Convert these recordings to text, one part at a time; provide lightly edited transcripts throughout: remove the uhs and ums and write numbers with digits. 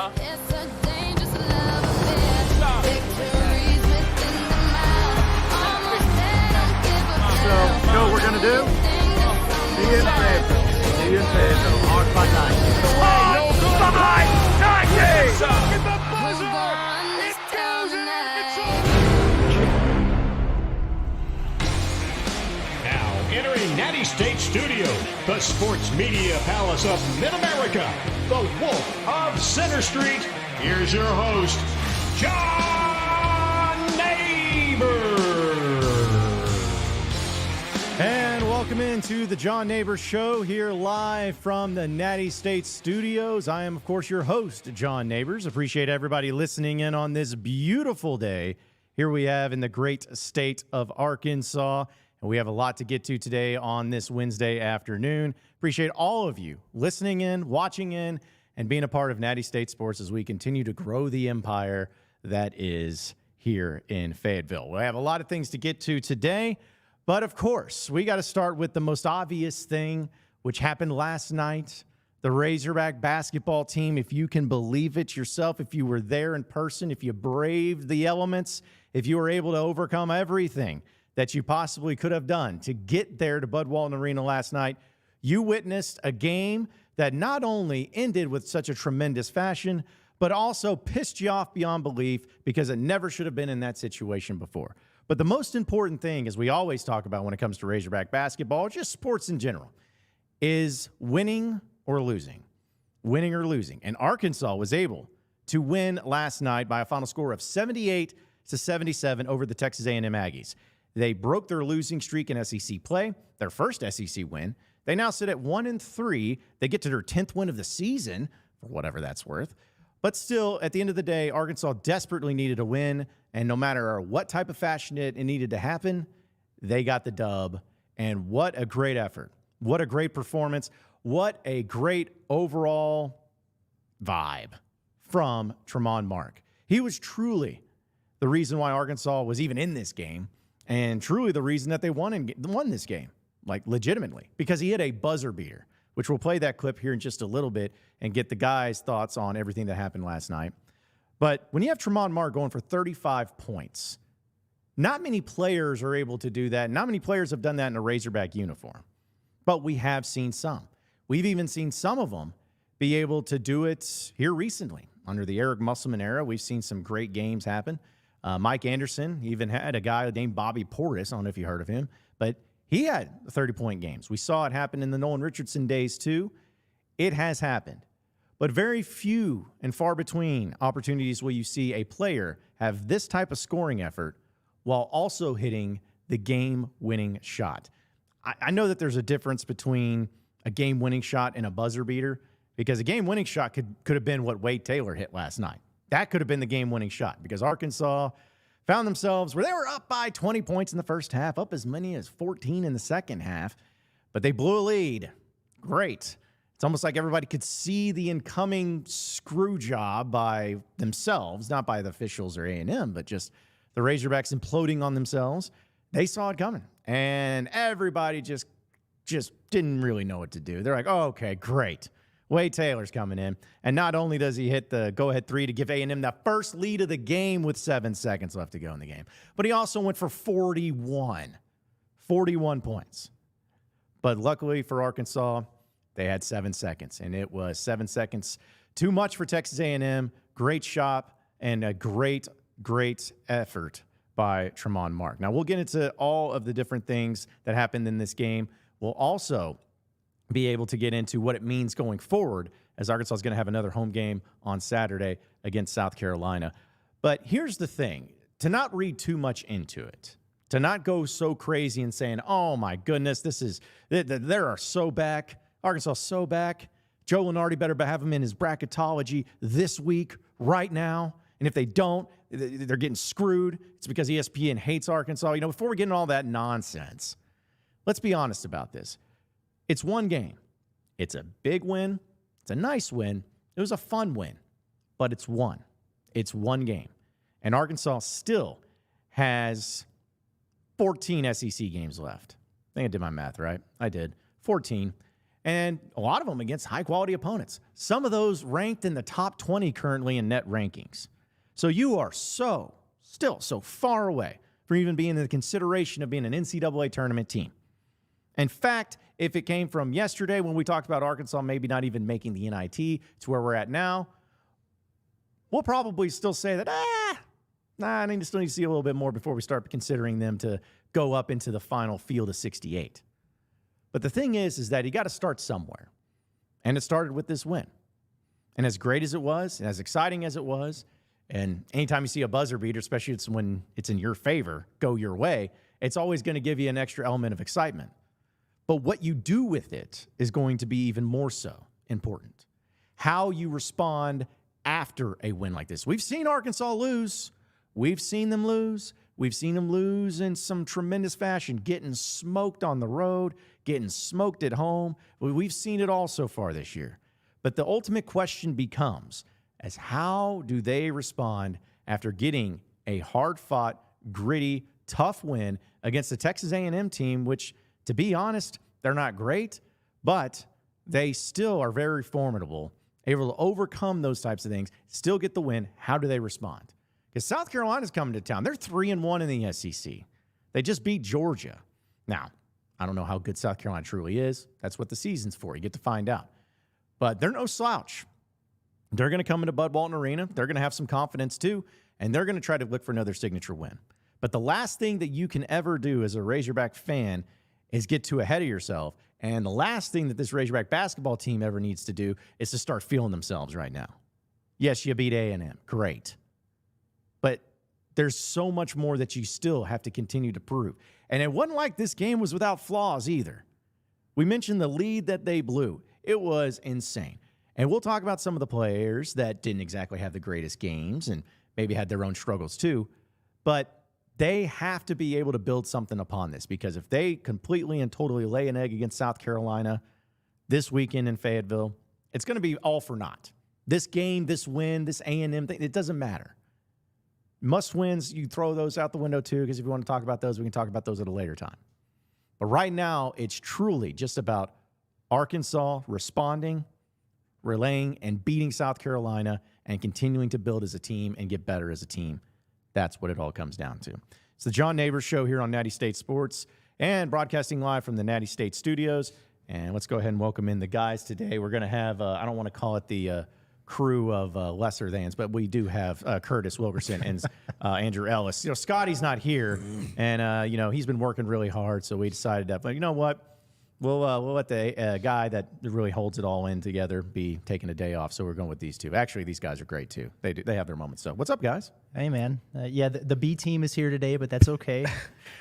Stop. It's a dangerous love affair. Stop. Victories within the mile. Almost there, don't give a damn. You know what we're going to do? See you in Fayetteville. See you in Fayetteville. Hard by night. Oh, goodbye. Nike. At the Who's buzzer. gonna run this It town goes in. It's tonight? Now, entering Natty State Studio, the sports media palace of Mid-America, the Wolf of Center Street, here's your host, John Nabors. And welcome into the John Nabors Show here live from the Natty State Studios. I am, of course, your host, John Nabors. Appreciate everybody listening in on this beautiful day. Here we have in the great state of Arkansas. And we have a lot to get to today on this Wednesday afternoon. Appreciate all of you listening in, watching in, and being a part of Natty State Sports as we continue to grow the empire that is here in Fayetteville. We have a lot of things to get to today. But, of course, we got to start with the most obvious thing, which happened last night. The Razorback basketball team, if you can believe it yourself, if you were there in person, if you braved the elements, if you were able to overcome everything that you possibly could have done to get there to Bud Walton Arena last night, you witnessed a game that not only ended with such a tremendous fashion, but also pissed you off beyond belief because it never should have been in that situation before. But the most important thing, as we always talk about when it comes to Razorback basketball, just sports in general, is winning or losing. Winning or losing. And Arkansas was able to win last night by a final score of 78-77 over the Texas A&M Aggies. They broke their losing streak in SEC play, their first SEC win. They now sit at 1-3. They get to their 10th win of the season, for whatever that's worth. But still, at the end of the day, Arkansas desperately needed a win, and no matter what type of fashion it needed to happen, they got the dub. And what a great effort. What a great performance. What a great overall vibe from Tremont Mark. He was truly the reason why Arkansas was even in this game, and truly the reason that they won this game, like legitimately, because he hit a buzzer beater, which we'll play that clip here in just a little bit and get the guys' thoughts on everything that happened last night. But when you have Tremont Mark going for 35 points, not many players are able to do that. Not many players have done that in a Razorback uniform. But we have seen some. We've even seen some of them be able to do it here recently. Under the Eric Musselman era, we've seen some great games happen. Mike Anderson even had a guy named Bobby Portis. I don't know if you heard of him, but he had 30-point games. We saw it happen in the Nolan Richardson days too. It has happened. But very few and far between opportunities will you see a player have this type of scoring effort while also hitting the game-winning shot. I know that there's a difference between a game-winning shot and a buzzer beater, because a game-winning shot could have been what Wade Taylor hit last night. That could have been the game-winning shot, because Arkansas found themselves where they were up by 20 points in the first half, up as many as 14 in the second half, but they blew a lead. Great. It's almost like everybody could see the incoming screw job by themselves, not by the officials or A&M, but just the Razorbacks imploding on themselves. They saw it coming, and everybody just didn't really know what to do. They're like, oh, okay, great. Wade Taylor's coming in, and not only does he hit the go-ahead three to give A&M the first lead of the game with 7 seconds left to go in the game, but he also went for 41 points. But luckily for Arkansas, they had 7 seconds, and it was 7 seconds too much for Texas A&M. Great shot and a great effort by Tremont Mark. Now, we'll get into all of the different things that happened in this game. We'll also be able to get into what it means going forward, as Arkansas is going to have another home game on Saturday against South Carolina. But here's the thing, to not read too much into it, to not go so crazy and saying, oh my goodness, they're so back. Arkansas so back. Joe Lunardi better have him in his bracketology this week, right now. And if they don't, they're getting screwed. It's because ESPN hates Arkansas. You know, before we get into all that nonsense, let's be honest about this. It's one game. It's a big win. It's a nice win. It was a fun win. But it's one. It's one game. And Arkansas still has 14 SEC games left. I think I did my math right. I did. 14. and a lot of them against high-quality opponents. Some of those ranked in the top 20 currently in net rankings. So you are still so far away from even being in the consideration of being an NCAA tournament team. In fact, if it came from yesterday when we talked about Arkansas maybe not even making the NIT to where we're at now, we'll probably still say that, I still need to see a little bit more before we start considering them to go up into the final field of 68. But the thing is that you got to start somewhere. And it started with this win. And as great as it was, and as exciting as it was, and anytime you see a buzzer beater, especially when it's in your favor, go your way, it's always going to give you an extra element of excitement. But what you do with it is going to be even more so important. How you respond after a win like this. We've seen Arkansas lose. We've seen them lose. We've seen them lose in some tremendous fashion, getting smoked on the road, getting smoked at home. We've seen it all so far this year. But the ultimate question becomes, as how do they respond after getting a hard-fought, gritty, tough win against the Texas A&M team, which, to be honest, they're not great, but they still are very formidable, able to overcome those types of things, still get the win. How do they respond? Because South Carolina's coming to town. They're 3-1 in the SEC. They just beat Georgia. Now, I don't know how good South Carolina truly is. That's what the season's for. You get to find out. But they're no slouch. They're going to come into Bud Walton Arena. They're going to have some confidence too, and they're going to try to look for another signature win. But the last thing that you can ever do as a Razorback fan is get too ahead of yourself. And the last thing that this Razorback basketball team ever needs to do is to start feeling themselves right now. Yes, you beat A&M. Great. But there's so much more that you still have to continue to prove. And it wasn't like this game was without flaws either. We mentioned the lead that they blew. It was insane. And we'll talk about some of the players that didn't exactly have the greatest games and maybe had their own struggles too. But they have to be able to build something upon this, because if they completely and totally lay an egg against South Carolina this weekend in Fayetteville, it's going to be all for naught. This game, this win, this A&M thing, it doesn't matter. Must wins, you throw those out the window too, because if you want to talk about those, we can talk about those at a later time. But right now, it's truly just about Arkansas responding, relaying, and beating South Carolina and continuing to build as a team and get better as a team. That's what it all comes down to. It's the John Nabors Show here on Natty State Sports and broadcasting live from the Natty State Studios. And let's go ahead and welcome in the guys today. We're going to have, I don't want to call it the crew of lesser thans, but we do have Curtis Wilkerson and Andrew Ellis. You know, Scotty's not here, and, you know, he's been working really hard, so we decided that, but you know what? We'll let the guy that really holds it all in together be taking a day off, so we're going with these two. Actually, these guys are great, too. They have their moments. So what's up, guys? Hey, man. Yeah, the B team is here today, but that's okay.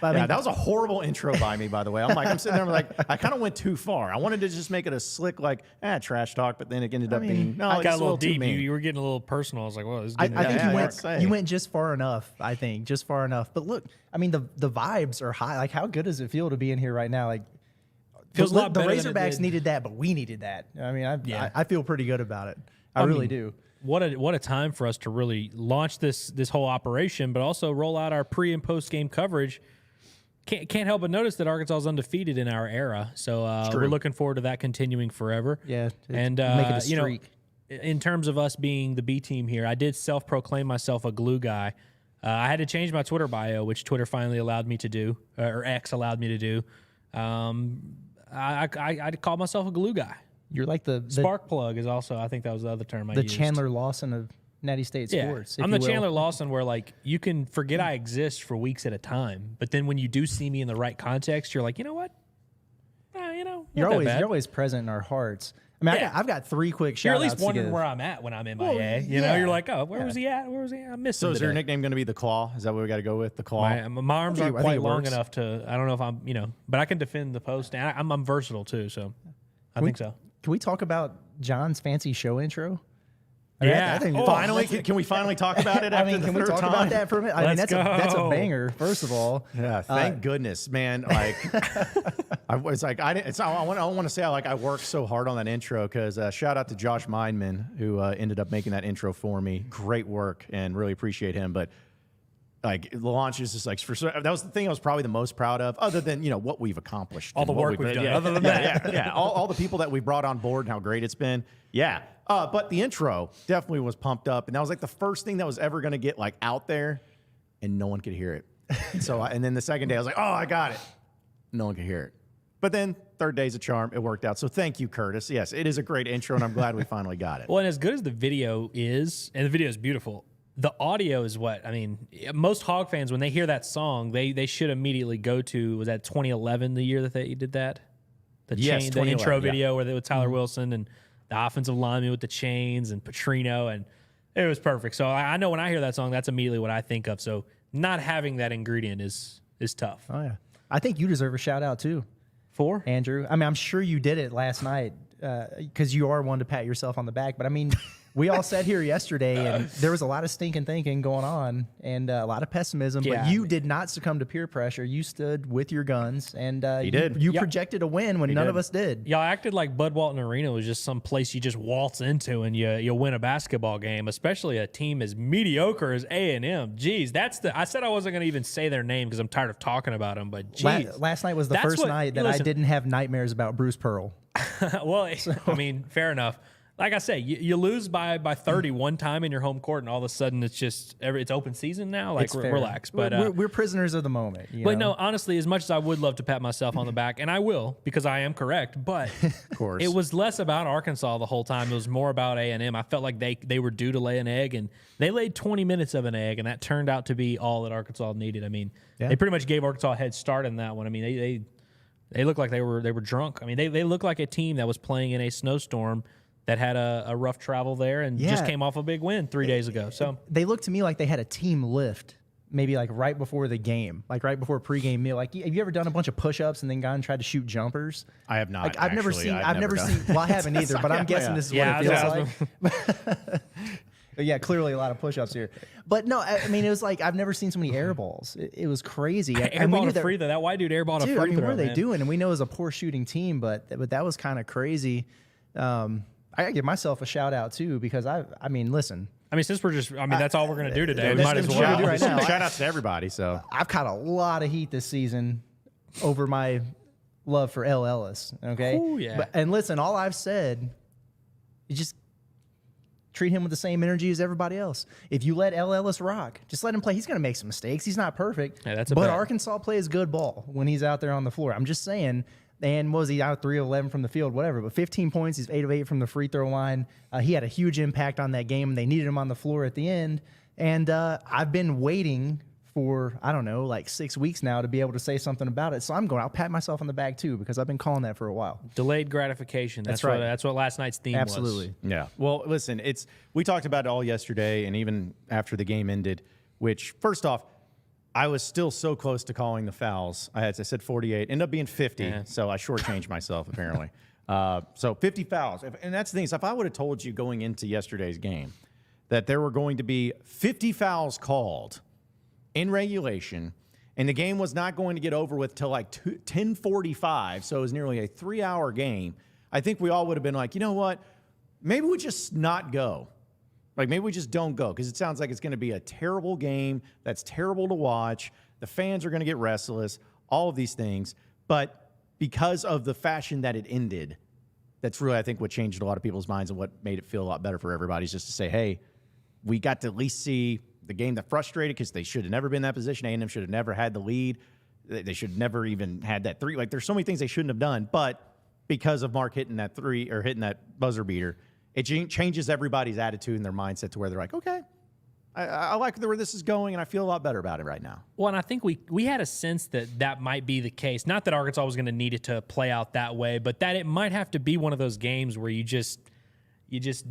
But, Yeah, that was a horrible intro by me, by the way. I'm sitting there like, I kind of went too far. I wanted to just make it a slick, like, trash talk, but then it ended up being, no, I it's got a little too deep. mean. You were getting a little personal. I was like, well, this is I getting think you went just far enough, I think. Just far enough. But look, I mean, the vibes are high. Like, how good does it feel to be in here right now? Like, Feels a lot the better than it Razorbacks did. needed that, but we needed that. I mean, I feel pretty good about it. I mean, really do. What a time for us to really launch this whole operation, but also roll out our pre and post game coverage. Can't help but notice that Arkansas is undefeated in our era, so we're looking forward to that continuing forever. Yeah, and make it a you know, streak. in terms of us being the B team here, I did self-proclaim myself a glue guy. I had to change my Twitter bio, which Twitter finally allowed me to do, or X allowed me to do. I call myself a glue guy. You're like the Spark plug is also, I think that was the other term I the used. Chandler Lawson of Natty State Sports. I'm the if you will. Chandler Lawson where, like, you can forget I exist for weeks at a time, but then when you do see me in the right context, you're like, you know what? You're not that bad. always present in our hearts. I mean, Yeah. I've got three quick You're shout at least outs to wondering give. where I'm at when I'm MIA. Well, You know, yeah. you're like, oh, where was he at? Where was he? I missed So him is your today. nickname going to be the Claw? Is that what we got to go with? The Claw? My arms I aren't think quite it long works. enough to, I don't know if I'm, but I can defend the post. And I'm versatile too, so I think so. Can we talk about John's fancy show intro? I mean, Yeah. I think Oh, Finally, can we finally talk about it I after mean, the can we third talk time? about that for a minute? I mean, Let's that's a go. banger. First of all, Yeah, thank goodness, man. Like, I was like, I want to say I worked so hard on that intro because shout out to Josh Meinman who ended up making that intro for me. Great work and really appreciate him. But Like the launch is just like that was the thing I was probably the most proud of, other than what we've accomplished, all the work we've done. Other than that, all the people that we brought on board and how great it's been. Yeah, but the intro definitely was pumped up, and that was like the first thing that was ever going to get like out there, and no one could hear it. So and then the second day I was like, oh, I got it. No one could hear it. But then third day's a charm. It worked out. So thank you, Curtis. Yes, it is a great intro, and I'm glad we finally got it. Well, and as good as the video is, and the video is beautiful, the audio is what, I mean, most Hog fans, when they hear that song, they should immediately go to, was that 2011, the year that they did that? The intro video where they with Tyler Wilson and the offensive lineman with the chains and Petrino, and it was perfect. So I know when I hear that song, that's immediately what I think of. So not having that ingredient is tough. Oh, yeah. I think you deserve a shout out, too. For? Andrew. I mean, I'm sure you did it last night because you are one to pat yourself on the back. But, I mean, we all sat here yesterday, and there was a lot of stinking thinking going on and a lot of pessimism. Yeah, but you did not succumb to peer pressure. You stood with your guns, and you projected a win when none of us did. Y'all acted like Bud Walton Arena was just some place you just waltz into and you win a basketball game, especially a team as mediocre as A&M. Jeez, I said I wasn't going to even say their name because I'm tired of talking about them, but geez. Last night was the first night that I didn't have nightmares about Bruce Pearl. Well, I mean, fair enough. Like I say, you lose by 30 one time in your home court, and all of a sudden it's just it's open season now. Like, relax. But we're prisoners of the moment. But no, honestly, as much as I would love to pat myself on the back, and I will because I am correct, but of course, it was less about Arkansas the whole time. It was more about A&M. I felt like they were due to lay an egg, and they laid 20 minutes of an egg, and that turned out to be all that Arkansas needed. I mean, they pretty much gave Arkansas a head start in that one. I mean, they looked like they were drunk. I mean, they looked like a team that was playing in a snowstorm that had a rough travel there and just came off a big win 3 days ago. So they looked to me like they had a team lift, maybe like right before the game, like right before pregame meal. Like, have you ever done a bunch of push-ups and then gone and tried to shoot jumpers? I have not. Like, I've never seen. Well, I haven't either, but I'm guessing this is what it feels like. Yeah, clearly a lot of push-ups here. But no, I mean, it was like I've never seen so many air balls. It was crazy. Airballed a free throw. That white dude airballed a free throw. I mean, what are they doing? And we know it was a poor shooting team, but that was kind of crazy. I gotta give myself a shout out too because I mean, listen. I mean, since that's all we're gonna do today. We might as well. Right now. Shout out to everybody. So I've caught a lot of heat this season over my love for Ellis. Okay. Ooh, yeah. And listen, all I've said is just treat him with the same energy as everybody else. If you let Ellis rock, just let him play. He's going to make some mistakes. He's not perfect. Yeah, but Arkansas plays good ball when he's out there on the floor. I'm just saying. And was he out 3 of 11 from the field, whatever. But 15 points, he's 8 of 8 from the free throw line. He had a huge impact on that game, and they needed him on the floor at the end. And I've been waiting for, I don't know, like 6 weeks now to be able to say something about it. So I'll pat myself on the back too because I've been calling that for a while. Delayed gratification. That's right. That's what last night's theme was. Absolutely. Yeah. Well, listen, we talked about it all yesterday and even after the game ended, which first off, I was still so close to calling the fouls. I said 48, ended up being 50, so I shortchanged myself apparently. So 50 fouls. And that's the thing is if I would have told you going into yesterday's game that there were going to be 50 fouls called in regulation, and the game was not going to get over with till like 10:45, so it was nearly a 3-hour game, I think we all would have been like, you know what, maybe we just not go. Like, maybe we just don't go because it sounds like it's going to be a terrible game that's terrible to watch. The fans are going to get restless, all of these things. But because of the fashion that it ended, that's really, I think, what changed a lot of people's minds and what made it feel a lot better for everybody is just to say, hey, we got to at least see the game that frustrated because they should have never been in that position. A&M should have never had the lead. They should have never even had that three. Like, there's so many things they shouldn't have done. But because of Mark hitting that three or hitting that buzzer beater, it changes everybody's attitude and their mindset to where they're like, okay, I like where this is going, and I feel a lot better about it right now. Well, and I think we had a sense that might be the case. Not that Arkansas was going to need it to play out that way, but that it might have to be one of those games where you just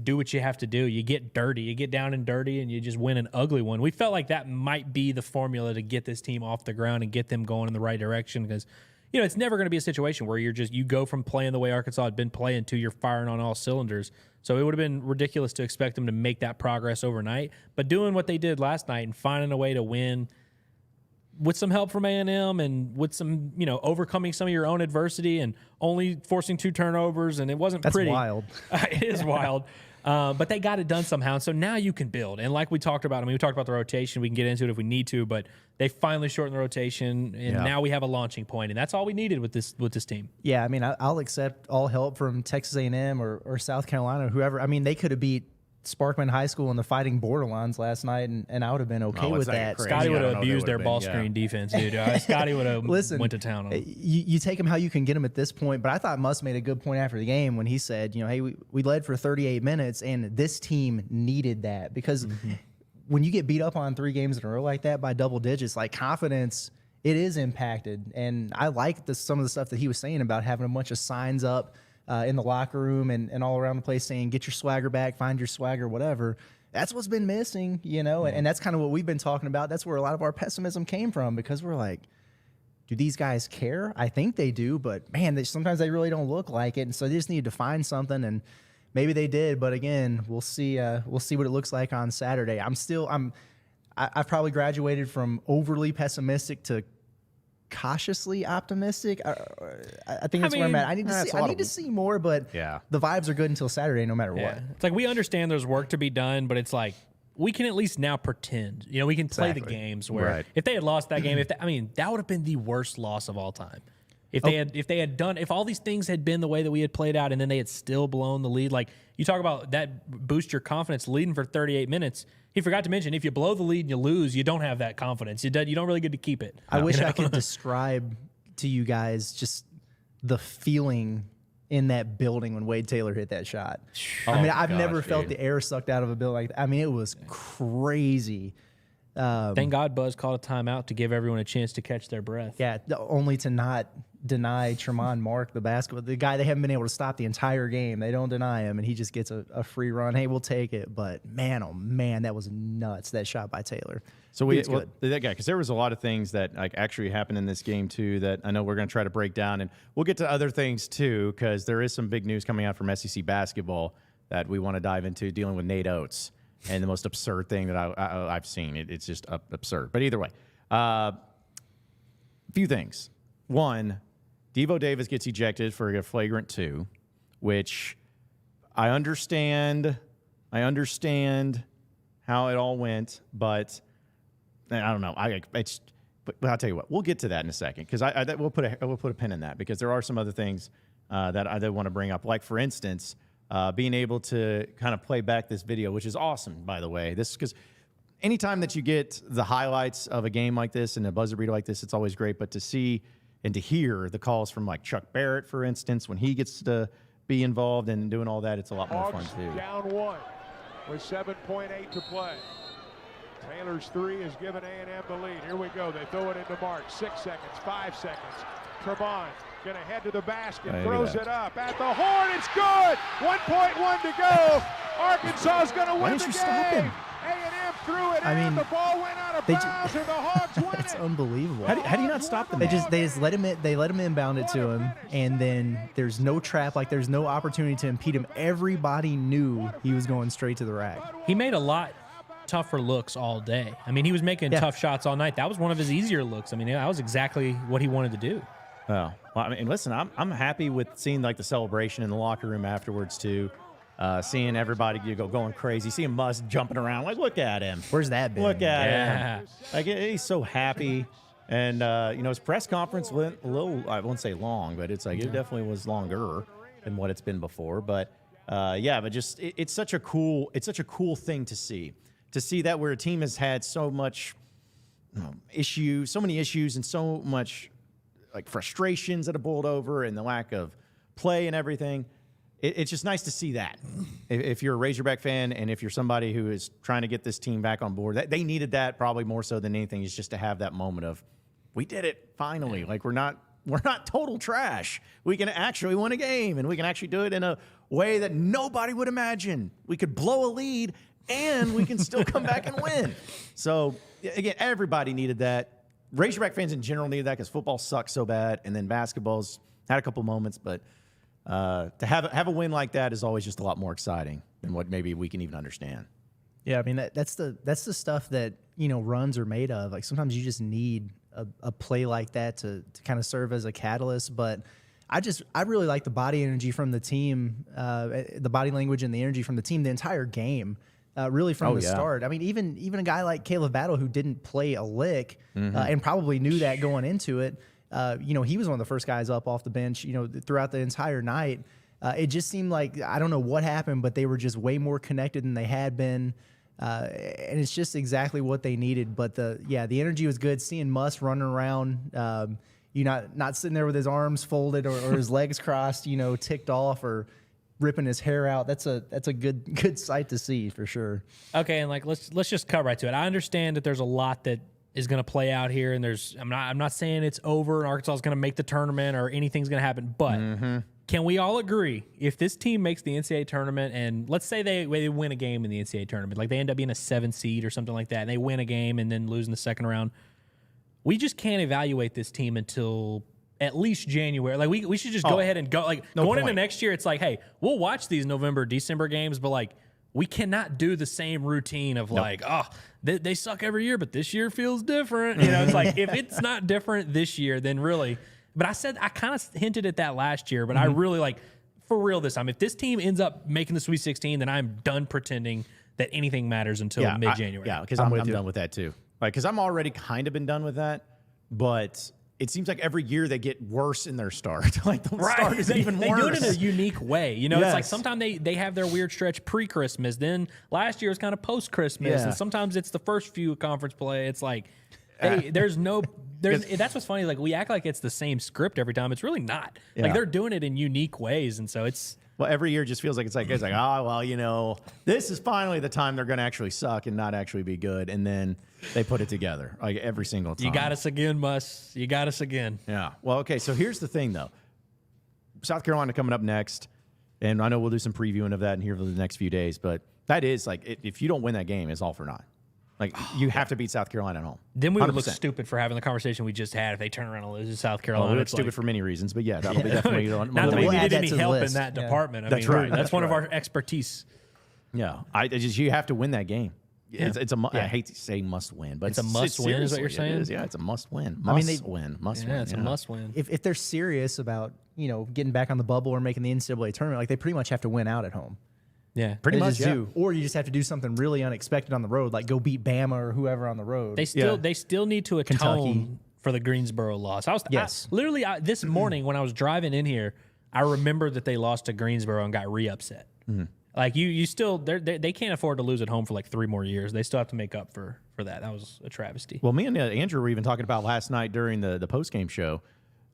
do what you have to do. You get dirty. You get down and dirty, and you just win an ugly one. We felt like that might be the formula to get this team off the ground and get them going in the right direction because – you know, it's never going to be a situation where you go from playing the way Arkansas had been playing to you're firing on all cylinders. So it would have been ridiculous to expect them to make that progress overnight. But doing what they did last night and finding a way to win with some help from A&M and with some, overcoming some of your own adversity and only forcing 2 turnovers, and it wasn't pretty. That's wild. It is wild. But they got it done somehow. And so now you can build. And like we talked about, I mean, we talked about the rotation. We can get into it if we need to, but they finally shortened the rotation, and now we have a launching point, and that's all we needed with this team. Yeah, I mean, I'll accept all help from Texas A&M or South Carolina, whoever. I mean, they could have beat Sparkman High School in the Fighting Borderlines last night, and I would have been okay with that. Scotty would have abused their ball screen defense, dude. Scotty would have went to town on them. You take them how you can get them at this point, but I thought Muss made a good point after the game when he said, hey, we led for 38 minutes, and this team needed that because when you get beat up on 3 games in a row like that by double digits, like confidence, it is impacted. And I like some of the stuff that he was saying about having a bunch of signs up in the locker room and all around the place saying, get your swagger back, find your swagger, whatever. That's what's been missing, and that's kind of what we've been talking about. That's where a lot of our pessimism came from because we're like, do these guys care? I think they do, but man, sometimes they really don't look like it. And so they just need to find something, and maybe they did. But again, we'll see what it looks like on Saturday. I've probably graduated from overly pessimistic to cautiously optimistic. I think that's where I'm at. I need to see more, but the vibes are good until Saturday, no matter what. It's like we understand there's work to be done, but it's like we can at least now pretend. We can play the games where if they had lost that game, that would have been the worst loss of all time. If they had done, if all these things had been the way that we had played out, and then they had still blown the lead, like you talk about that boost your confidence, leading for 38 minutes. He forgot to mention, if you blow the lead and you lose, you don't have that confidence. You don't really get to keep it. I wish I could describe to you guys just the feeling in that building when Wade Taylor hit that shot. I've never felt the air sucked out of a building like that. It was crazy. Thank God Buzz called a timeout to give everyone a chance to catch their breath. Yeah, only to not deny Tremont Mark the guy they haven't been able to stop the entire game. They don't deny him, and he just gets a free run. Hey, we'll take it. But man, oh man, that was nuts, that shot by Taylor. So that guy, because there was a lot of things that actually happened in this game too that I know we're going to try to break down, and we'll get to other things too because there is some big news coming out from SEC basketball that we want to dive into, dealing with Nate Oats. And the most absurd thing that I've seen. It's just absurd. But either way, a few things. One, Davonte Davis gets ejected for a flagrant 2, which I understand how it all went, but I don't know. But I'll tell you what. We'll get to that in a second because we'll put a pin in that because there are some other things that I want to bring up. Like for instance. Being able to kind of play back this video, which is awesome, by the way. This because anytime that you get the highlights of a game like this and a buzzer beater like this, it's always great. But to see and to hear the calls from like Chuck Barrett, for instance, when he gets to be involved and doing all that, it's a lot more fun too. Down 1 with 7.8 to play. Taylor's 3 has given A&M the lead. Here we go. They throw it into Mark. 6 seconds, 5 seconds. Tremont going to head to the basket, throws it up at the horn. It's good. 1.1 to go. Arkansas is going to win the game. A&M threw it in. The ball went out of bounds, and the Hogs win It's it. unbelievable. How do you not stop them? They just let him in. They let him inbound it to him, and then there's no trap. Like there's no opportunity to impede him. Everybody knew he was going straight to the rack. He made a lot tougher looks all day. He was making tough shots all night. That was one of his easier looks. that was exactly what he wanted to do. Oh, well, listen, I'm happy with seeing like the celebration in the locker room afterwards too. Seeing everybody going crazy, seeing Muss jumping around. Like, look at him. Where's that been? Look at him. Like he's so happy. And his press conference went a little, I won't say long, but it's like it definitely was longer than what it's been before. But but just it's such a cool thing to see that where a team has had so much issues, so many issues, and so much like frustrations that have boiled over, and the lack of play and everything. It's just nice to see that. If you're a Razorback fan and if you're somebody who is trying to get this team back on board, they needed that probably more so than anything, is just to have that moment of, we did it finally. Like we're not total trash. We can actually win a game, and we can actually do it in a way that nobody would imagine. We could blow a lead and we can still come back and win. So again, everybody needed that. Razorback fans in general needed that because football sucks so bad, and then basketball's had a couple moments, but to have a win like that is always just a lot more exciting than what maybe we can even understand. Yeah, that's the stuff that runs are made of. Like sometimes you just need a play like that to kind of serve as a catalyst. But I really like the body energy from the team, the body language and the energy from the team the entire game, really from the start. I mean, even a guy like Caleb Battle who didn't play a lick and probably knew that going into it. He was one of the first guys up off the bench, throughout the entire night. It just seemed like, I don't know what happened, but they were just way more connected than they had been. And it's just exactly what they needed. But the energy was good. Seeing Muss running around, not sitting there with his arms folded or his legs crossed, ticked off or ripping his hair out. That's a good sight to see for sure. Okay, and let's just cut right to it. I understand that there's a lot that is going to play out here, and I'm not saying it's over and Arkansas is going to make the tournament or anything's going to happen, but can we all agree if this team makes the NCAA tournament and let's say they win a game in the NCAA tournament, like they end up being a 7 seed or something like that, and they win a game and then lose in the second round, we just can't evaluate this team until at least January. Like we should just go ahead and go. Like going into next year, it's like, hey, we'll watch these November, December games, but like we cannot do the same routine of they suck every year, but this year feels different. It's like if it's not different this year, then really. But I kind of hinted at that last year, but I really for real this time. If this team ends up making the Sweet 16, then I'm done pretending that anything matters until mid-January. Because I'm done with that too. Because I'm already kind of been done with that, but it seems like every year they get worse in their start. Start is even worse. They do it in a unique way. It's like sometimes they have their weird stretch pre-Christmas. Then last year was kind of post-Christmas. And sometimes it's the first few conference play. It's like, that's what's funny. Like we act like it's the same script every time. It's really not. Like they're doing it in unique ways. And so it's. Well, every year just feels like it's like, this is finally the time they're going to actually suck and not actually be good. And then they put it together like every single time. You got us again, Muss. You got us again. Yeah. Well, okay. So here's the thing, though. South Carolina coming up next. And I know we'll do some previewing of that in here for the next few days. But that is like, if you don't win that game, it's all for naught. Like, you have to beat South Carolina at home. Then we would 100%. look stupid for having the conversation we just had if they turn around and lose to South Carolina. We look stupid for many reasons, but that'll be definitely not that we needed any help in that department. That's right. That's one of our expertise. Yeah, you have to win that game. Yeah. I hate to say must win, but it's a must win. Is what you're saying? Yeah, it's a must win. Must win. It's a must win. If they're serious about getting back on the bubble or making the NCAA tournament, like they pretty much have to win out at home. Yeah, pretty much. Do. Or you just have to do something really unexpected on the road, like go beat Bama or whoever on the road. They still need to atone for the Greensboro loss. Literally this morning when I was driving in here, I remembered that they lost to Greensboro and got re-upset. Like you still they can't afford to lose at home for like 3 more years. They still have to make up for that. That was a travesty. Well, me and Andrew were even talking about last night during the post game show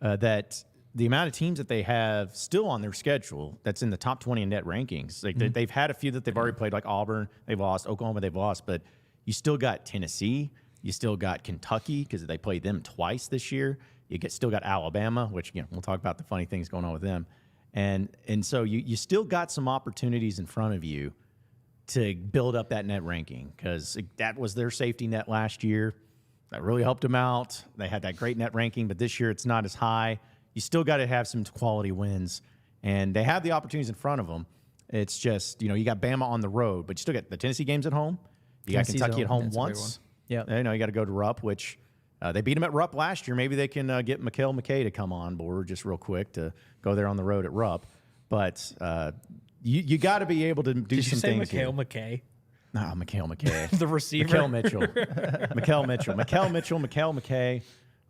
that the amount of teams that they have still on their schedule that's in the top 20 in net rankings. Like they've had a few that they've already played, like Auburn, they've lost, Oklahoma, they've lost, but you still got Tennessee, you still got Kentucky because they played them twice this year. Still got Alabama, which we'll talk about the funny things going on with them, and so you still got some opportunities in front of you to build up that net ranking because that was their safety net last year. That really helped them out. They had that great net ranking, but this year it's not as high. You still got to have some quality wins, and they have the opportunities in front of them. It's just, you got Bama on the road, but you still get the Tennessee games at home. You got Kentucky at home once. Yeah, you got to go to Rupp, which they beat them at Rupp last year. Maybe they can get Mikhail McKay to come on board just real quick to go there on the road at Rupp. But you got to be able to do some things. Did you say Mikhail McKay? No, Mikhail McKay. The receiver. Mikhail Mitchell. Mikhail McKay.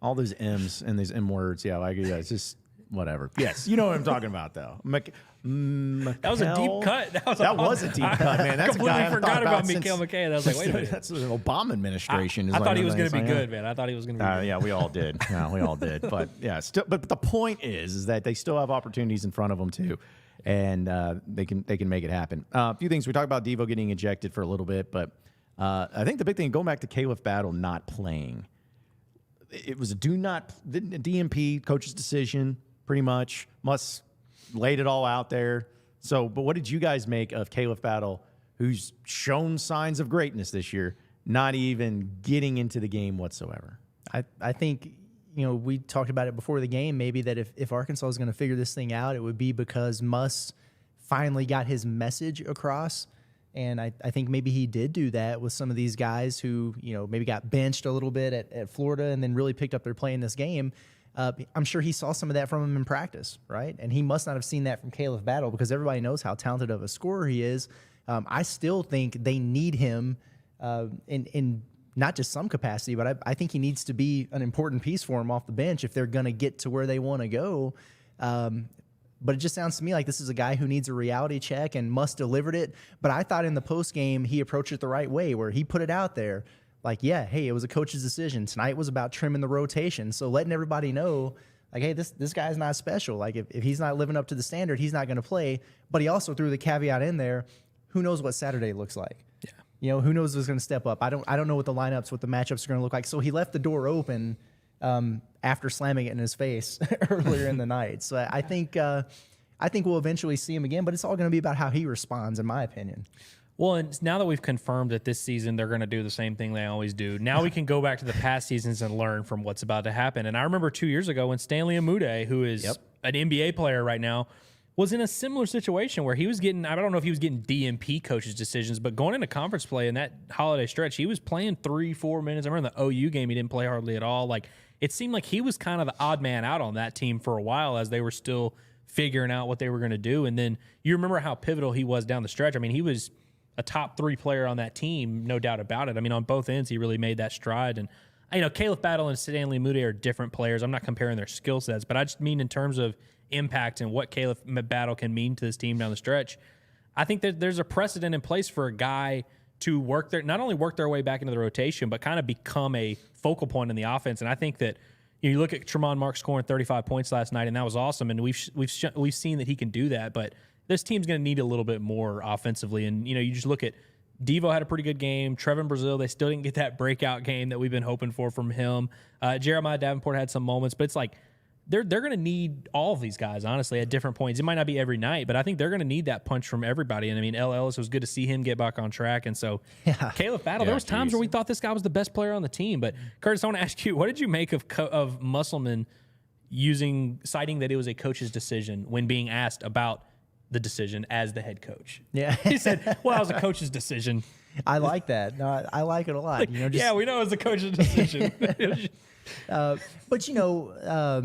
All those M's and these M words. Yeah, it's just whatever. Yes, you know what I'm talking about, though. That was a deep cut. That was a deep cut, man. That's completely a guy I forgot about Mikhail McKay. I was like, wait a minute. That's an Obama administration. I thought he was going to be good, man. I thought he was going to be good. Yeah, we all did. Yeah, we all did. But yeah, but the point is that they still have opportunities in front of them too, and they can make it happen. A few things we talked about: Devo getting ejected for a little bit, but I think the big thing going back to Caleb Battle not playing. It was a DMP coach's decision, pretty much. Must laid it all out there. So, but what did you guys make of Caleb Battle, who's shown signs of greatness this year, not even getting into the game whatsoever? I think, we talked about it before the game, maybe that if Arkansas is going to figure this thing out, it would be because Muss finally got his message across. And I think maybe he did do that with some of these guys who, maybe got benched a little bit at Florida and then really picked up their play in this game. I'm sure he saw some of that from him in practice, right? And he must not have seen that from Caleb Battle because everybody knows how talented of a scorer he is. I still think they need him in not just some capacity, but I think he needs to be an important piece for him off the bench if they're going to get to where they want to go. But it just sounds to me like this is a guy who needs a reality check and must delivered it. But I thought in the post game he approached it the right way, where he put it out there. Like, yeah, hey, it was a coach's decision. Tonight was about trimming the rotation. So letting everybody know, like, hey, this guy's not special. Like, if he's not living up to the standard, he's not going to play. But he also threw the caveat in there, who knows what Saturday looks like. Yeah. You know, who knows who's going to step up. I don't know what the lineups, what the matchups are going to look like. So he left the door open after slamming it in his face earlier in the night. So I think we'll eventually see him again, but it's all going to be about how he responds, in my opinion. Well, and now that we've confirmed that this season they're going to do the same thing they always do, now we can go back to the past seasons and learn from what's about to happen. And I remember 2 years ago when Stanley Amude, who is an NBA player right now, was in a similar situation where he was getting, I don't know if he was getting DMP coaches' decisions, but going into conference play in that holiday stretch, he was playing 3-4 minutes. I remember the OU game, he didn't play hardly at all. Like, it seemed like he was kind of the odd man out on that team for a while as they were still figuring out what they were going to do. And then you remember how pivotal he was down the stretch. I mean, he was a top 3 player on that team, no doubt about it. I mean, on both ends, he really made that stride. And, you know, Caleb Battle and Stanley Moody are different players. I'm not comparing their skill sets, but I just mean in terms of impact and what Caleb Battle can mean to this team down the stretch. I think that there's a precedent in place for a guy to not only work their way back into the rotation, but kind of become a focal point in the offense. And I think that you look at Tremont Mark scoring 35 points last night, and that was awesome. And we've seen that he can do that, but this team's going to need a little bit more offensively. And, you know, you just look at Devo had a pretty good game. Trevin Brazil, they still didn't get that breakout game that we've been hoping for from him. Jeremiah Davenport had some moments, but it's like they're going to need all of these guys, honestly, at different points. It might not be every night, but I think they're going to need that punch from everybody. And, I mean, Ellis, was good to see him get back on track. And so Caleb Battle, there was times where we thought this guy was the best player on the team. But, Curtis, I want to ask you, what did you make of Musselman citing that it was a coach's decision when being asked about the decision as the head coach? Yeah. He said, well, it was a coach's decision. I like that. No, I like it a lot. You know, just, yeah, we know it was a coach's decision. But, you know,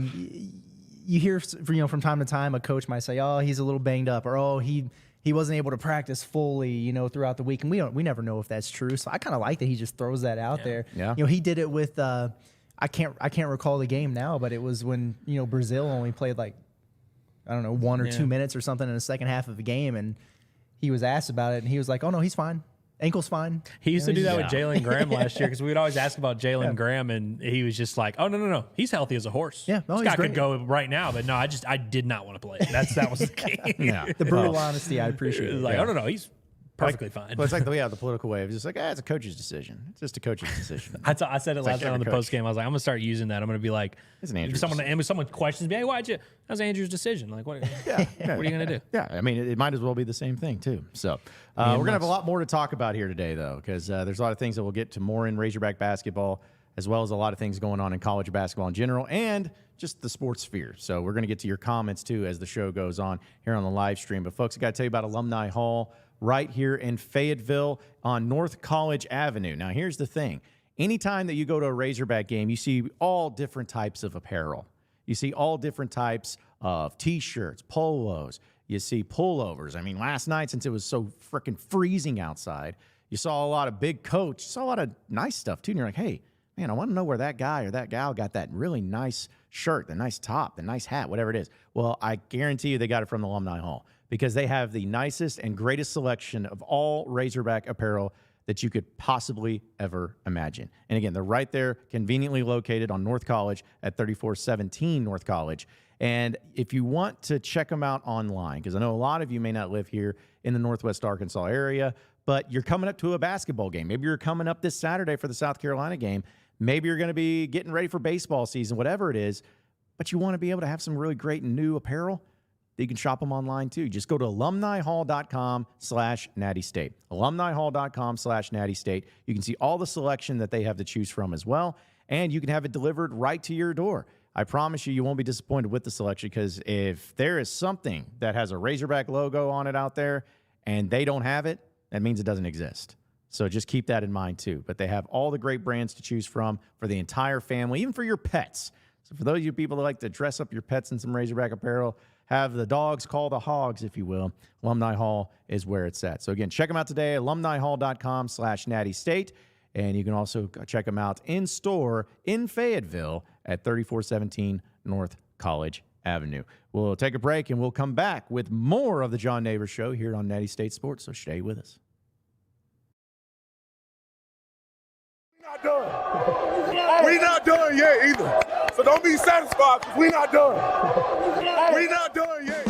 you hear, from time to time, a coach might say, oh, he's a little banged up, or, oh, he wasn't able to practice fully, you know, throughout the week. And we never know if that's true. So I kind of like that he just throws that out there. Yeah. You know, he did it with, I can't recall the game now, but it was when, you know, Brazil only played like, I don't know, 1 or 2 minutes or something in the second half of the game. And he was asked about it, and he was like, oh, no, he's fine. Ankle's fine. He used to do that with Jalen Graham last year because we would always ask about Jalen Graham, and he was just like, oh, no. He's healthy as a horse. Yeah, no, this guy could go right now, but no, I did not want to play. That was the key. Yeah. The brutal honesty, I appreciate it. Like, oh, no, he's perfectly fine. Well, it's like the political way of just like, it's a coach's decision. It's just a coach's decision. I said it last night on the post game. I was like, I'm gonna start using that. I'm gonna be like, it's an Andrew's if someone questions me, hey, that was Andrew's decision. Like, what? What are you gonna do? Yeah, I mean, it might as well be the same thing too. So we're gonna have a lot more to talk about here today, though, because there's a lot of things that we'll get to more in Razorback basketball, as well as a lot of things going on in college basketball in general, and just the sports sphere. So we're gonna get to your comments too as the show goes on here on the live stream. But folks, I gotta tell you about Alumni Hall right here in Fayetteville on North College Avenue. Now, here's the thing. Anytime that you go to a Razorback game, you see all different types of apparel. You see all different types of T-shirts, polos. You see pullovers. I mean, last night, since it was so freaking freezing outside, you saw a lot of big coats. You saw a lot of nice stuff, too. And you're like, hey, man, I want to know where that guy or that gal got that really nice shirt, the nice top, the nice hat, whatever it is. Well, I guarantee you they got it from the Alumni Hall, because they have the nicest and greatest selection of all Razorback apparel that you could possibly ever imagine. And again, they're right there, conveniently located on North College at 3417 North College. And if you want to check them out online, because I know a lot of you may not live here in the Northwest Arkansas area, but you're coming up to a basketball game. Maybe you're coming up this Saturday for the South Carolina game. Maybe you're going to be getting ready for baseball season, whatever it is, but you want to be able to have some really great new apparel. You can shop them online, too. Just go to alumnihall.com/NattyState. alumnihall.com/NattyState. You can see all the selection that they have to choose from as well, and you can have it delivered right to your door. I promise you won't be disappointed with the selection, because if there is something that has a Razorback logo on it out there and they don't have it, that means it doesn't exist. So just keep that in mind, too. But they have all the great brands to choose from for the entire family, even for your pets. So for those of you people that like to dress up your pets in some Razorback apparel, have the dogs call the hogs, if you will, Alumni Hall is where it's at. So again, check them out today, alumnihall.com/NattyState. And you can also check them out in store in Fayetteville at 3417 North College Avenue. We'll take a break and we'll come back with more of the John Nabors Show here on Natty State Sports. So stay with us. We not done yet either. So don't be satisfied because we not done. We not done yet.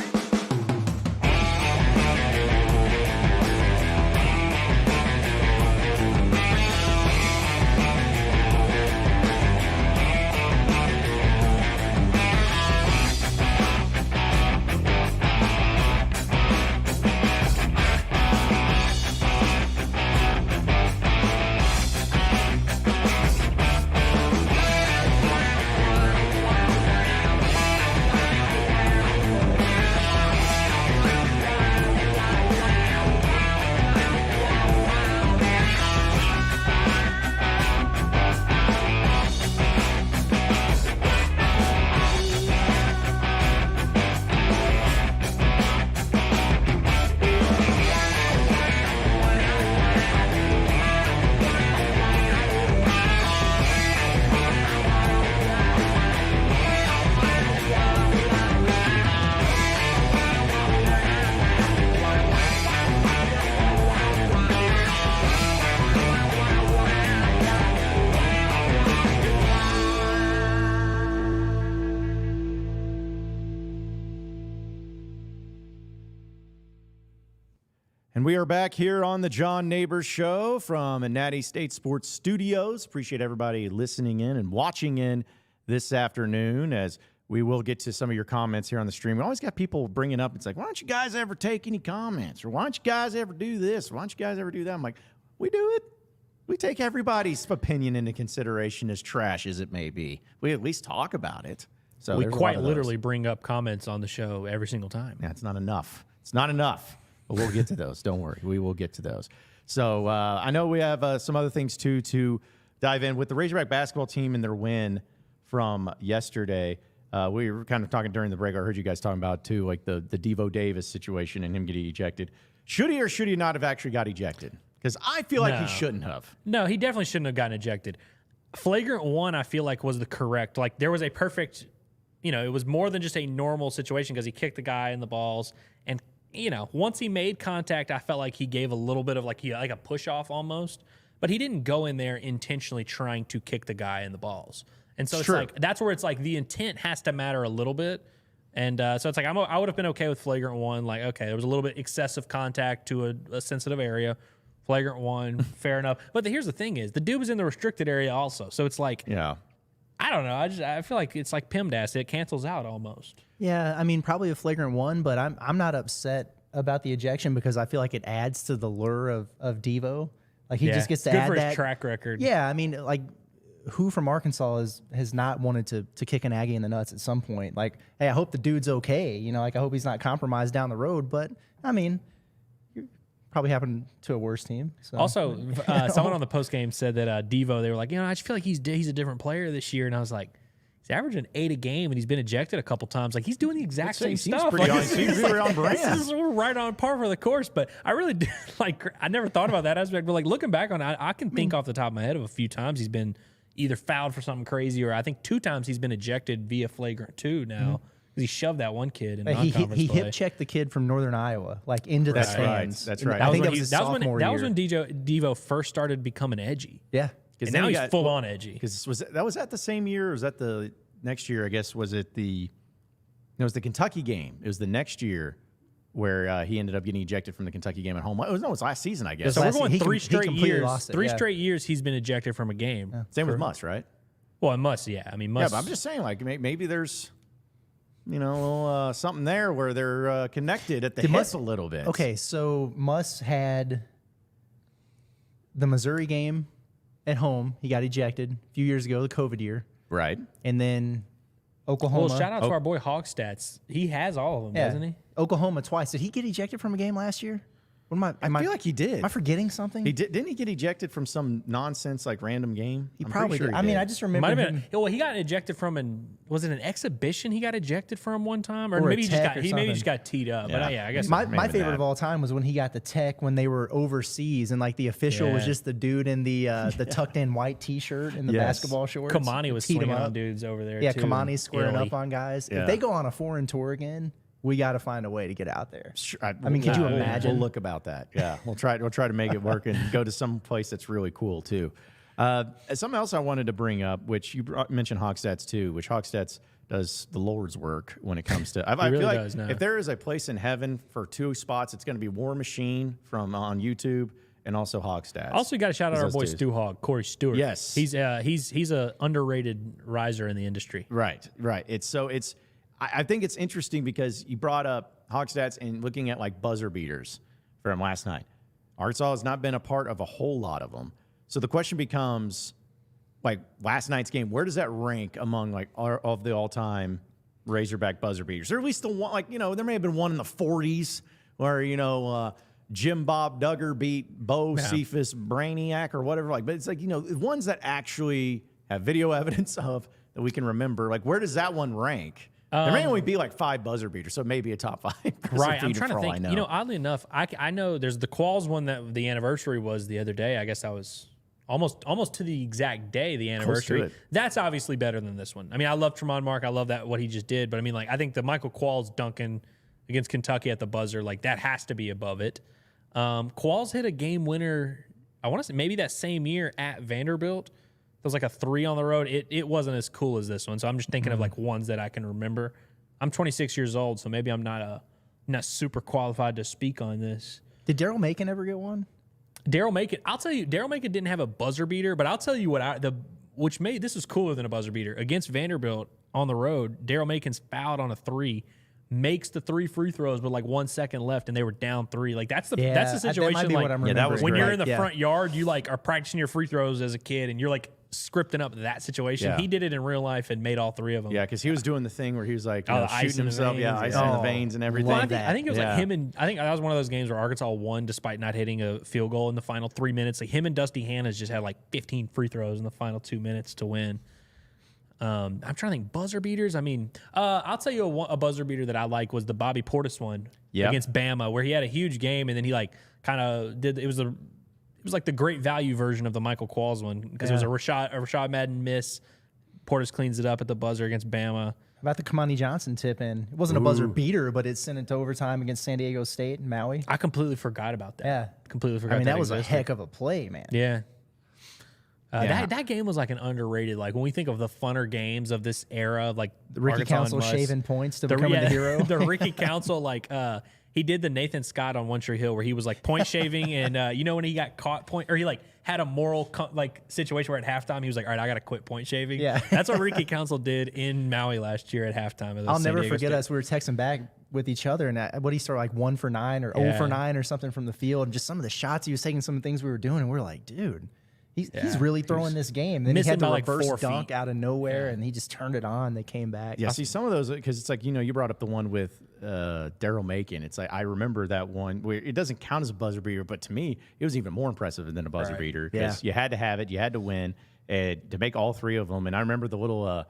And we are back here on the John Nabors Show from Natty State Sports Studios. Appreciate everybody listening in and watching in this afternoon, as we will get to some of your comments here on the stream. We always got people bringing up, it's like, why don't you guys ever take any comments? Or why don't you guys ever do this? Why don't you guys ever do that? I'm like, we do it. We take everybody's opinion into consideration, as trash as it may be. We at least talk about it. So we there's a quite lot of those. literally bring up comments on the show every single time. Yeah, it's not enough. It's not enough. But we'll get to those. Don't worry. We will get to those. So I know we have some other things, too, to dive in. With the Razorback basketball team and their win from yesterday, we were kind of talking during the break. I heard you guys talking about, too, like the Davonte Davis situation and him getting ejected. Should he or should he not have actually got ejected? Because I feel like he shouldn't have. No, he definitely shouldn't have gotten ejected. Flagrant one, I feel like, was the correct. Like, there was a perfect, it was more than just a normal situation because he kicked the guy in the balls. And, once he made contact, I felt like he gave a little bit of like a push off almost. But he didn't go in there intentionally trying to kick the guy in the balls. And so it's like, that's where it's like the intent has to matter a little bit. And so it's like, I would have been okay with flagrant one. Like, okay, there was a little bit excessive contact to a sensitive area. Flagrant one, fair enough. But here's the thing is, the dude was in the restricted area also. So it's like, I don't know. I feel like it's like PEMDAS. It cancels out almost. Yeah, I mean, probably a flagrant one, but I'm not upset about the ejection because I feel like it adds to the lure of Devo. Like, he just gets to add for that his track record. Yeah, I mean, like, who from Arkansas has not wanted to kick an Aggie in the nuts at some point? Like, hey, I hope the dude's okay. Like, I hope he's not compromised down the road. But, I mean, probably happened to a worse team. So. Also, someone on the post game said that Devo, they were like, I just feel like he's a different player this year. And I was like, he's averaging 8 a game, and he's been ejected a couple times. Like, he's doing the exact same stuff. Seems pretty on brand. This is right on par for the course. But I really do, I never thought about that aspect. But like, looking back on it, I can think off the top of my head of a few times he's been either fouled for something crazy, or I think 2 times he's been ejected via flagrant 2 now. He shoved that one kid in non-conference he play. hip checked the kid from Northern Iowa, like into the stands. That's right. I think that was when Devo first started becoming edgy. Yeah, and now he's full on edgy. Because was that the same year, or was that the next year? I guess was it the Kentucky game. It was the next year where he ended up getting ejected from the Kentucky game at home. It was last season, I guess. So we're going 3 straight years. Lost it, 3 straight years he's been ejected from a game. Yeah. Same with Muss, right? Well, it must, yeah. I mean, Muss. Yeah, but I'm just saying, like, maybe there's something there where they're connected at the hip a little bit. Okay, so Muss had the Missouri game at home. He got ejected a few years ago, the COVID year. Right. And then Oklahoma. Well, shout out to our boy HOGS Stats. He has all of them, doesn't he? Oklahoma twice. Did he get ejected from a game last year? What am I feel like he did. Am I forgetting something? He didn't he get ejected from some nonsense like random game? He I'm probably pretty did. sure I mean, did. I just remember Might have him. been. Well, he got ejected from was it an exhibition? He got ejected from one time, or Or a maybe tech or maybe something. just got teed up. But Yeah. I guess My maybe favorite that. of all time was when he got the tech when they were overseas and like the official was Yeah. just the dude in the tucked in white T-shirt and the Yes. basketball shorts. Kamani was Teed him swinging up. on dudes over there. Yeah, too, Kamani's squaring Italy. up on guys. Yeah. If they go on a foreign tour again, we got to find a way to get out there. Sure, I mean, could you we'll- imagine? We'll look about that. Yeah, we'll try to make it work and go to some place that's really cool too. Something else I wanted to bring up, which you mentioned Hogstats too, which Hogstats does the Lord's work when it comes to. I really feel like does now. if there is a place in heaven for two spots, it's going to be War Machine on YouTube and also Hogstats. Also, got to shout out our Those boy two. Stu Hogg, Corey Stewart. Yes. he's a underrated riser in the industry. Right. I think it's interesting because you brought up Hogstats and looking at like buzzer beaters from last night. Arkansas has not been a part of a whole lot of them. So the question becomes, like last night's game, where does that rank among like of the all-time Razorback buzzer beaters? Or at least the one, like, there may have been one in the 40s where, Jim Bob Duggar beat Bo Cephas Brainiac or whatever. Like, but it's like, ones that actually have video evidence of that we can remember. Like, where does that one rank? There may only be like 5 buzzer beaters, so maybe a top 5. Right. I'm trying to for all I think. know. Oddly enough, I know there's the Qualls one that the anniversary was the other day. I guess that was almost to the exact day, the anniversary. it. That's obviously better than this one. I mean, I love Tremont Mark. I love what he just did. But I mean, like, I think the Michael Qualls dunking against Kentucky at the buzzer, like, that has to be above it. Qualls hit a game winner, I want to say maybe that same year at Vanderbilt. It was like a 3 on the road. It wasn't as cool as this one. So I'm just thinking of like ones that I can remember. I'm 26 years old, so maybe I'm not super qualified to speak on this. Did Daryl Macon ever get one? Daryl Macon, I'll tell you, Daryl Macon didn't have a buzzer beater, but I'll tell you what which made this is cooler than a buzzer beater. Against Vanderbilt on the road, Daryl Macon's fouled on a 3, makes the 3 free throws with like 1 second left, and they were down 3. Like that's the situation. That might be like what I'm that was remembering. when great. you're in the Yeah. front yard, you like are practicing your free throws as a kid, and you're like scripting up that situation. Yeah. He did it in real life and made all 3 of them. Yeah, because he was doing the thing where he was like the ice shooting in the himself. veins, Ice yeah. in the veins and everything. Well, I think it was like Yeah. him and I think that was one of those games where Arkansas won despite not hitting a field goal in the final 3 minutes. Like him and Dusty Hannas just had like 15 free throws in the final 2 minutes to win. I'm trying to think buzzer beaters. I mean, I'll tell you a buzzer beater that I like was the Bobby Portis one against Bama, where he had a huge game and then he like kind of did. It was like the great value version of the Michael Qualls one because it was a Rashad Madden miss. Portis cleans it up at the buzzer against Bama. About the Kamani Johnson tip in. It wasn't a buzzer beater, but it sent it to overtime against San Diego State and Maui. I completely forgot about that. Yeah. Completely forgot. I mean, that was a existed. heck of a play, man. Yeah. That game was like an underrated. Like when we think of the funner games of this era, of like The Ricky Arkansas and Council Muss, shaving points to becoming the hero. the Ricky Council, like he did the Nathan Scott on One Tree Hill where he was like point shaving, and when he got caught or he like had a moral situation where at halftime he was like, all right, I got to quit point shaving. Yeah. That's what Ricky Council did in Maui last year at halftime. Of the I'll San never Diego forget State. us. We were texting back with each other, and what he started like 1 for 9 or 0 for 9 or something from the field, and just some of the shots he was taking, some of the things we were doing, and we are like, dude. He's really throwing this game. Then he missing had the by, like, reverse 4 dunk feet. out of nowhere, and he just turned it on. They came back. Yeah, see some of those because it's like you brought up the one with Daryl Macon. It's like I remember that one where it doesn't count as a buzzer beater, but to me it was even more impressive than a buzzer beater because you had to have it, you had to win, and to make all 3 of them. And I remember the little I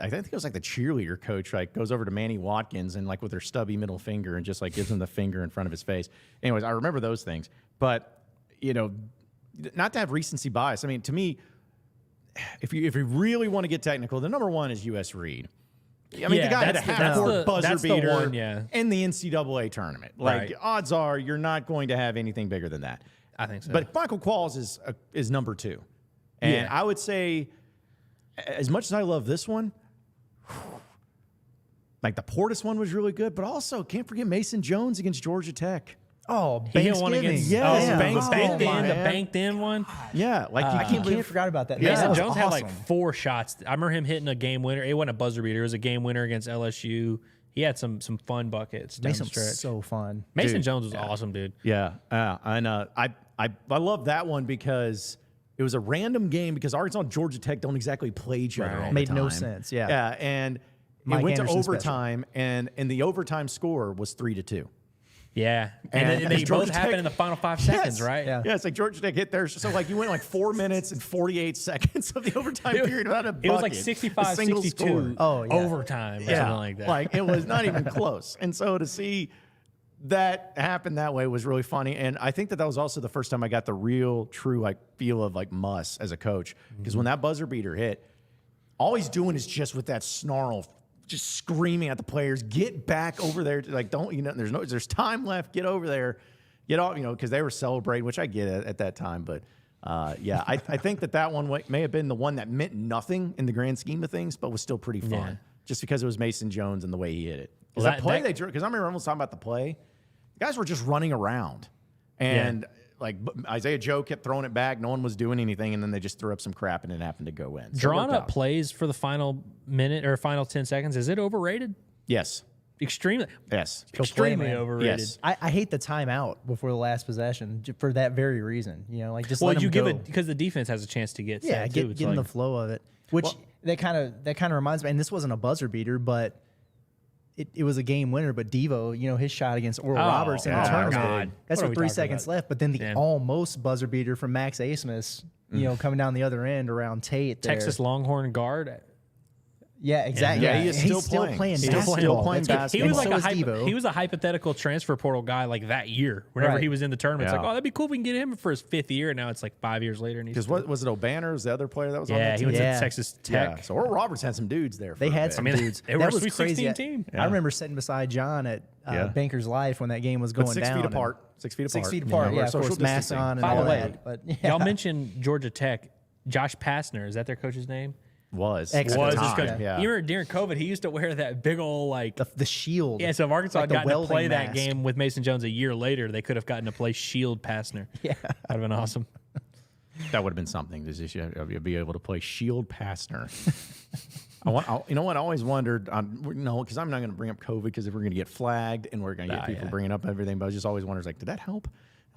think it was like the cheerleader coach like goes over to Manny Watkins and like with her stubby middle finger and just like gives him the finger in front of his face. Anyways, I remember those things, but not to have recency bias. I mean, to me, if you really want to get technical, the number 1 is U.S. Reed. I mean, the guy had a half-court buzzer beater in the NCAA tournament. Like, odds are you're not going to have anything bigger than that. I think so. But Michael Qualls is number 2. And I would say, as much as I love this one, like the Portis one was really good, but also can't forget Mason Jones against Georgia Tech. Oh, He hit one Thanksgiving. against Yeah. the banked in one. Yeah, like I can't believe I forgot about that. Mason That was Jones had like awesome. 4 shots. I remember him hitting a game winner. It wasn't a buzzer beater. It was a game winner against LSU. He had some fun buckets down Mason the stretch. was so fun. Mason Jones was awesome, dude. Yeah, and I love that one because it was a random game because Arkansas and Georgia Tech don't exactly play each other all the Made time. no sense, yeah. And Mike it went Anderson to overtime, and the overtime score was 3-2. Yeah, and they both happen in the final 5 seconds, right? Yeah, it's like Georgia Tech hit theirs. So like you went like 4 minutes and 48 seconds of the overtime period without a bucket. It was like 65-62 overtime or something like that. Like it was not even close. And so to see that happen that way was really funny. And I think that was also the first time I got the real, true like feel of like Muss as a coach. Because when that buzzer beater hit, all he's doing is just with that snarl, just screaming at the players, get back over there. Like, don't, there's time left. Get over there. Get off, because they were celebrating, which I get at that time. But yeah, I think that one may have been the one that meant nothing in the grand scheme of things, but was still pretty fun just because it was Mason Jones and the way he hit it. Because that play because I remember everyone was talking about the play. The guys were just running around. And like Isaiah Joe kept throwing it back. No one was doing anything. And then they just threw up some crap and it happened to go in. So drawing up plays for the final minute or final 10 seconds, is it overrated? Yes. Extremely. Yes. Extremely overrated. Yes. I hate the timeout before the last possession for that very reason. Like just let them give go. it because the defense has a chance to get set get in the flow of it. Which that kind of reminds me. And this wasn't a buzzer beater, but it was a game winner. But Devo, his shot against Oral Roberts in the tournament. That's with 3 seconds left. But then the almost buzzer beater from Max Asmus, coming down the other end around Tate. Texas Longhorn guard. Yeah, exactly. Yeah, he is still playing. He's still playing basketball. He was a hypothetical transfer portal guy like that year. Whenever he was in the tournament, it's like, oh, that'd be cool if we can get him for his 5th year. And now it's like 5 years later. Because what was it? O'Banner was the other player that was on that team? He went to Texas Tech. Yeah. So Oral Roberts had some dudes there. They had some dudes. They were a Sweet 16 team. I remember sitting beside John at Banker's Life when that game was going down. 6 feet apart. 6 feet apart. 6 feet apart. Yeah, of course, mask on. By the way, y'all mentioned Georgia Tech. Josh Pastner, is that their coach's name? Was his coach. Yeah. You remember during COVID, he used to wear that big old like the shield. Yeah, so if Arkansas had gotten to play that game with Mason Jones a year later, they could have gotten to play Shield Pastner. Yeah, that'd have been awesome. That would have been something. You'd be able to play Shield Pastner. You know what? I always wondered. Because I'm not going to bring up COVID because if we're going to get flagged and we're going to get people bringing up everything, but I just always wonders like, did that help?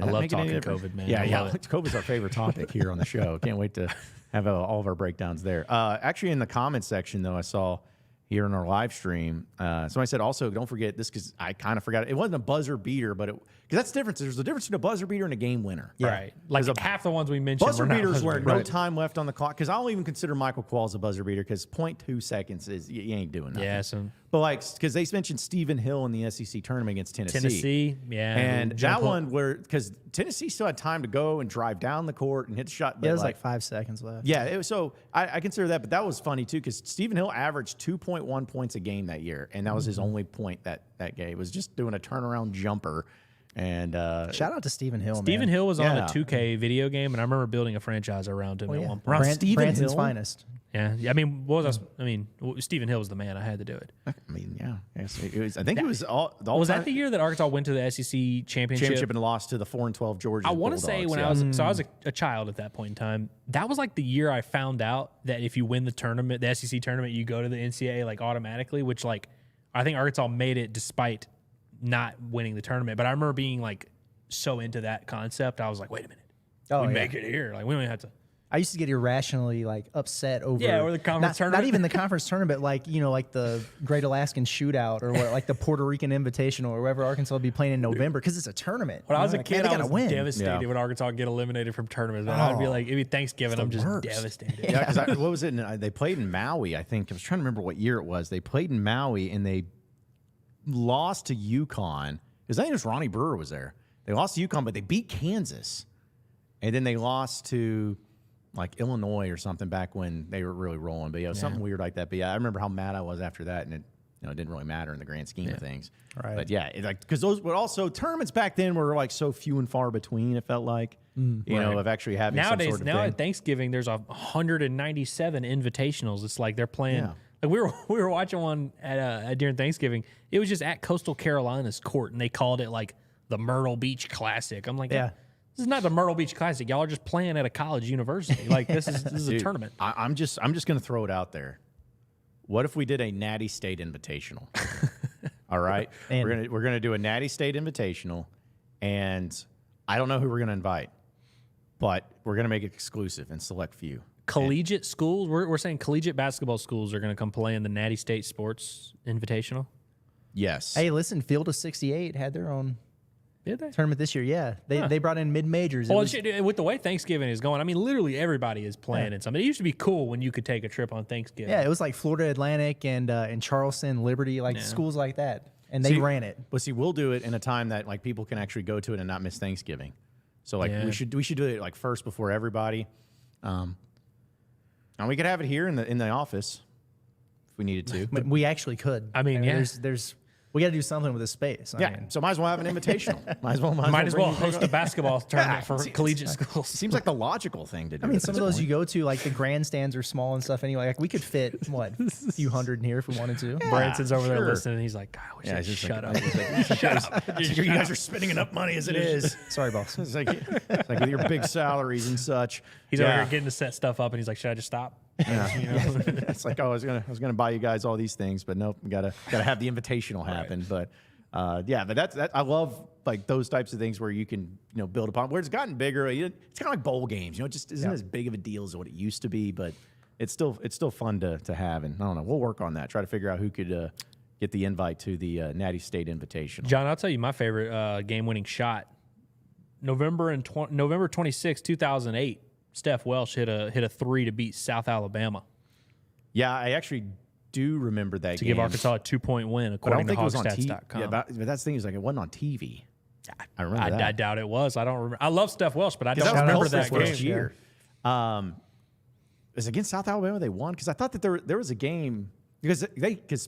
I love talking COVID, man. Yeah. COVID's our favorite topic here on the show. Can't wait to have all of our breakdowns there. Actually, in the comments section, though, I saw here in our live stream, somebody said also, don't forget this because I kind of forgot. It wasn't a buzzer beater, but because that's the difference. There's a difference between a buzzer beater and a game winner. Yeah. Right. Like half the ones we mentioned. Buzzer beaters where no time left on the clock. Because I'll even consider Michael Qualls a buzzer beater because 0.2 seconds is you ain't doing nothing. Yeah. But because they mentioned Stephen Hill in the SEC tournament against Tennessee. Yeah. And that one because Tennessee still had time to go and drive down the court and hit the shot. But it was like 5 seconds left. Yeah. It was, so I consider that. But that was funny too because Stephen Hill averaged 2.1 points a game that year. And that was his only point that game. It was just doing a turnaround jumper. And shout out to Stephen Hill. Stephen Hill was on a 2K video game, and I remember building a franchise around him at one point. Brandon's finest. Yeah. I mean, Stephen Hill was the man. I had to do it. I mean, yeah. It was, I think it was all. Was that the year that Arkansas went to the SEC championship and lost to the 4-12 Georgia? I want to say when I was a child at that point in time. That was like the year I found out that if you win the tournament, the SEC tournament, you go to the NCAA like automatically. Which like I think Arkansas made it despite not winning the tournament. But I remember being like so into that concept. I was like, wait a minute, we make it here. Like we don't even have to. I used to get irrationally like upset over or the conference tournament. Not even the conference tournament, like like the Great Alaskan Shootout or what, like the Puerto Rican Invitational or wherever Arkansas will be playing in November because it's a tournament. When I was a kid, I was devastated when Arkansas would get eliminated from tournaments. I'd be like, it'd be Thanksgiving, I'm just devastated. Yeah, because what was it? They played in Maui. I think I was trying to remember what year it was. They played in Maui and they lost to UConn. Because I think it was Ronnie Brewer was there. They lost to UConn, but they beat Kansas. And then they lost to like Illinois or something back when they were really rolling. But something weird like that. But I remember how mad I was after that, and it didn't really matter in the grand scheme of things. Right. But because those were also tournaments back then were like so few and far between. It felt like of actually having nowadays. Some sort of now thing. At Thanksgiving, there's 197 invitationals. It's like they're playing. Yeah. Like we were watching one at during Thanksgiving. It was just at Coastal Carolina's court, and they called it like the Myrtle Beach Classic. I'm like, this is not the Myrtle Beach Classic. Y'all are just playing at a college university. Like this is Dude, a tournament. I'm just gonna throw it out there. What if we did a Natty State Invitational? All right, we're gonna do a Natty State Invitational, and I don't know who we're gonna invite, but we're gonna make it exclusive and select few. Collegiate schools. We're saying collegiate basketball schools are going to come play in the Natty State Sports Invitational. Yes. Hey, listen, Field of 68 had their own Did they? tournament this year. Yeah, they brought in mid majors. Well, with the way Thanksgiving is going, I mean, literally everybody is playing in something. It used to be cool when you could take a trip on Thanksgiving. Yeah, it was like Florida Atlantic and Charleston, Liberty, like schools like that, and they ran it. But see, we'll do it in a time that like people can actually go to it and not miss Thanksgiving. So like we should do it like first before everybody. And we could have it here in the office if we needed to. But we actually could. I mean, there's we got to do something with the space. I mean, so might as well have an invitational. might as well host a basketball tournament for collegiate schools. Seems like the logical thing to do. I mean, some of those you go to, like the grandstands are small and stuff anyway. Like we could fit a few hundred in here if we wanted to. Branson's over there listening. He's like, God, I wish I'd shut up. Shut up. You guys are spending enough money as it is. Sorry, boss. It's like with your big salaries and such. He's over here getting to set stuff up, and he's like, should I just stop? Yeah. It's like, I was gonna buy you guys all these things, but nope, gotta have the invitational happen. But but that's I love like those types of things where you can build upon. Where it's gotten bigger, it's kind of like bowl games. It just isn't as big of a deal as what it used to be, but it's still fun to have. And I don't know, we'll work on that. Try to figure out who could get the invite to the Natty State Invitational. John, I'll tell you my favorite game-winning shot. November 26, 2008. Steph Welsh hit a three to beat South Alabama. Yeah, I actually do remember that to game. give Arkansas a 2-point win, according to HOGStats.com. Yeah, but that's the thing is like it wasn't on TV. I remember that. I doubt it was. I don't remember. I love Steph Welsh, but I don't that remember that game. First year. It was against South Alabama. They won because I thought that there was a game because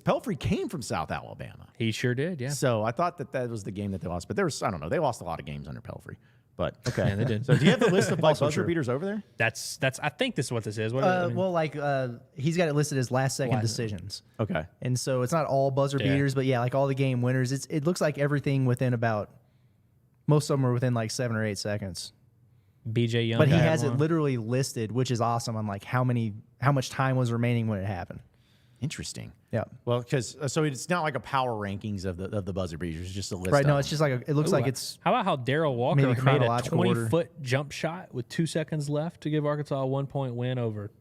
Pelfrey came from South Alabama. He sure did. Yeah. So I thought that was the game that they lost, but I don't know. They lost a lot of games under Pelfrey. But okay, yeah, they did. So do you have the list of buzzer beaters over there? That's. I think this is what this is. What he's got it listed as last second decisions. Okay, and so it's not all buzzer beaters, but like all the game winners. It looks like everything within about most of them are within like 7 or 8 seconds. BJ Young, but he has it literally listed, which is awesome. On like how much time was remaining when it happened. Interesting. Yeah. Well, because so it's not like a power rankings of the buzzer beaters. It's just a list. Right. No, it's just like it looks like it's. How about how Darrell Walker made a 20-foot jump shot with 2 seconds left to give Arkansas a 1-point win over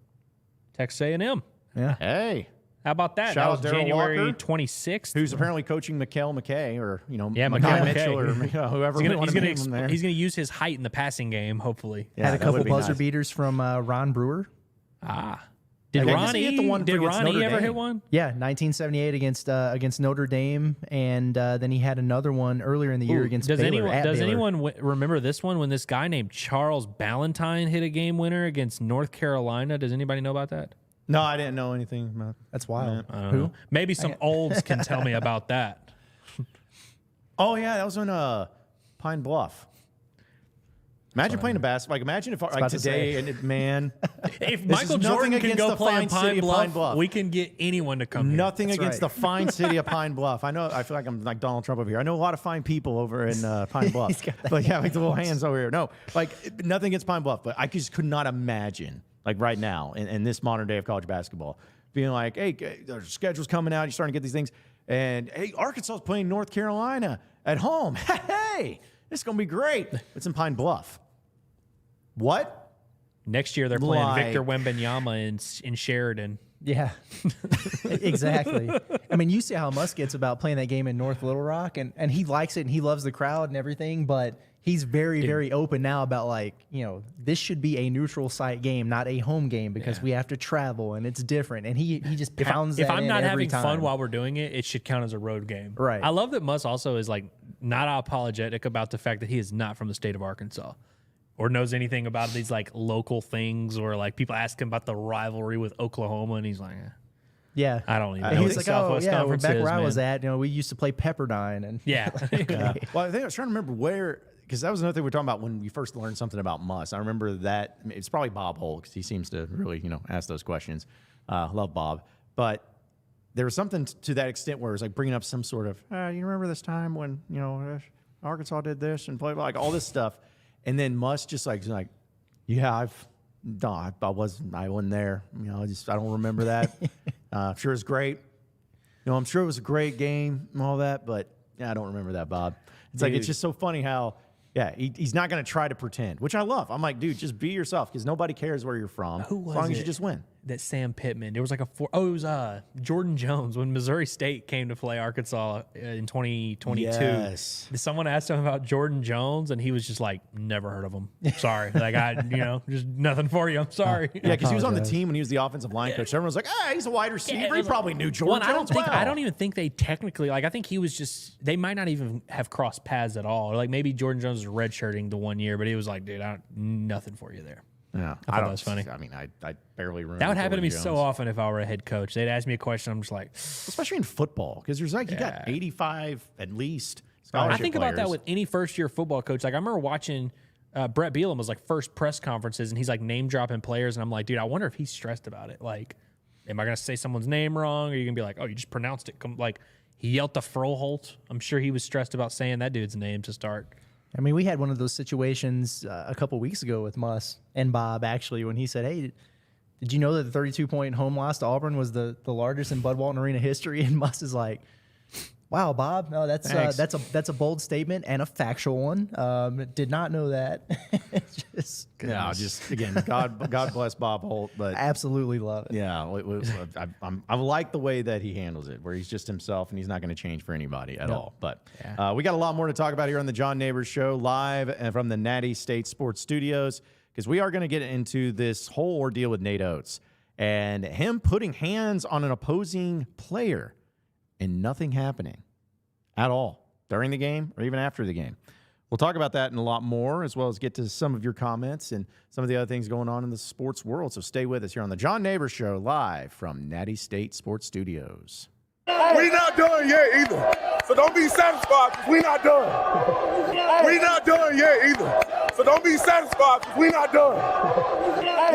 Texas A&M? Yeah. Hey. How about that? Shout that was out January 26th. Who's apparently coaching Mikal McKay or Mikal Mitchell or whoever. He's going to use his height in the passing game. Hopefully. Yeah, had a couple buzzer beaters from Ron Brewer. Did Ronnie ever hit one? Yeah, 1978 against Notre Dame, and then he had another one earlier in the year against Baylor. Does anyone remember this one when this guy named Charles Ballantyne hit a game winner against North Carolina? Does anybody know about that? No, I didn't know anything about. That's wild. Who? Maybe some olds can tell me about that. Oh yeah, that was on Pine Bluff. Imagine playing a basketball. Like imagine if like today if Michael Jordan can go play in Pine Bluff, we can get anyone to come. Nothing against the fine city of Pine Bluff. I know. I feel like I'm like Donald Trump over here. I know a lot of fine people over in Pine Bluff. But yeah, like the little hands over here. No, like nothing against Pine Bluff, but I just could not imagine like right now in this modern day of college basketball being like, hey, their schedule's coming out. You're starting to get these things, and hey, Arkansas's playing North Carolina at home. Hey, this is gonna be great. It's in Pine Bluff. What? Next year they're playing Victor Wembanyama in Sheridan. Yeah, exactly. I mean, you see how Musk gets about playing that game in North Little Rock, and he likes it, and he loves the crowd and everything, but he's very, very open now about like, this should be a neutral site game, not a home game, because we have to travel, and it's different, and he just pounds that in every time. If I'm not having fun while we're doing it, it should count as a road game. Right. I love that Musk also is like not apologetic about the fact that he is not from the state of Arkansas. Or knows anything about these like local things, or like people ask him about the rivalry with Oklahoma, and he's like, "Yeah, I don't even know." He's like, "Oh yeah, back where I was at, we used to play Pepperdine." And Well, I think I was trying to remember where, because that was another thing we were talking about when we first learned something about Muss. I remember that it's probably Bob Hull because he seems to really ask those questions. Love Bob, but there was something to that extent where it was like bringing up some sort of, you remember this time when Arkansas did this and like all this stuff. And then Muss just like, yeah, I wasn't there. I don't remember that. I'm sure it's great. I'm sure it was a great game and all that, but I don't remember that, Bob. It's like, it's just so funny how, he's not going to try to pretend, which I love. I'm like, dude, just be yourself because nobody cares where you're from as long as you just win. that Sam Pittman. There was like it was Jordan Jones when Missouri State came to play Arkansas in 2022. Yes. Someone asked him about Jordan Jones, and he was just like, never heard of him. Sorry. Like, just nothing for you. I'm sorry. Yeah, because he was on the team when he was the offensive line coach. Everyone was like, he's a wide receiver. He probably knew Jordan Jones well. I don't even think they technically, I think he was just, they might not even have crossed paths at all. Or like maybe Jordan Jones was redshirting the 1 year, but he was like, dude, nothing for you there. Yeah, I thought that was funny. I mean, I barely remember. That would happen to me Jordan so Jones. often if I were a head coach. They'd ask me a question. I'm just like, especially in football, because there's you got 85 at least. I think about that players. with any first year football coach. Like I remember watching Brett Bielema was like first press conferences, and he's like name dropping players, and I'm like, dude, I wonder if he's stressed about it. Like, am I gonna say someone's name wrong, or are you gonna be like, oh, you just pronounced it? Like he yelled to Froholt. I'm sure he was stressed about saying that dude's name to start. I mean, we had one of those situations a couple weeks ago with Muss and Bob, actually, when he said, hey, did you know that the 32-point home loss to Auburn was the largest in Bud Walton Arena history? And Muss is like, wow, Bob, no, that's a bold statement and a factual one. Did not know that. Again, God bless Bob Holt, but absolutely love it. Yeah, I like the way that he handles it, where he's just himself and he's not going to change for anybody at all. But we got a lot more to talk about here on the John Nabors Show, live from the Natty State Sports Studios, because we are going to get into this whole ordeal with Nate Oats and him putting hands on an opposing player and nothing happening at all during the game or even after the game. We'll talk about that and a lot more, as well as get to some of your comments and some of the other things going on in the sports world. So stay with us here on the John Nabors Show, live from Natty State Sports Studios. We not done yet either. So don't be satisfied because we not done. We not done yet either. So don't be satisfied because we not done.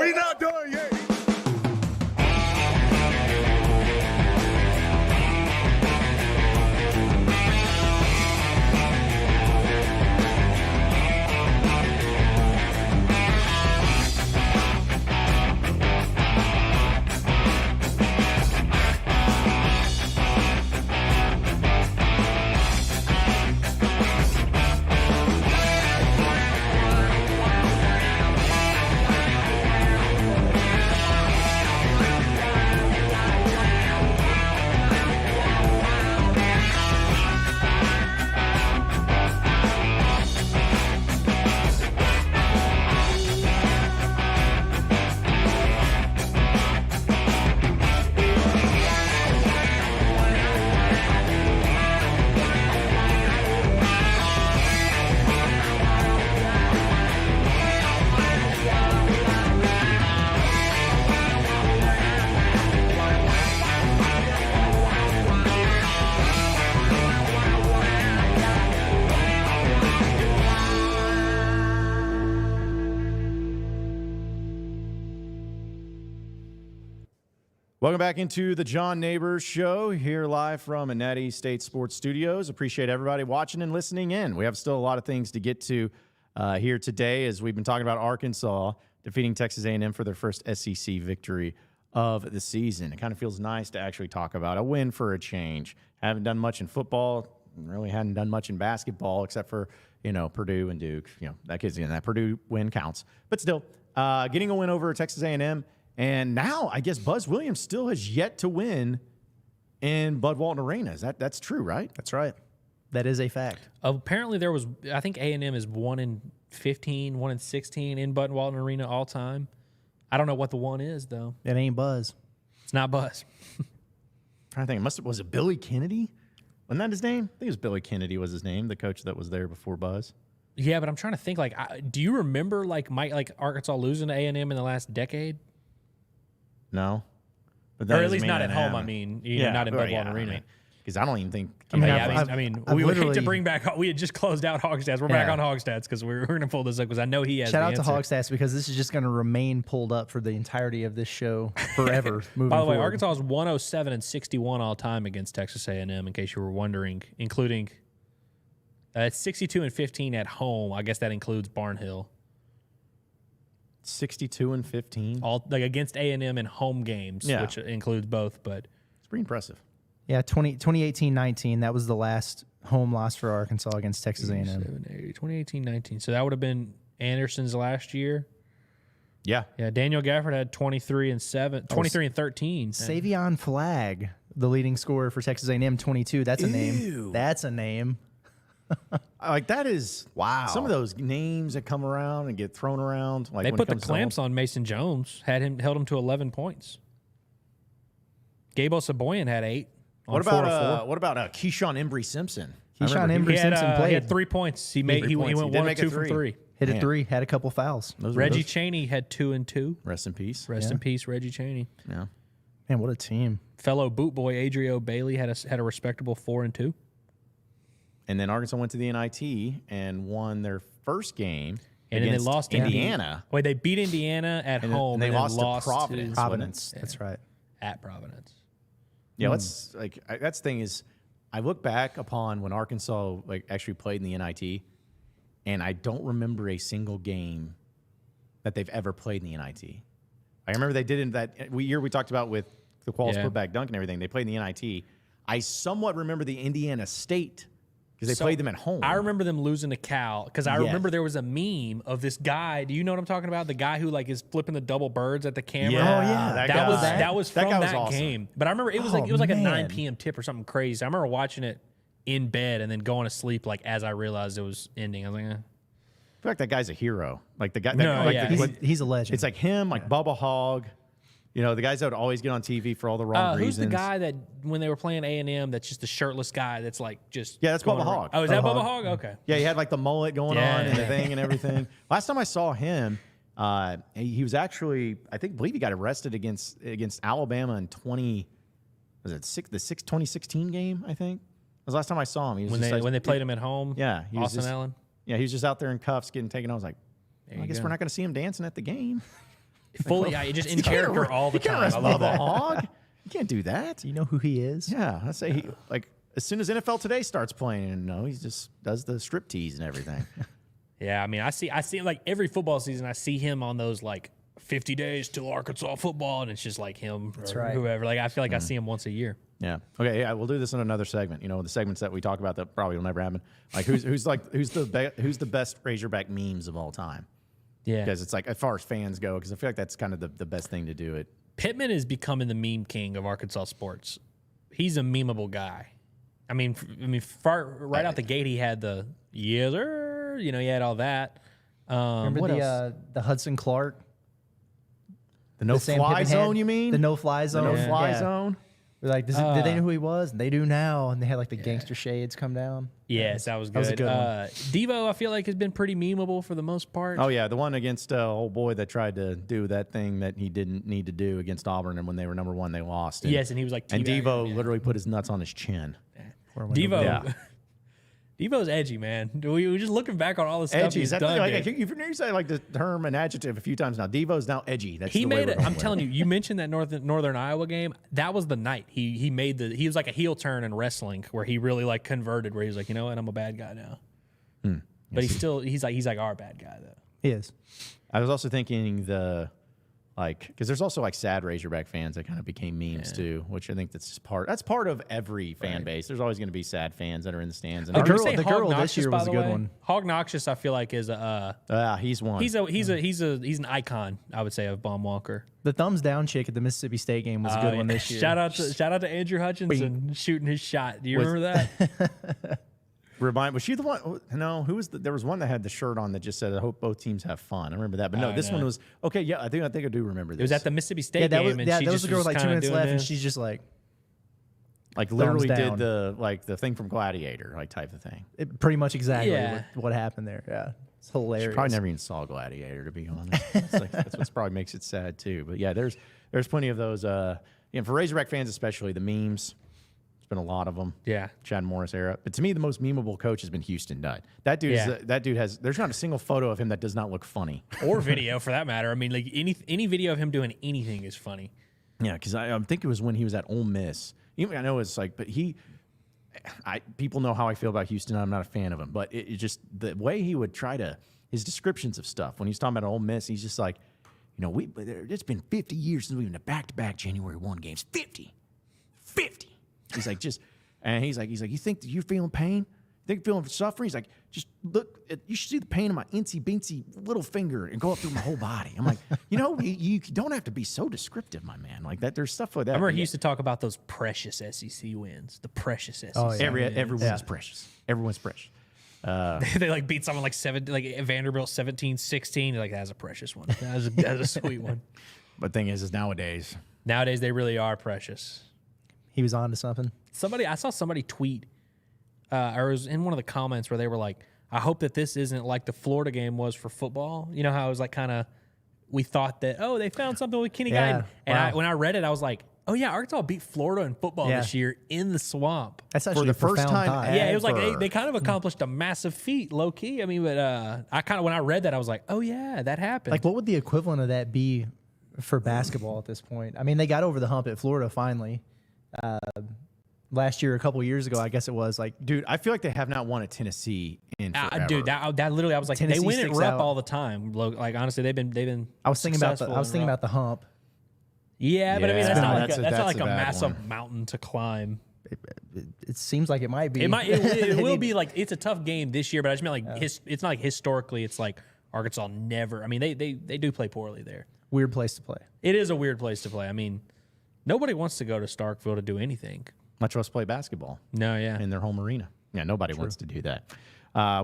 We not done yet either. Welcome back into the John Nabors Show, here live from a Natty State Sports Studios. Appreciate everybody watching and listening in. We have still a lot of things to get to here today, as we've been talking about Arkansas defeating Texas A&M for their first SEC victory of the season. It kind of feels nice to actually talk about a win for a change. Haven't done much in football, really hadn't done much in basketball, except for, Purdue and Duke. That Purdue win counts. But still, getting a win over Texas A&M. And now, I guess Buzz Williams still has yet to win in Bud Walton Arena. That's true, right? That's right. That is a fact. Apparently, I think A&M is 1-15, 1-16 in Bud Walton Arena all time. I don't know what the one is, though. It ain't Buzz. It's not Buzz. I'm trying to think. Was it Billy Kennedy? Wasn't that his name? I think it was Billy Kennedy was his name, the coach that was there before Buzz. Yeah, but I'm trying to think. Do you remember Arkansas losing to A&M in the last decade? No, but or at least not at home. I mean, not in Bud Walton Arena. Because I don't even think. We would hate to bring back. We had just closed out Hog Stats. We're back on Hog Stats because we're going to pull this up because I know he has. Shout out to Hog Stats because this is just going to remain pulled up for the entirety of this show forever. Moving By the way, forward. Arkansas is 107-61 all time against Texas A&M. In case you were wondering, including 62-15 at home. I guess that includes Barnhill. 62-15, all against A&M in home games, which includes both. But it's pretty impressive. Yeah, 2018-19. That was the last home loss for Arkansas against Texas A&M. 2018-19. So that would have been Anderson's last year. Yeah. Yeah, Daniel Gafford had 23 and 13. Savion Flagg, the leading scorer for Texas A&M, 22. That's a name. That's a name. Like that is wow. Some of those names that come around and get thrown around. Like They when put it the comes to clamps on Mason Jones, held him to 11 points. Gable Saboyan had 8. What about Keyshawn Embry Simpson? Keyshawn Embry Simpson played. He had 3 points. He went 1 or 2 from 3. Hit a 3, had a couple fouls. Reggie Chaney had 2 and 2. Rest in peace. Rest in peace, Reggie Chaney. Yeah. Man, what a team. Fellow boot boy Adrio Bailey had a respectable 4 and 2. And then Arkansas went to the NIT and won their first game. And then they lost to Indiana. Wait, they beat Indiana at home. And they lost to Providence. Providence. That's right. At Providence. Yeah, that's the thing is, I look back upon when Arkansas actually played in the NIT, and I don't remember a single game that they've ever played in the NIT. I remember they did in that year we talked about with the Qualls putback dunk and everything. They played in the NIT. I somewhat remember the Indiana State because they played them at home. I remember them losing to Cal because I remember there was a meme of this guy. Do you know what I'm talking about? The guy who is flipping the double birds at the camera. Yeah. Oh yeah, that was from that awesome. game. But I remember it was like a 9 p.m. tip or something crazy. I remember watching it in bed and then going to sleep as I realized it was ending. I was like, I feel like that guy's a hero. Like the guy. He's a legend. It's like him, Bubba Hogg. You know, the guys that would always get on TV for all the wrong reasons. Who's the guy that when they were playing A&M that's just the shirtless guy that's that's Bubba Hogg. Oh, is that Bubba Hogg? Okay. Yeah, he had the mullet going on and the thing and everything. Last time I saw him, he was actually I believe he got arrested against Alabama in 2016 game, I think. That was the last time I saw him. He was when they played him at home. Yeah, Austin Allen. Yeah, he was just out there in cuffs getting taken. I was like, I guess we're not going to see him dancing at the game. Fully, just in character all the time. I love Bubba Hogg. You can't do that. Do you know who he is? Yeah, I say he as soon as NFL Today starts playing, he just does the striptease and everything. Yeah, I mean, I see every football season, I see him on those 50 days till Arkansas football, and it's just him or whoever. I feel like I see him once a year. Yeah. Okay. Yeah. We'll do this in another segment. The segments that we talk about that probably will never happen. Who's the best Razorback memes of all time? Yeah. Because it's as far as fans go, because I feel like that's kind of the best thing to do it. Pittman is becoming the meme king of Arkansas sports. He's a memeable guy. I mean, right out the gate, he had the yes sir. He had all that. Remember the Hudson Clark? The no-fly zone, you mean? The no-fly zone. The no-fly zone. They're did they know who he was? And they do now. And they had the gangster shades come down. Yes, that was good. That was a good one. Devo, I feel has been pretty memeable for the most part. Oh, yeah. The one against old boy that tried to do that thing that he didn't need to do against Auburn. And when they were number 1, they lost. Yes, and he was and Devo literally put his nuts on his chin. Devo. Yeah. Devo's edgy, man. We were just looking back on all the stuff he's done. You've said the term an adjective a few times now. Devo's now edgy. That's he the way made it. I'm telling you. You mentioned that Northern Iowa game. That was the night he made he was like a heel turn in wrestling where he really converted. Where he was you know what, I'm a bad guy now. But he's our bad guy though. He is. I was also thinking because there's also sad Razorback fans that kind of became memes too, which I think that's part of every fan base. There's always going to be sad fans that are in the stands. And the girl this year was a good one. Hog Noxious, I feel is he's one. He's an icon, I would say, of Baum Walker. The thumbs down chick at the Mississippi State game was a good one this year. Shout out to Andrew Hutchinson shooting his shot. Do you remember that? Was she the one? No, there was one that had the shirt on that just said, "I hope both teams have fun." I remember that, but no, this one was okay. Yeah, I think I do remember this. It was at the Mississippi State game. That was the girl with 2 minutes left, and she's just literally did the thing from Gladiator, type of thing. Pretty much exactly what happened there. Yeah, it's hilarious. She probably never even saw Gladiator, to be honest. That's what probably makes it sad too. But yeah, there's plenty of those. For Razorback fans especially, the memes. Been a lot of them. Yeah. Chad Morris era. But to me, the most memeable coach has been Houston Nutt. That dude has there's not a single photo of him that does not look funny. Or video for that matter. I mean, any video of him doing anything is funny. Yeah, because I think it was when he was at Ole Miss. Even I know it's but people know how I feel about Houston. I'm not a fan of him. But it just the way he would his descriptions of stuff when he's talking about Ole Miss, he's just it's been 50 years since we've been to back-to-back January 1 games. 50. He's like, you think that you're feeling pain? They feeling suffering. He's like, just look, you should see the pain in my incy-beansy little finger and go up through my whole body. I'm like, you don't have to be so descriptive, my man. Like that, there's stuff like that. I remember he used to talk about those precious SEC wins. The precious SEC Oh, yeah. wins. Everyone's precious. Everyone's precious. They like beat someone like Vanderbilt 17-16. Like, that's a precious one. That's a sweet one. But thing is nowadays they really are precious. He was on to something. I saw somebody tweet, or it was in one of the comments where they were like, I hope that this isn't like the Florida game was for football. You know how it was like kind of, we thought that, they found something with Kenny Guy. And when I read it, I was like, oh yeah, Arkansas beat Florida in football this year in the swamp. That's actually the first time time. Yeah, it was like they kind of accomplished a massive feat, low key. I mean, but when I read that, I was like, oh yeah, that happened. Like, what would the equivalent of that be for basketball at this point? I mean, they got over the hump at Florida finally. Last year, a couple years ago, I guess it was like, dude, I feel like they have not won at Tennessee in forever. Dude, that literally, I was like, Tennessee they win at sticks Rupp out. all the time. Like, honestly, they've been. I was thinking about the hump. Yeah, but I mean, that's Yeah, not like a bad massive one. mountain to climb. It seems like it might be. It will be like, it's a tough game this year, but I just meant like it's not like historically. It's like Arkansas never. I mean, they do play poorly there. Weird place to play. It is a weird place to play. I mean, nobody wants to go to Starkville to do anything. Much less play basketball. No, yeah. In their home arena. Yeah, nobody wants to do that.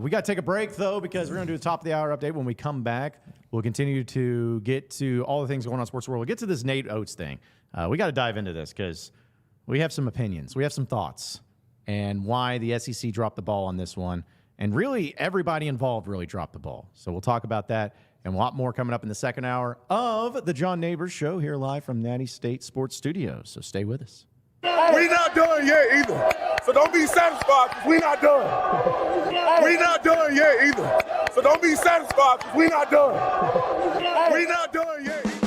We got to take a break, though, because we're going to do a top of the hour update. When we come back, we'll continue to get to all the things going on in sports world. We'll get to this Nate Oats thing. We got to dive into this because we have some opinions. We have some thoughts and why the SEC dropped the ball on this one. And really, everybody involved really dropped the ball. So we'll talk about that and a lot more coming up in the second hour of the John Nabors Show here live from Natty State Sports Studios. So stay with us. We not done yet either. So don't be satisfied because we not done. We not done yet either. So don't be satisfied because we not done. We not done yet either.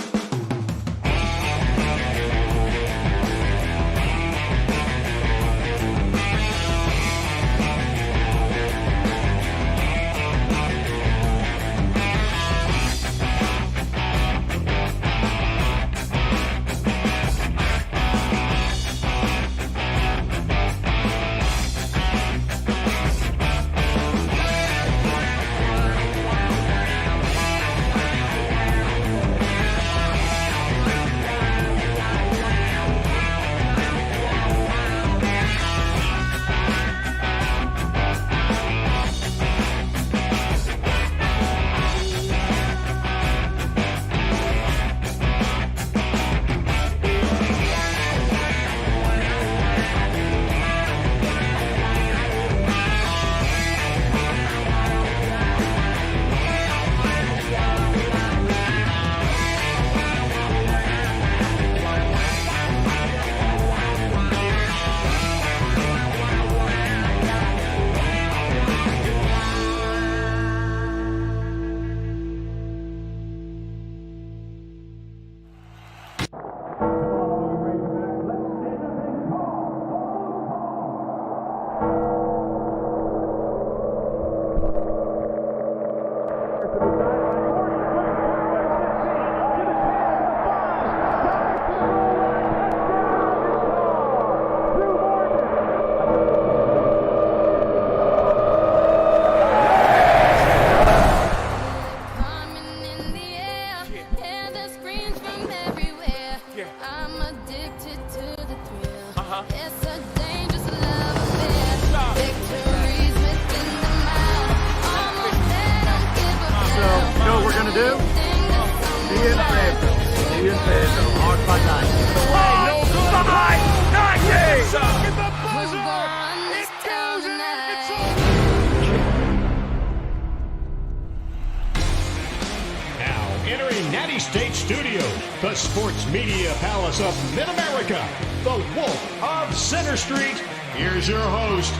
The sports media palace of Mid-America, the Wolf of Center Street. Here's your host,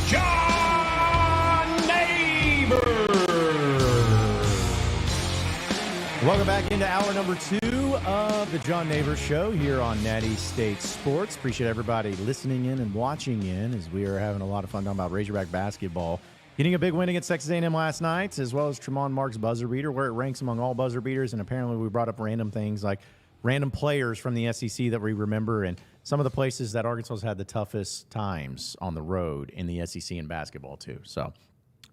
John Nabors. Welcome back into hour number 2 of the John Nabors Show here on Natty State Sports. Appreciate everybody listening in and watching in as we are having a lot of fun talking about Razorback basketball. Getting a big win against Texas A&M last night, as well as Tremont Mark's buzzer beater, where it ranks among all buzzer beaters. And apparently we brought up random things like random players from the SEC that we remember. And some of the places that Arkansas has had the toughest times on the road in the SEC in basketball, too. So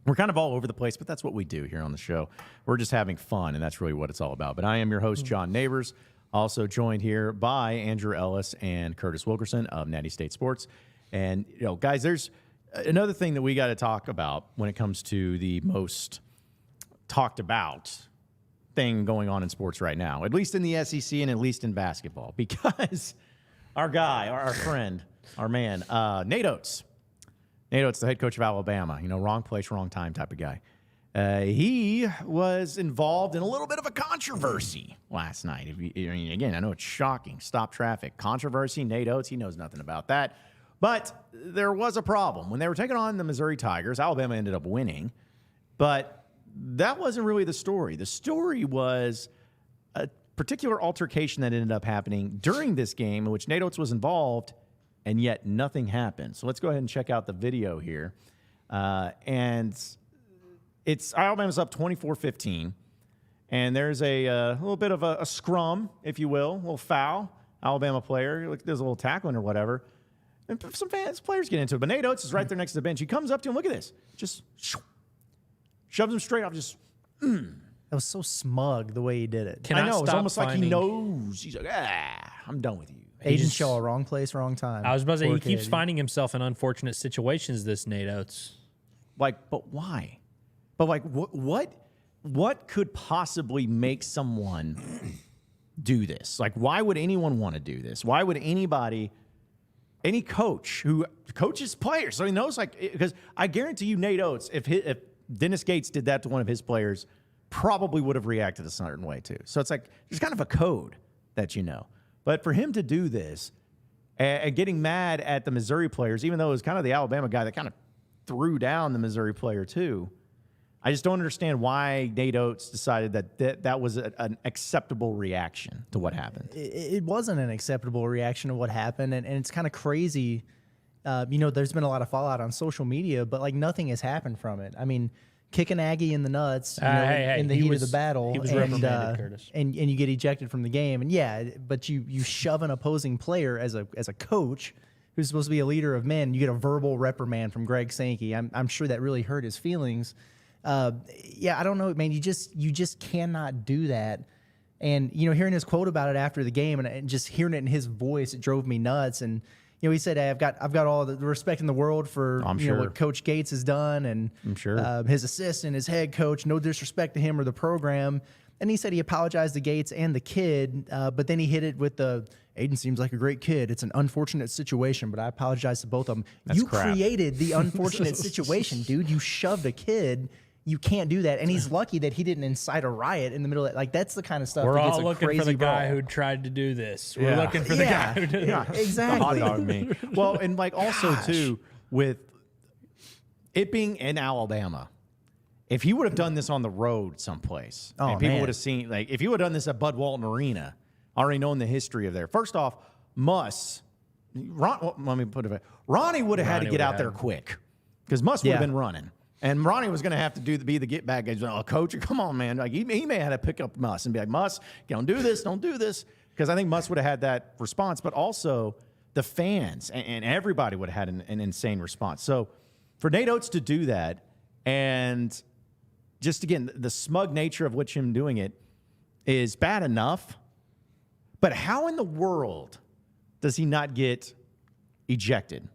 we're kind of all over the place, but that's what we do here on the show. We're just having fun, and that's really what it's all about. But I am your host, John Nabors, also joined here by Andrew Ellis and Curtis Wilkerson of Natty State Sports. And, guys, there's another thing that we got to talk about when it comes to the most talked about thing going on in sports right now, at least in the SEC and at least in basketball, because our guy, our friend, our man, Nate Oats. Nate Oats, the head coach of Alabama, wrong place, wrong time type of guy. He was involved in a little bit of a controversy last night. Again, I know it's shocking. Stop traffic. Controversy, Nate Oats, he knows nothing about that. But there was a problem. When they were taking on the Missouri Tigers, Alabama ended up winning. But that wasn't really the story. The story was a particular altercation that ended up happening during this game in which Nate Oats was involved, and yet nothing happened. So let's go ahead and check out the video here. And it's Alabama's up 24-15, and there's a little bit of a scrum, if you will, a little foul. Alabama player, there's a little tackling or whatever. And some players get into it. But Nate Oats is right there next to the bench. He comes up to him. Look at this. Just shoves him straight off. That was so smug the way he did it. I know. It's almost like he knows. He's like, I'm done with you. Aiden Shaw, wrong place, wrong time. I was about to say, he keeps finding himself in unfortunate situations, this Nate Oats. But why? But, what could possibly make someone do this? Why would anyone want to do this? Why would any coach who coaches players, so he knows, because I guarantee you Nate Oats, if Dennis Gates did that to one of his players, probably would have reacted a certain way too. So it's there's kind of a code that But for him to do this and getting mad at the Missouri players, even though it was kind of the Alabama guy that kind of threw down the Missouri player too, I just don't understand why Nate Oats decided that was an acceptable reaction to what happened. It wasn't an acceptable reaction to what happened, and it's kind of crazy. There's been a lot of fallout on social media, but nothing has happened from it. I mean, kick an Aggie in the nuts in the heat of the battle, he was reprimanded, Curtis. and you get ejected from the game. And but you shove an opposing player as a coach who's supposed to be a leader of men. You get a verbal reprimand from Greg Sankey. I'm sure that really hurt his feelings. I don't know, man. You just cannot do that. And hearing his quote about it after the game and just hearing it in his voice, it drove me nuts. And he said, "I've got all the respect in the world for what Coach Gates has done, and I'm sure his assistant, his head coach. No disrespect to him or the program." And he said he apologized to Gates and the kid, but then he hit it with the Aiden seems like a great kid. It's an unfortunate situation, but I apologize to both of them. You created the unfortunate situation, dude. You shoved a kid. You can't do that. And he's lucky that he didn't incite a riot in the middle of it. That's the kind of stuff We're that gets all a looking crazy for the guy brawl. who tried to do this. We're looking for the guy who did it. Exactly. The hot dog me. Well, and also too, with it being in Alabama, if he would have done this on the road someplace, and people would have seen, if he would have done this at Bud Walton Arena, already knowing the history of there. First off, let me put it. Ronnie would have had to get out there quick because Muss would have been running. And Ronnie was going to have to be the get back guy. Oh, coach, come on, man. He may have had to pick up Muss and be like, Muss, don't do this. Because I think Muss would have had that response. But also the fans and everybody would have had an insane response. So for Nate Oats to do that, and just, again, the smug nature of which him doing it is bad enough. But how in the world does he not get ejected?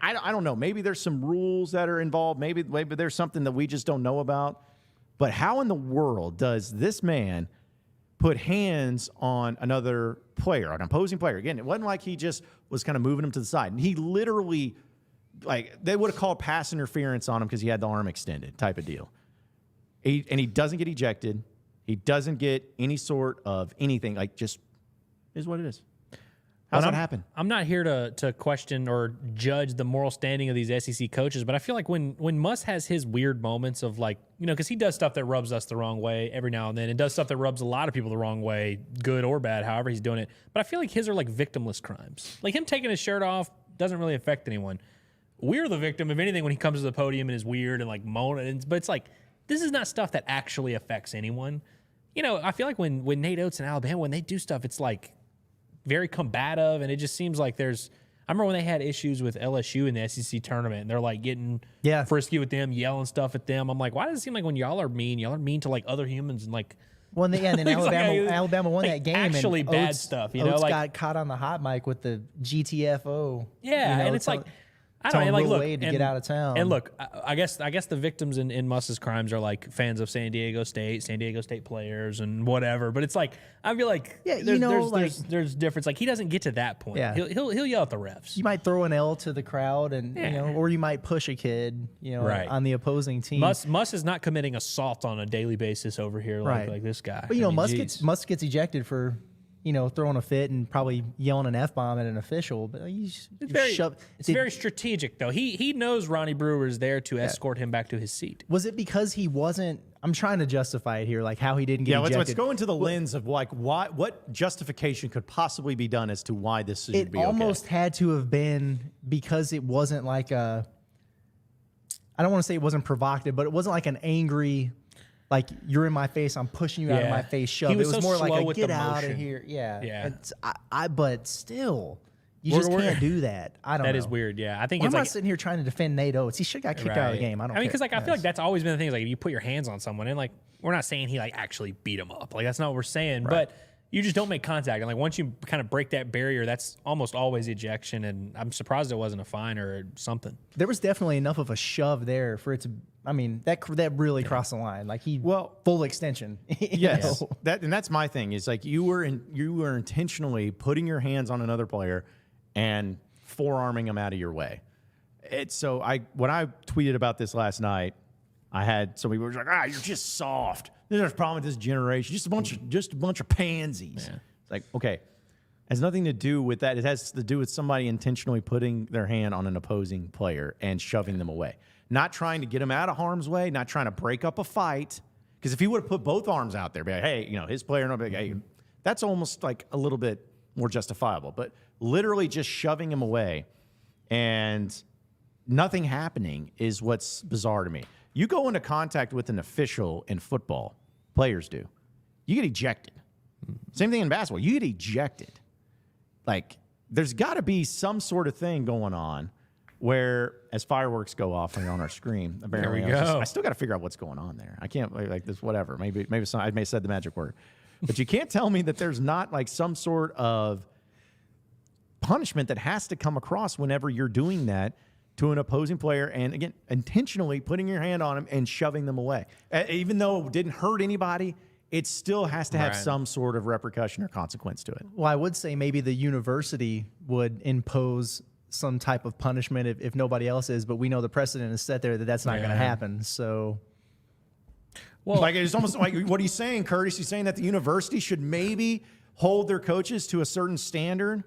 I don't know. Maybe there's some rules that are involved. Maybe there's something that we just don't know about. But how in the world does this man put hands on another player, an opposing player? Again, it wasn't like he just was kind of moving him to the side. He literally, they would have called pass interference on him because he had the arm extended type of deal. And he doesn't get ejected. He doesn't get any sort of anything. Just is what it is. How's that happen? I'm not here to question or judge the moral standing of these SEC coaches, but I feel like when Muss has his weird moments of because he does stuff that rubs us the wrong way every now and then, and does stuff that rubs a lot of people the wrong way, good or bad, however he's doing it. But I feel like his are victimless crimes. Him taking his shirt off doesn't really affect anyone. We're the victim of anything when he comes to the podium and is weird and moaning. But it's this is not stuff that actually affects anyone. I feel like when Nate Oats and Alabama, when they do stuff, it's very combative, and it just seems like there's. I remember when they had issues with LSU in the SEC tournament, and they're like getting frisky with them, yelling stuff at them. I'm like, why does it seem like when y'all are mean to like other humans and like. Well, and then Alabama won that game. Actually, and bad Oats, stuff. Oats got caught on the hot mic with the GTFO. Yeah, and it's like. I don't know, like, look, Wade to get out of town. And look, I guess the victims in Muss's crimes are like fans of San Diego State players and whatever. But it's like I feel like there's difference. Like he doesn't get to that point. Yeah. He'll yell at the refs. You might throw an L to the crowd, and or you might push a kid, on the opposing team. Muss is not committing assault on a daily basis over here like this guy. But Muss gets ejected for. Throwing a fit and probably yelling an F-bomb at an official. But it's very strategic, though. He knows Ronnie Brewer is there to escort him back to his seat. Was it because he wasn't – I'm trying to justify it here, like how he didn't get ejected. Let's go into the lens of like what justification could possibly be done as to why this should be okay. It almost had to have been because it wasn't like a – I don't want to say it wasn't provocative, but it wasn't like an angry – like you're in my face, I'm pushing you out of my face. Shove. It was so more like slow a with get the out motion. of here. Yeah. It's, but still, you just can't do that. I don't know. That is weird. Yeah, I think I'm not sitting here trying to defend Nate Oats. He should have got kicked out of the game. I don't. Because I feel like that's always been the thing. Is like if you put your hands on someone, and like we're not saying he like actually beat him up. Like that's not what we're saying. But you just don't make contact. And like once you kind of break that barrier, that's almost always ejection. And I'm surprised it wasn't a fine or something. There was definitely enough of a shove there for it to. I mean, that really crossed the line. Like full extension. Yes, that's my thing. Is like you were intentionally putting your hands on another player and forearming him out of your way. When I tweeted about this last night, I had somebody who was like, you're just soft. There's a problem with this generation. Just a bunch of pansies. Yeah. It's like, okay, it has nothing to do with that. It has to do with somebody intentionally putting their hand on an opposing player and shoving them away. Not trying to get him out of harm's way, not trying to break up a fight. Because if he would have put both arms out there, be like, hey, his player, and be like, hey, that's almost like a little bit more justifiable. But literally just shoving him away and nothing happening is what's bizarre to me. You go into contact with an official in football, players do. You get ejected. Same thing in basketball. You get ejected. Like, there's got to be some sort of thing going on where, as fireworks go off on our screen, apparently, there we go. I still got to figure out what's going on there. I can't like this. Whatever. Maybe I may have said the magic word, but you can't tell me that there's not like some sort of punishment that has to come across whenever you're doing that to an opposing player, and again, intentionally putting your hand on them and shoving them away, even though it didn't hurt anybody. It still has to have some sort of repercussion or consequence to it. Well, I would say maybe the university would impose some type of punishment if nobody else is, but we know the precedent is set there that that's not going to happen. So, well, like it's almost like what are you saying, Curtis? You're saying that the university should maybe hold their coaches to a certain standard,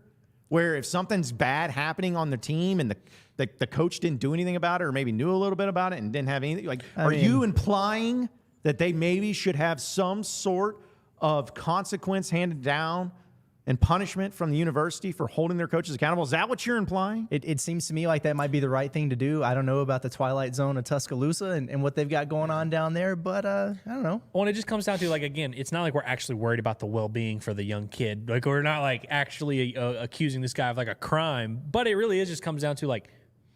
where if something's bad happening on the team and the coach didn't do anything about it, or maybe knew a little bit about it and didn't have anything, like, are you implying that they maybe should have some sort of consequence handed down and punishment from the university for holding their coaches accountable? Is that what you're implying? It seems to me like that might be the right thing to do. I don't know about the Twilight Zone of Tuscaloosa and what they've got going on down there, but I don't know. Well, and it just comes down to, like, again, it's not like we're actually worried about the well-being for the young kid. Like, we're not, like, actually accusing this guy of, like, a crime. But it really just comes down to, like,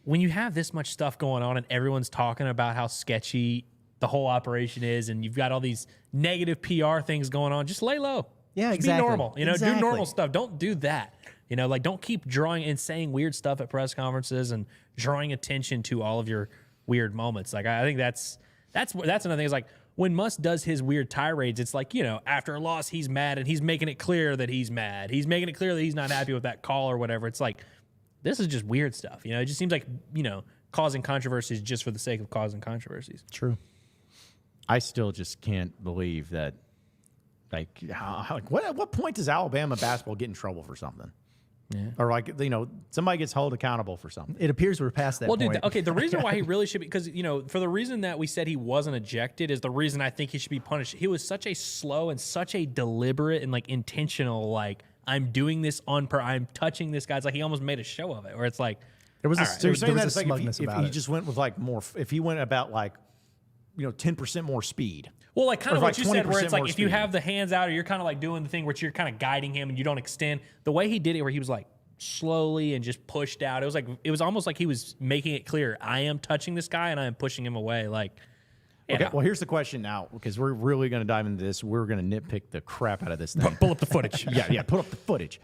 when you have this much stuff going on and everyone's talking about how sketchy the whole operation is, and you've got all these negative PR things going on, just lay low. Yeah, just exactly. Be normal. Do normal stuff. Don't do that. Like, don't keep drawing and saying weird stuff at press conferences and drawing attention to all of your weird moments. Like, I think that's another thing. Is like when Muss does his weird tirades, it's like, after a loss he's mad and he's making it clear that he's mad. He's making it clear that he's not happy with that call or whatever. It's like, this is just weird stuff. It just seems like, causing controversies just for the sake of causing controversies. True. I still just can't believe that. Like, at what point does Alabama basketball get in trouble for something? Yeah. Or somebody gets held accountable for something. It appears we're past that point. Dude, okay, the reason why he really should be, because, for the reason that we said he wasn't ejected is the reason I think he should be punished. He was such a slow and such a deliberate and, like, intentional, like, I'm doing this I'm touching this guy. It's like he almost made a show of it, where it's like, there was so you're saying that it's like if he just went with, like, more, if he went about, like, 10% more speed. Well, like kind Or of what like you said, where 20% it's like more if you speed. have the hands out, or you're kind of like doing the thing where you're kind of guiding him and you don't extend. The way he did it, where he was like slowly and just pushed out. It was almost like he was making it clear, I am touching this guy and I am pushing him away. Like, yeah. Okay, well, here's the question now, because we're really going to dive into this. We're going to nitpick the crap out of this thing. Pull up the footage. Yeah, put up the footage.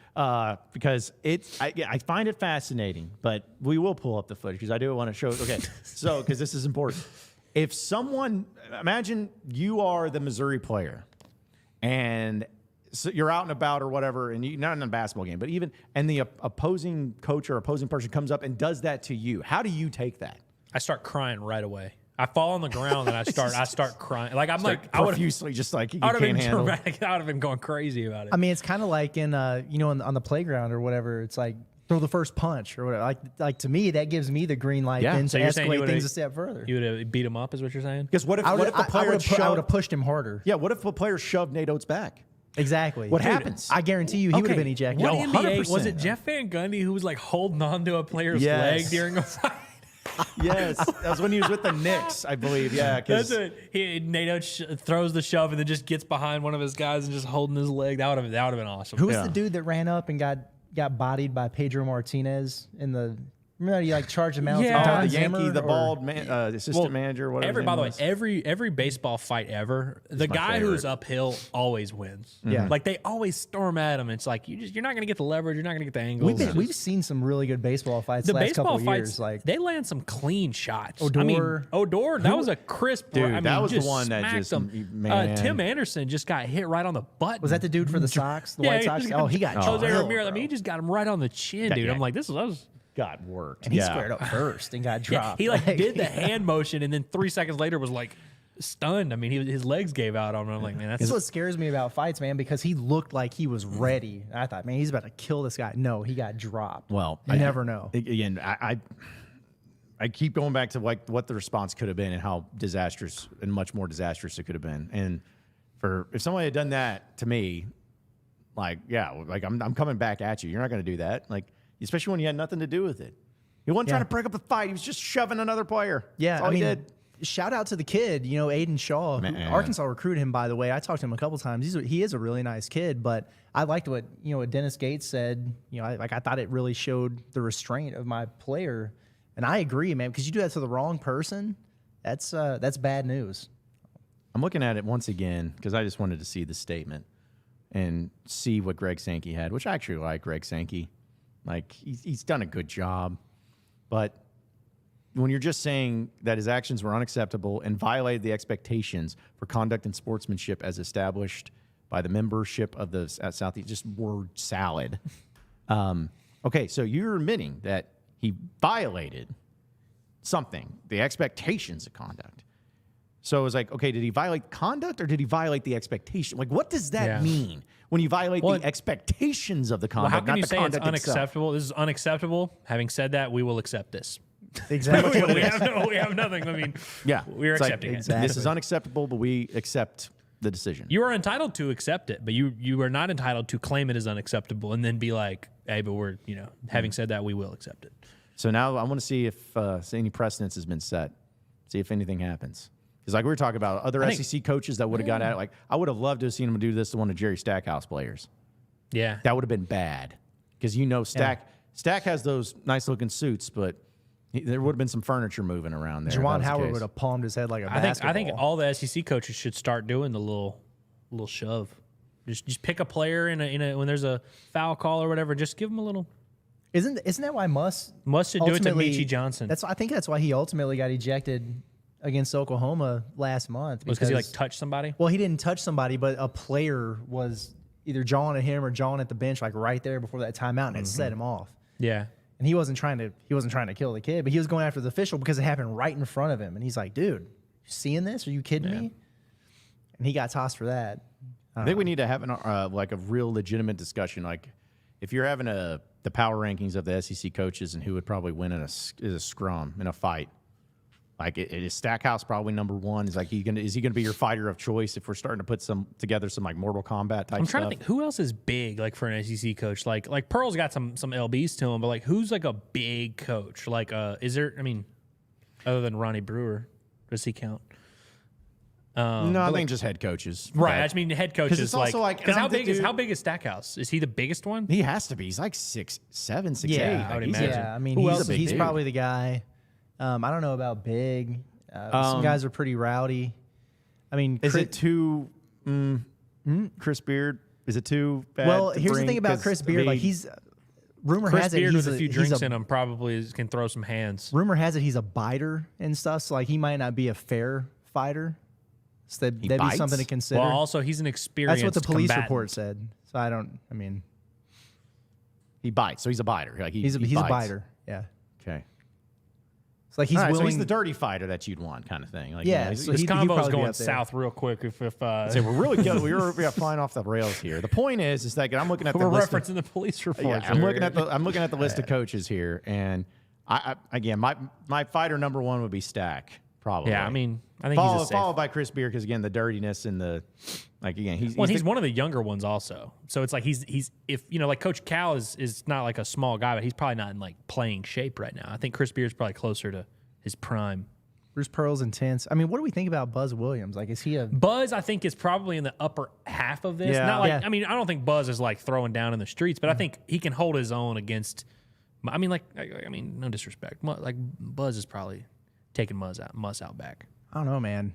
Because I find it fascinating, but we will pull up the footage because I do want to show it. Okay, so because this is important. If someone, imagine you are the Missouri player, and so you're out and about or whatever, and you not in a basketball game, but and the opposing coach or opposing person comes up and does that to you. How do you take that? I start crying right away. I fall on the ground and I start crying. Like I would Profusely, just like you have can't handle. dramatic. I would have been going crazy about it. I mean, it's kind of like in on the playground or whatever. It's like throw the first punch or whatever. Like to me, that gives me the green light then So to you're saying you escalate would've- things a step further. You would have beat him up, is what you're saying? Because what if the player I would have pushed him harder. Yeah, what if a player shoved Nate Oats back? Exactly. What happens? I guarantee you, he would have been ejected. What No, NBA 100%. was it? Jeff Van Gundy who was like holding on to a player's Yes. leg during a fight. Yes, that was when he was with the Knicks, I believe. Yeah, That's because it. Nate Oats throws the shove and then just gets behind one of his guys and just holding his leg. That would have been awesome. Who was the dude that ran up and got bodied by Pedro Martinez in the? Remember he like charged him out? Yeah. the Don Yankee, Zimmer, the or- bald man, assistant manager, whatever. By the way, every baseball fight ever, the my guy who's favorite. uphill always wins. Yeah. Like they always storm at him. It's like you're not gonna get the leverage. You're not gonna get the angles. We've seen some really good baseball fights the the last baseball couple of fights, years. Like they land some clean shots. Odor. Odor, that was a crisp. Dude, I mean, that was the just one that smacked just- him. man. Tim Anderson just got hit right on the butt. was that the dude for the Sox, the White Sox? Oh, He got Jose drilled, Ramirez. I bro. mean, he just got him right on the chin, dude. yeah. I'm like, that was. got worked. And he squared up first and got Yeah, dropped. he like did the hand motion and then 3 seconds later was like stunned. I mean, his legs gave out on him. I'm like, man, That's what scares me about fights, man, because he looked like he was ready. I thought, man, he's about to kill this guy. No, he got dropped. Well, you never know. Again, I keep going back to like what the response could have been and how disastrous and much more disastrous it could have been. And if somebody had done that to me, like, yeah, like I'm coming back at you. You're not going to do that. Like, especially when you had nothing to do with it. He wasn't trying to break up the fight. He was just shoving another player. Yeah, That's all he did. Shout out to the kid, Aiden Shaw. Who, Man. Arkansas recruited him, by the way. I talked to him a couple times. He is a really nice kid, but I liked what Dennis Gates said. I thought it really showed the restraint of my player, and I agree, man. Because you do that to the wrong person, that's bad news. I'm looking at it once again because I just wanted to see the statement and see what Greg Sankey had, which I actually like Greg Sankey. Like, he's done a good job. But when you're just saying that his actions were unacceptable and violated the expectations for conduct and sportsmanship as established by the membership of the Southeast, just word salad. Okay, so you're admitting that he violated something, the expectations of conduct. So it was like, okay, did he violate conduct or did he violate the expectation? Like, what does that mean when you violate the expectations of the Well, conduct? how can not you the say it's conduct itself? unacceptable? This is unacceptable. Having said that, we will accept this. Exactly. we have nothing. I mean, Yeah, we're it's like, accepting it. This is unacceptable, but we accept the decision. You are entitled to accept it, but you are not entitled to claim it as unacceptable and then be like, hey, but we're, having said that, we will accept it. So now I want to see if any precedence has been set. See if anything happens. Because like we were talking about other SEC coaches that would have got at it. Like I would have loved to have seen him do this to one of Jerry Stackhouse players. Yeah. That would have been bad. Because Stack has those nice looking suits, but there would have been some furniture moving around there. Juwan Howard would have palmed his head like a basketball. I think all the SEC coaches should start doing the little shove. Just pick a player in a when there's a foul call or whatever. Just give him a little. Isn't that why Muss should do it to ultimately- Michie Johnson? I think that's why he ultimately got ejected against Oklahoma last month. Was because he like touched somebody? Well, he didn't touch somebody, but a player was either jawing at him or jawing at the bench, like right there before that timeout, and it set him off. Yeah. And he wasn't trying to kill the kid, but he was going after the official because it happened right in front of him. And he's like, "Dude, you seeing this? Are you kidding me?" And he got tossed for that. I think we need to have like a real legitimate discussion. Like if you're having the power rankings of the SEC coaches and who would probably win in a scrum in a fight. Like is Stackhouse probably number one? Is he gonna be your fighter of choice if we're starting to put together some like Mortal Kombat type I'm trying stuff? to think who else is big like for an SEC coach. Like Pearl's got some LBs to him, but like who's like a big coach? Like is there? I mean, other than Ronnie Brewer, does he count? No, I think just head coaches. Right. Yeah. I just mean head coaches. It's also like because and how I'm the big is dude- Stackhouse? Is he the biggest one? He has to be. He's like 6'7", 6'8". Yeah, I would He's- imagine. Yeah, I mean, Who else is a big he's dude? probably the guy. I don't know about big. Some guys are pretty rowdy. I mean, Is it too Chris Beard? Is it too bad? well, to here's the bring? thing about 'Cause, Chris I Beard. Like mean, he's rumor Chris has it Beard he's with a few he's drinks in him probably can throw some hands. Rumor has it he's a biter and stuff. So like he might not be a fair fighter. So that'd be bites? something to consider. Well, also he's an experienced. That's what the police combatant. report said. So I mean, he bites, so he's a biter. Like he's a bites. biter. Yeah. Okay. It's like he's All right, willing. so he's the dirty fighter that you'd want, kind of thing. Like, Yeah, you know, so This he'd combo is probably be going up there. south real quick. If say we're really good. We're flying off the rails here. The point is that I'm looking at the we're list referencing the police report. Yeah, I'm looking at the list of coaches here, and I again, my fighter number one would be Stack, probably. Yeah, I mean, I think he's a safe. followed by Chris Beard because again, the dirtiness and the he's one of the younger ones also. So it's like he's if like Coach Cal is not like a small guy, but he's probably not in like playing shape right now. I think Chris Beard's probably closer to his prime. Bruce Pearl's intense. I mean, what do we think about Buzz Williams? Like, is he a Buzz, I think, is probably in the upper half of this. Yeah. Not like Yeah. I mean, I don't think Buzz is like throwing down in the streets, but I think he can hold his own against. I mean, no disrespect. Like Buzz is probably taking Muss out back. I don't know, man.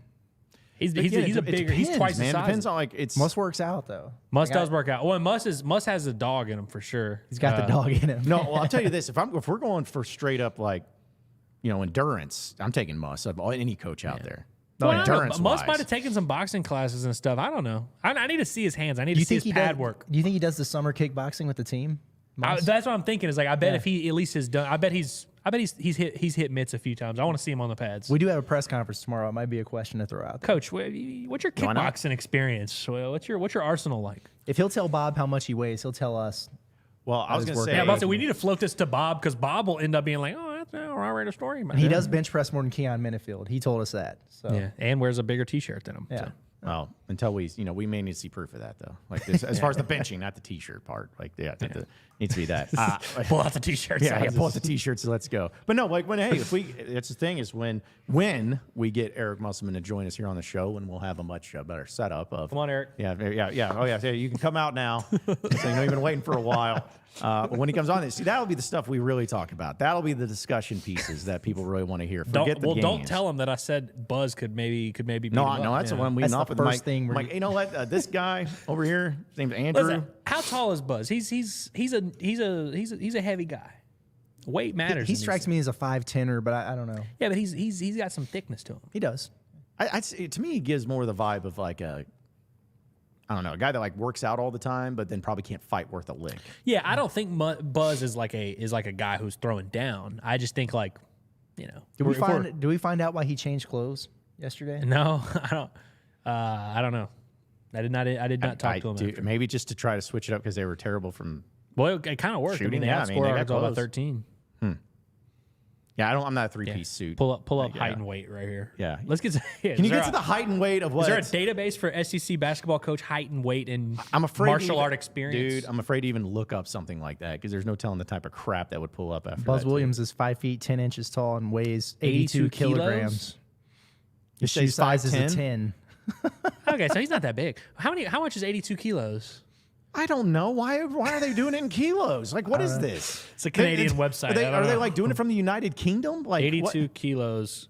He's a bigger. He's depends, twice man. the size. Depends on like it's Muss works out though. Muss Like, does work out. Well, Muss has a dog in him for sure. He's got the dog in him. no. Well, I'll tell you this: if we're going for straight up like endurance, I'm taking Muss of any coach out there. Well, I don't know. endurance. Muss might have taken some boxing classes and stuff. I don't know. I need to see his hands. I need Do to you see think his he pad does, work. Do you think he does the summer kickboxing with the team? That's what I'm thinking. Is like I bet if he at least has done. I bet he's hit mitts a few times. I want to see him on the pads. We do have a press conference tomorrow. It might be a question to throw out there. Coach, what's your kickboxing experience? What's your arsenal like? If he'll tell Bob how much he weighs, he'll tell us. Well, I was his going to workout. say, Yeah, I'm about to say we need to float this to Bob because Bob will end up being like, oh, that's all right, a story. And he does bench press more than Keon Minifield. He told us that. So Yeah, and wears a bigger T-shirt than him. Yeah. So. well, until we may need to see proof of that though. Like this, as far as the benching, not the T-shirt part. Like needs to be that. Pull out the T-shirts. Yeah, pull out the T-shirts and let's go. But no, like that's the thing is when we get Eric Musselman to join us here on the show, and we'll have a much better setup of. Come on, Eric. Yeah. Oh yeah, so you can come out now. So you've been waiting for a while. But when he comes on, see that'll be the stuff we really talk about. That'll be the discussion pieces that people really want to hear. Forget the games. Don't tell him that I said Buzz could maybe beat him No, up. that's the one we That's off the with first Mike. thing we're- Mike, you know what? This guy over here, his name's Andrew. Listen, how tall is Buzz? He's a heavy guy. Weight matters. he in strikes these- me as a 5'10", but I don't know. Yeah, but he's got some thickness to him. He does. To me, he gives more the vibe of like a guy that like works out all the time, but then probably can't fight worth a lick. Yeah, I don't think Buzz is like a guy who's throwing down. I just think like, Did we find out why he changed clothes yesterday? No, I don't know. I did not talk to him. After. Maybe just to try to switch it up because they were terrible from. Well, it kind of worked. Shooting, they yeah, I mean, outscored they got Arkansas by close. 13. Yeah, I'm not a three-piece suit. Pull up Like, height and weight right here. Yeah. Let's get to. Can you get to the height and weight of what? Is there a database for SEC basketball coach height and weight and I'm afraid martial art experience? Dude, I'm afraid to even look up something like that because there's no telling the type of crap that would pull up after Buzz that, too. Williams is 5 feet 10 inches tall and weighs 82 kilograms. His say shoe size is a 5'10"? 10. Okay, so he's not that big. How much is 82 kilos? I don't know. Why are they doing it in kilos? Like, what is this? It's a Canadian website. Are they like doing it from the United Kingdom? Like 82 what? kilos.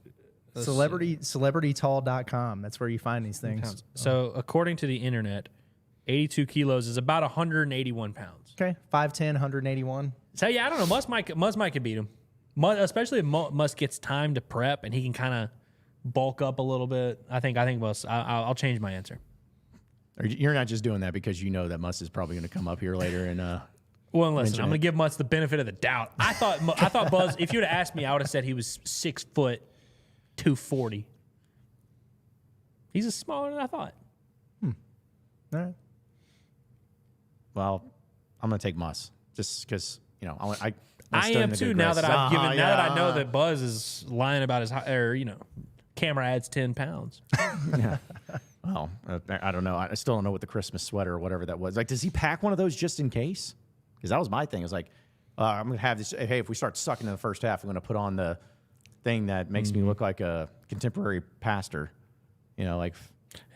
Celebritytall.com. That's where you find these things. So according to the internet, 82 kilos is about 181 pounds. Okay. 5'10", 181. So yeah, I don't know. Muss might could beat him, especially if Muss gets time to prep and he can kind of bulk up a little bit. I think Muss. I'll change my answer. You're not just doing that because you know that Muss is probably going to come up here later and. Well, listen, I'm going to give Muss the benefit of the doubt. I thought Buzz. If you would have asked me, I would have said he was 6 foot 240. He's smaller than I thought. All right. Well, I'm going to take Muss just because I am too. Now that I know that Buzz is lying about his camera adds 10 pounds. Well, I don't know. I still don't know what the Christmas sweater or whatever that was. Like, does he pack one of those just in case? Because that was my thing. It was like, I'm going to have this. Hey, if we start sucking in the first half, I'm going to put on the thing that makes me look like a contemporary pastor. Like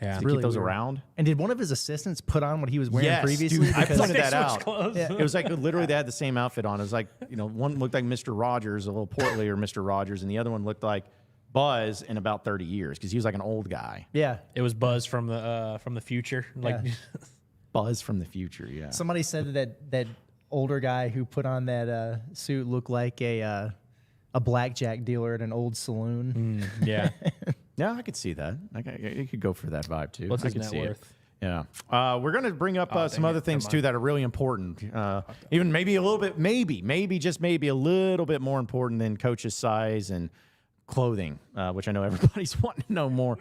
Yeah. to really keep those weird. around. And did one of his assistants put on what he was wearing Yes, previously? dude, I pointed that Switch out. clothes. It was like literally they had the same outfit on. It was like, one looked like Mr. Rogers, a little portly or Mr. Rogers, and the other one looked like Buzz in about 30 years because he was like an old guy. Yeah. It was Buzz from the future. Like Yeah. Buzz from the future, yeah. Somebody said that older guy who put on that suit looked like a blackjack dealer at an old saloon. yeah. Yeah, I could see that. You could go for that vibe too. What's I his could net see it. worth? Yeah. We're going to bring up some other things too that are really important. Even maybe a little bit, maybe just maybe a little bit more important than coach's size and clothing, which I know everybody's wanting to know more.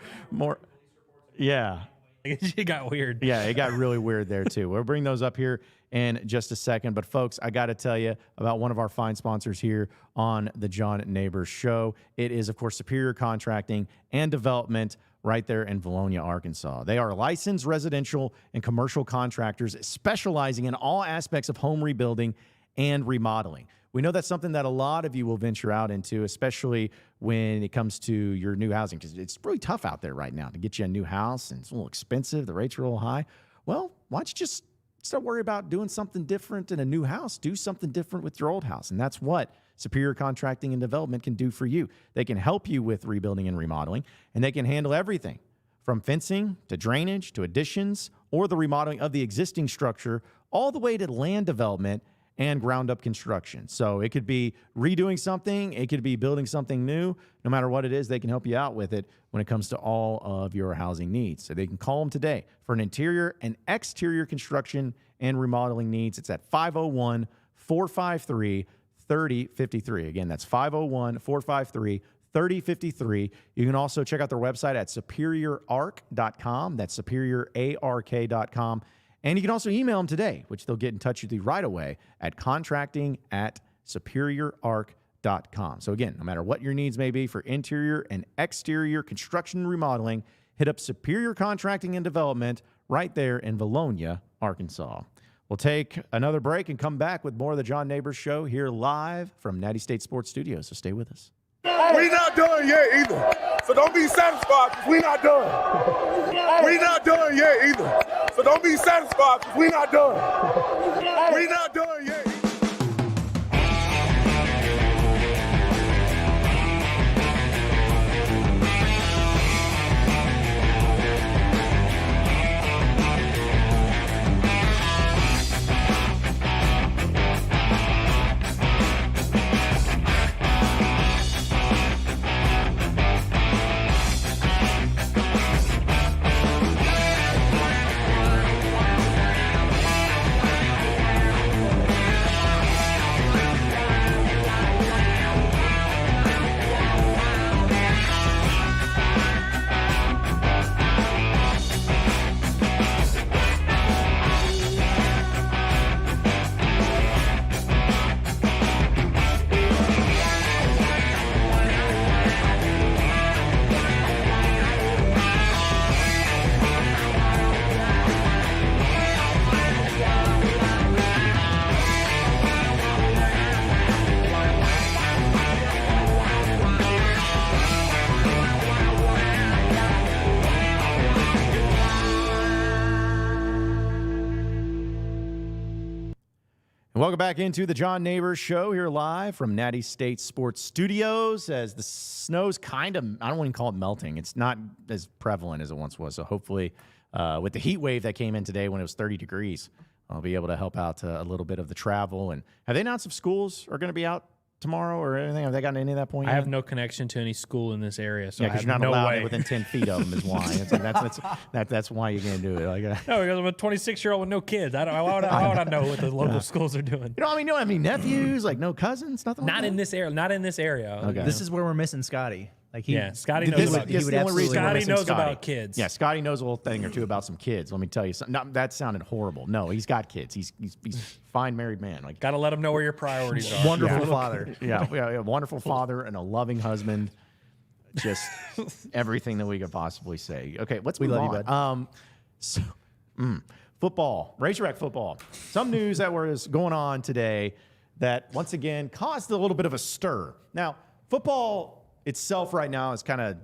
Yeah. It got weird. Yeah, it got really weird there too. We'll bring those up here in just a second. But folks, I got to tell you about one of our fine sponsors here on the John Nabors Show. It is, of course, Superior Contracting and Development right there in Valonia, Arkansas. They are licensed residential and commercial contractors specializing in all aspects of home rebuilding and remodeling. We know that's something that a lot of you will venture out into, especially when it comes to your new housing, because it's really tough out there right now to get you a new house, and it's a little expensive. The rates are a little high. Well, why don't you just start worrying about doing something different in a new house? Do something different with your old house, and that's what Superior Contracting and Development can do for you. They can help you with rebuilding and remodeling, and they can handle everything from fencing to drainage to additions or the remodeling of the existing structure, all the way to land development and ground-up construction. So it could be redoing something, it could be building something new. No matter what it is, they can help you out with it when it comes to all of your housing needs. So they can call them today for an interior and exterior construction and remodeling needs. It's at 501-453-3053. Again, that's 501-453-3053. You can also check out their website at superiorarc.com. That's superiorark.com. And you can also email them today, which they'll get in touch with you right away at contracting@superiorarc.com. So again, no matter what your needs may be for interior and exterior construction and remodeling, hit up Superior Contracting and Development right there in Valonia, Arkansas. We'll take another break and come back with more of the John Nabors Show here live from Natty State Sports Studios. So stay with us. We not done yet either. So don't be satisfied because we not done. We not done yet either. So don't be satisfied because we not done. We not done yet either. Welcome back into the John Nabors Show here live from Natty State Sports Studios. As the snow's kind of, I don't want to call it melting. It's not as prevalent as it once was. So hopefully with the heat wave that came in today when it was 30 degrees, I'll be able to help out a little bit of the travel. And have they announced if schools are going to be out tomorrow or anything? Have they gotten any of that point I yet? have no connection to any school in this area, so Yeah, I because have you're not no allowed way. within 10 feet of them is why. It's like that's why you're going to do it. Like, No, because I'm a 26-year-old with no kids. Why would I know what the local schools are doing? you know, I mean, you don't have any nephews, like no cousins, nothing like Not that? in this area. Not in this area. Okay. This is where we're missing Scotty. Like Scotty This knows is- about this is kids. the only reason we're Scotty missing knows Scotty. about kids. Yeah, Scotty knows a little thing or two about some kids. Let me tell you something. No, that sounded horrible. No, he's got kids. He's a fine married man. Like, Got to let them know where your priorities are. wonderful father. yeah, wonderful father and a loving husband. Just everything that we could possibly say. Okay, let's move love on. you, bud. Football, Razorback football. Some news that was going on today that once again caused a little bit of a stir. Now, football itself right now is kind of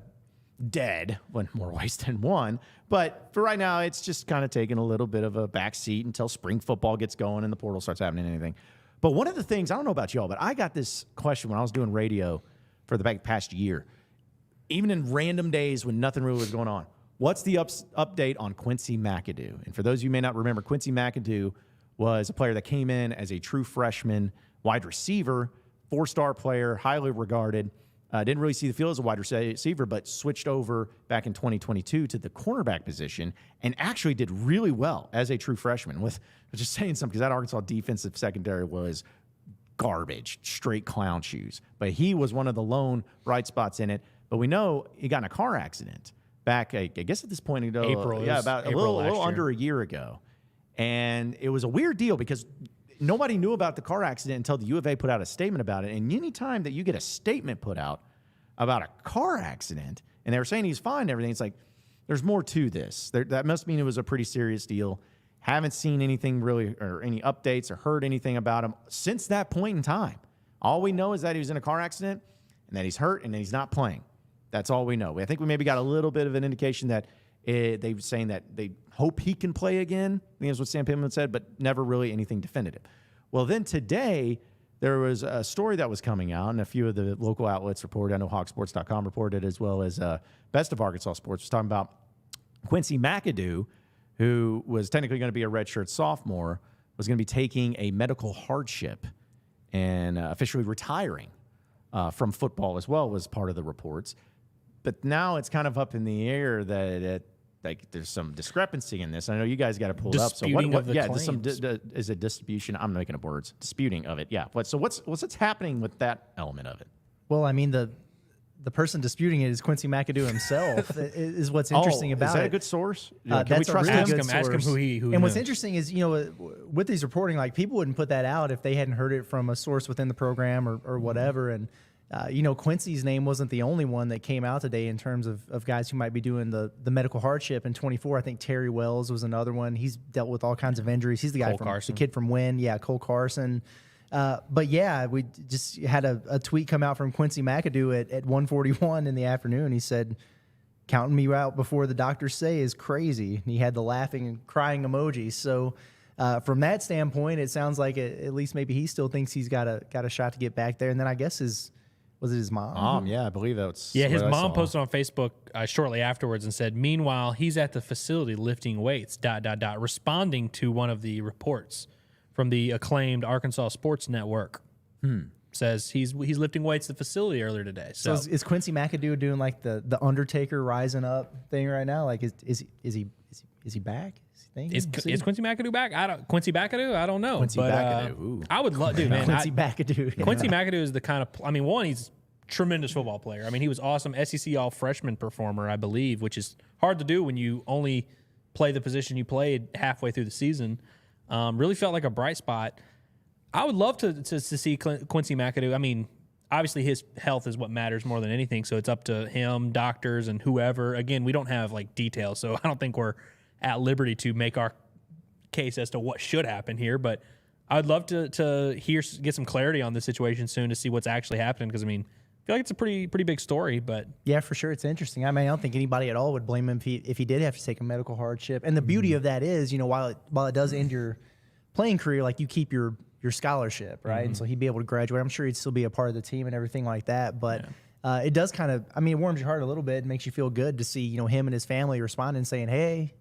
dead, when more ways than one. But for right now, it's just kind of taking a little bit of a back seat until spring football gets going and the portal starts happening and anything. But one of the things, I don't know about y'all, but I got this question when I was doing radio for the past year, even in random days when nothing really was going on. What's the update on Quincy McAdoo? And for those of you who may not remember, Quincy McAdoo was a player that came in as a true freshman wide receiver, 4-star player, highly regarded. Didn't really see the field as a wide receiver, but switched over back in 2022 to the cornerback position and actually did really well as a true freshman. With just saying something, because that Arkansas defensive secondary was garbage, straight clown shoes. But he was one of the lone bright spots in it. But we know he got in a car accident back, I guess at this point, April. Yeah, about a little under a year ago. And it was a weird deal because nobody knew about the car accident until the U of A put out a statement about it. And any time that you get a statement put out about a car accident, and they were saying he's fine and everything, it's like, there's more to this. That must mean it was a pretty serious deal. Haven't seen anything really, or any updates or heard anything about him since that point in time. All we know is that he was in a car accident and that he's hurt and that he's not playing. That's all we know. I think we maybe got a little bit of an indication that they were saying that they hope he can play again. I think that's what Sam Pittman said, but never really anything definitive. Well, then today, there was a story that was coming out, and a few of the local outlets reported. I know hogsports.com reported, as well as Best of Arkansas Sports was talking about Quincy McAdoo, who was technically going to be a redshirt sophomore, was going to be taking a medical hardship and officially retiring from football as well, was part of the reports. But now it's kind of up in the air that there's some discrepancy in this. I know you guys got to pull it up. So there's some is it disputation? I'm making up words. Disputing of it, yeah. So what's happening with that element of it? Well, I mean, the person disputing it is Quincy McAdoo himself. Is what's interesting about it. Is that a good source? Can we trust Ask him who he and what's interesting is, with these reporting, like, people wouldn't put that out if they hadn't heard it from a source within the program or whatever. And Quincy's name wasn't the only one that came out today in terms of guys who might be doing the medical hardship in 24. I think Terry Wells was another one. He's dealt with all kinds of injuries. He's the guy the kid from Wynn. Yeah, Cole Carson. But yeah, we just had a tweet come out from Quincy McAdoo at 1:41 in the afternoon. He said, "Counting me out before the doctors say is crazy." And he had the laughing and crying emojis. So from that standpoint, it sounds like at least maybe he still thinks he's got a shot to get back there. And then I guess was it his mom? Yeah, I believe that's. Yeah, his mom posted on Facebook shortly afterwards and said, "Meanwhile, he's at the facility lifting weights." ... responding to one of the reports from the acclaimed Arkansas Sports Network. Says he's lifting weights at the facility earlier today. So is Quincy McAdoo doing like the Undertaker rising up thing right now? Like, is he back? Is Quincy McAdoo back? Quincy McAdoo? I don't know. Quincy McAdoo. I would love, dude, man. Quincy McAdoo. Quincy McAdoo is the kind of, one, he's a tremendous football player. I mean, he was awesome. SEC all-freshman performer, I believe, which is hard to do when you only play the position you played halfway through the season. Really felt like a bright spot. I would love to see Quincy McAdoo. I mean, obviously his health is what matters more than anything, so it's up to him, doctors, and whoever. Again, we don't have details, so I don't think we're at liberty to make our case as to what should happen here, but I'd love to get some clarity on the situation soon to see what's actually happening, because I feel like it's a pretty big story. But yeah, for sure, it's interesting. I don't think anybody at all would blame him if he did have to take a medical hardship. And the beauty of that is, while it does end your playing career, you keep your scholarship, right? And so he'd be able to graduate. I'm sure he'd still be a part of the team and everything like that, but it does kind of, it warms your heart a little bit. It makes you feel good to see, him and his family responding and saying, "Hey,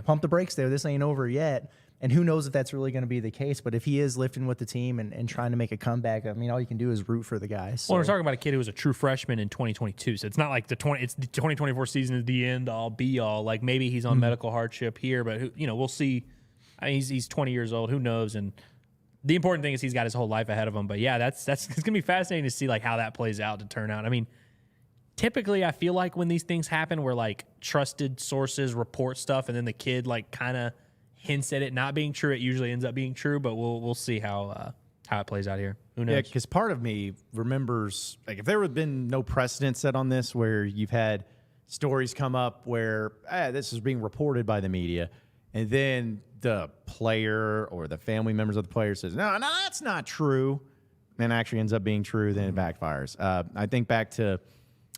pump the brakes there. This ain't over yet." And who knows if that's really going to be the case. But if he is lifting with the team and trying to make a comeback, all you can do is root for the guy. So. Well, we're talking about a kid who was a true freshman in 2022. So it's not like the 2024 season is the end all be all. Like, maybe he's on medical hardship here, but we'll see. He's 20 years old. Who knows? And the important thing is he's got his whole life ahead of him. But yeah, it's going to be fascinating to see how that plays out to turn out. Typically, I feel like when these things happen where trusted sources report stuff and then the kid kind of hints at it not being true, it usually ends up being true. But we'll see how it plays out here. Who knows? Yeah, because part of me remembers if there had been no precedent set on this, where you've had stories come up where this is being reported by the media, and then the player or the family members of the player says, no, that's not true, and actually ends up being true, then it backfires. I think back to,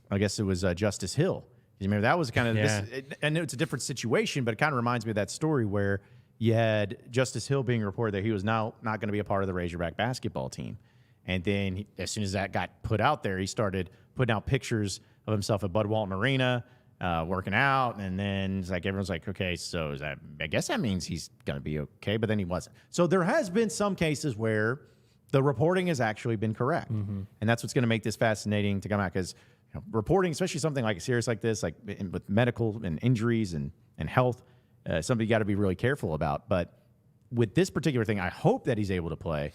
I guess it was Justice Hill. You remember that was kind of I know it's a different situation, but it kind of reminds me of that story where you had Justice Hill being reported that he was now not going to be a part of the Razorback basketball team. And then as soon as that got put out there, he started putting out pictures of himself at Bud Walton Arena, working out. And then it's like everyone's like, okay, so I guess that means he's going to be okay. But then he wasn't. So there has been some cases where the reporting has actually been correct. And that's what's going to make this fascinating to come out because reporting, especially something like serious like this, like with medical and injuries and health, something you got to be really careful about. But with this particular thing, I hope that he's able to play.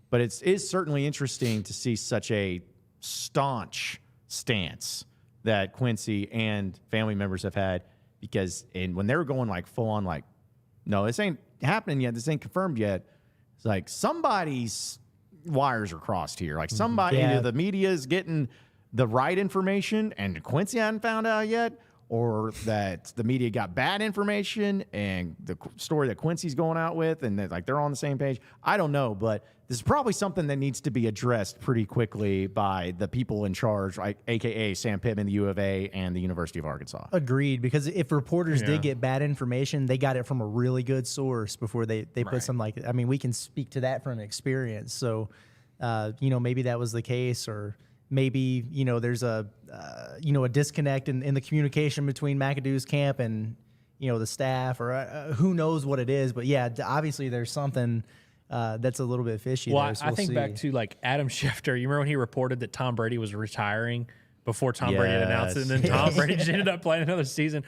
But it is certainly interesting to see such a staunch stance that Quincy and family members have had because when they were going like full on like, no, this ain't happening yet. This ain't confirmed yet. It's like somebody's wires are crossed here. Like somebody, either the media is getting the right information and Quincy hadn't found out yet, or that the media got bad information and the story that Quincy's going out with and they're on the same page. I don't know, but this is probably something that needs to be addressed pretty quickly by the people in charge, like AKA Sam Pittman, the U of A, and the University of Arkansas. Agreed, because if reporters did get bad information, they got it from a really good source before they put some we can speak to that from experience. So, maybe that was the case, or maybe, there's a disconnect in the communication between McAdoo's camp and, the staff, or who knows what it is. But, yeah, obviously there's something that's a little bit fishy there. So I think back to, like, Adam Schefter. You remember when he reported that Tom Brady was retiring before Tom Brady had announced it, and then Tom Brady just ended up playing another season?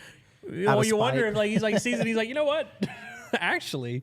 You wonder if, he's like, he's like, you know what? Actually,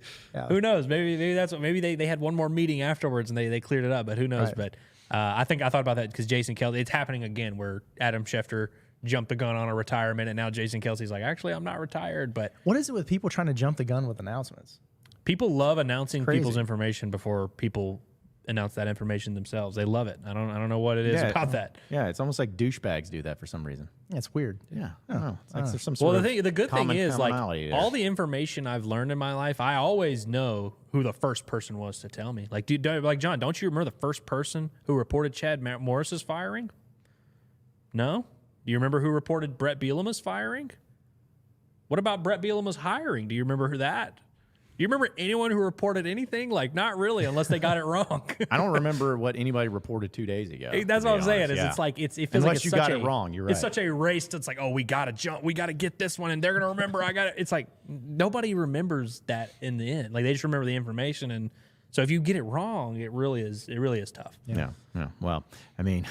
who knows? Maybe that's what. Maybe they had one more meeting afterwards and they cleared it up. But who knows? Right. But I thought about that because Jason Kelce. It's happening again where Adam Schefter jumped the gun on a retirement, and now Jason Kelce's like, actually, I'm not retired. But what is it with people trying to jump the gun with announcements? People love announcing people's information before people announce that information themselves. They love it. I don't know what it is about that. Yeah, it's almost like douchebags do that for some reason. Yeah, it's weird. Yeah, I don't know. It's like there's some sort of the good thing is, like, there. all the information I've learned in my life, I always know who the first person was to tell me. Like, John, don't you remember the first person who reported Chad Morris's firing? No? Do you remember who reported Brett Bielema's firing? What about Brett Bielema's hiring? Do you remember that? You remember anyone who reported anything? Like, not really, unless they got it wrong. I don't remember what anybody reported 2 days ago. That's what I'm saying. It's like it feels unless like it's you got it wrong. You're right. It's such a race. It's like, oh, we got to jump. We got to get this one, and they're gonna remember. It's like nobody remembers that in the end. Like, they just remember the information, and so if you get it wrong, it really is tough. Yeah. Well, I mean,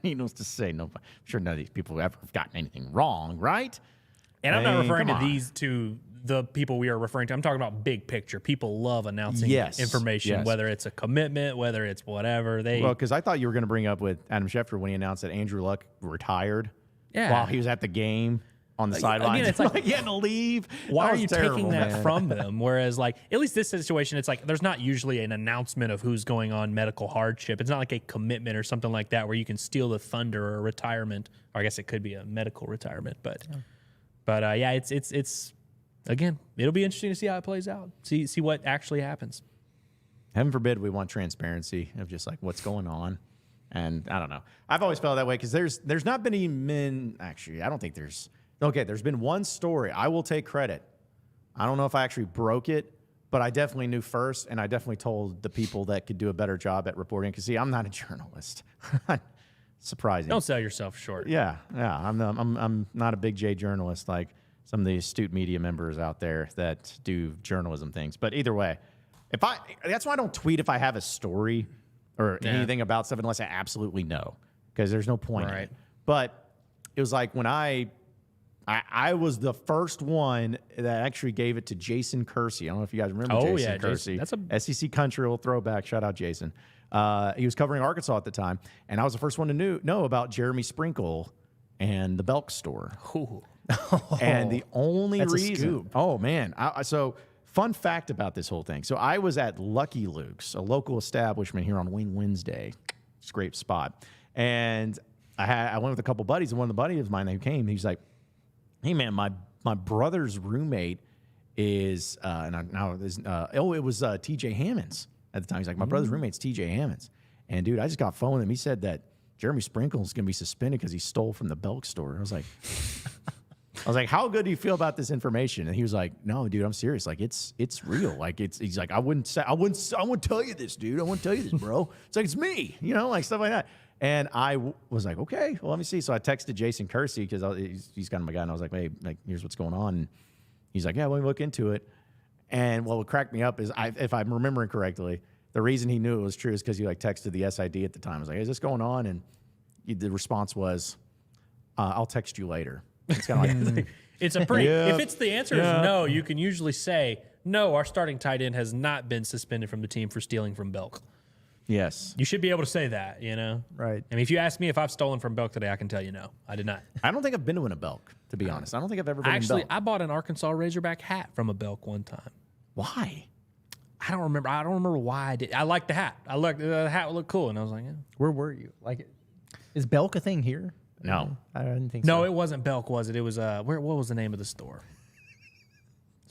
needless to say, I'm sure none of these people have ever gotten anything wrong, right? And I'm not referring to the people we are referring to. I'm talking about big picture. People love announcing information, whether it's a commitment, whether it's whatever. Because I thought you were going to bring up with Adam Schefter when he announced that Andrew Luck retired while he was at the game on the sidelines. Again, it's like he had to leave. Why are you taking that from them? Whereas, like, at least this situation, it's like there's not usually an announcement of who's going on medical hardship. It's not like a commitment or something like that where you can steal the thunder or a retirement. Or I guess it could be a medical retirement. But it's again, it'll be interesting to see how it plays out. See what actually happens. Heaven forbid we want transparency of just like what's going on. And I don't know. I've always felt that way because there's not been even actually. I don't think there's there's been one story. I will take credit. I don't know if I actually broke it, but I definitely knew first, and I definitely told the people that could do a better job at reporting. Because see, I'm not a journalist. Surprising. Don't sell yourself short. Yeah. I'm not a big J journalist like some of the astute media members out there that do journalism things. But either way, that's why I don't tweet if I have a story or anything about stuff unless I absolutely know, because there's no point in it. But it was like when I was the first one that actually gave it to Jason Kersey. I don't know if you guys remember Jason Kersey. That's a SEC Country little throwback. Shout out Jason. He was covering Arkansas at the time, and I was the first one to know about Jeremy Sprinkle and the Belk store. Ooh. And the only reason, so fun fact about this whole thing. So I was at Lucky Luke's, a local establishment here on Wing Wednesday. It's a great spot. And I went with a couple buddies, and one of the buddies of mine who came, he's like, hey man, my brother's roommate is, it was TJ Hammonds at the time. He's like, my brother's roommate's TJ Hammonds. And dude, I just got phone with him. He said that Jeremy Sprinkle's going to be suspended because he stole from the Belk store. I was like, how good do you feel about this information? And he was like, no, dude, I'm serious. Like, it's real. Like, he's like, I wouldn't tell you this, dude. I wouldn't tell you this, bro. It's like, it's me, like stuff like that. And I was like, okay, well, let me see. So I texted Jason Kersey because he's kind of my guy. And I was like, hey, like, here's what's going on. And he's like, yeah, let me look into it. And what cracked me up is, if I'm remembering correctly, the reason he knew it was true is because he like texted the SID at the time. I was like, is this going on? And the response was, I'll text you later. It's kind of like, it's a pretty. If it's the answer is no, you can usually say no. Our starting tight end has not been suspended from the team for stealing from Belk. Yes, you should be able to say that. Right. I mean, if you ask me if I've stolen from Belk today, I can tell you no, I did not. I don't think I've been to a Belk, to be honest. I don't think I've ever been. Actually, I bought an Arkansas Razorback hat from a Belk one time. Why? I don't remember why I did. I liked the hat. The hat looked cool, and I was like, yeah. Where were you? Like, is Belk a thing here? No, I didn't think so. No, it wasn't Belk, was it? It was what was the name of the store?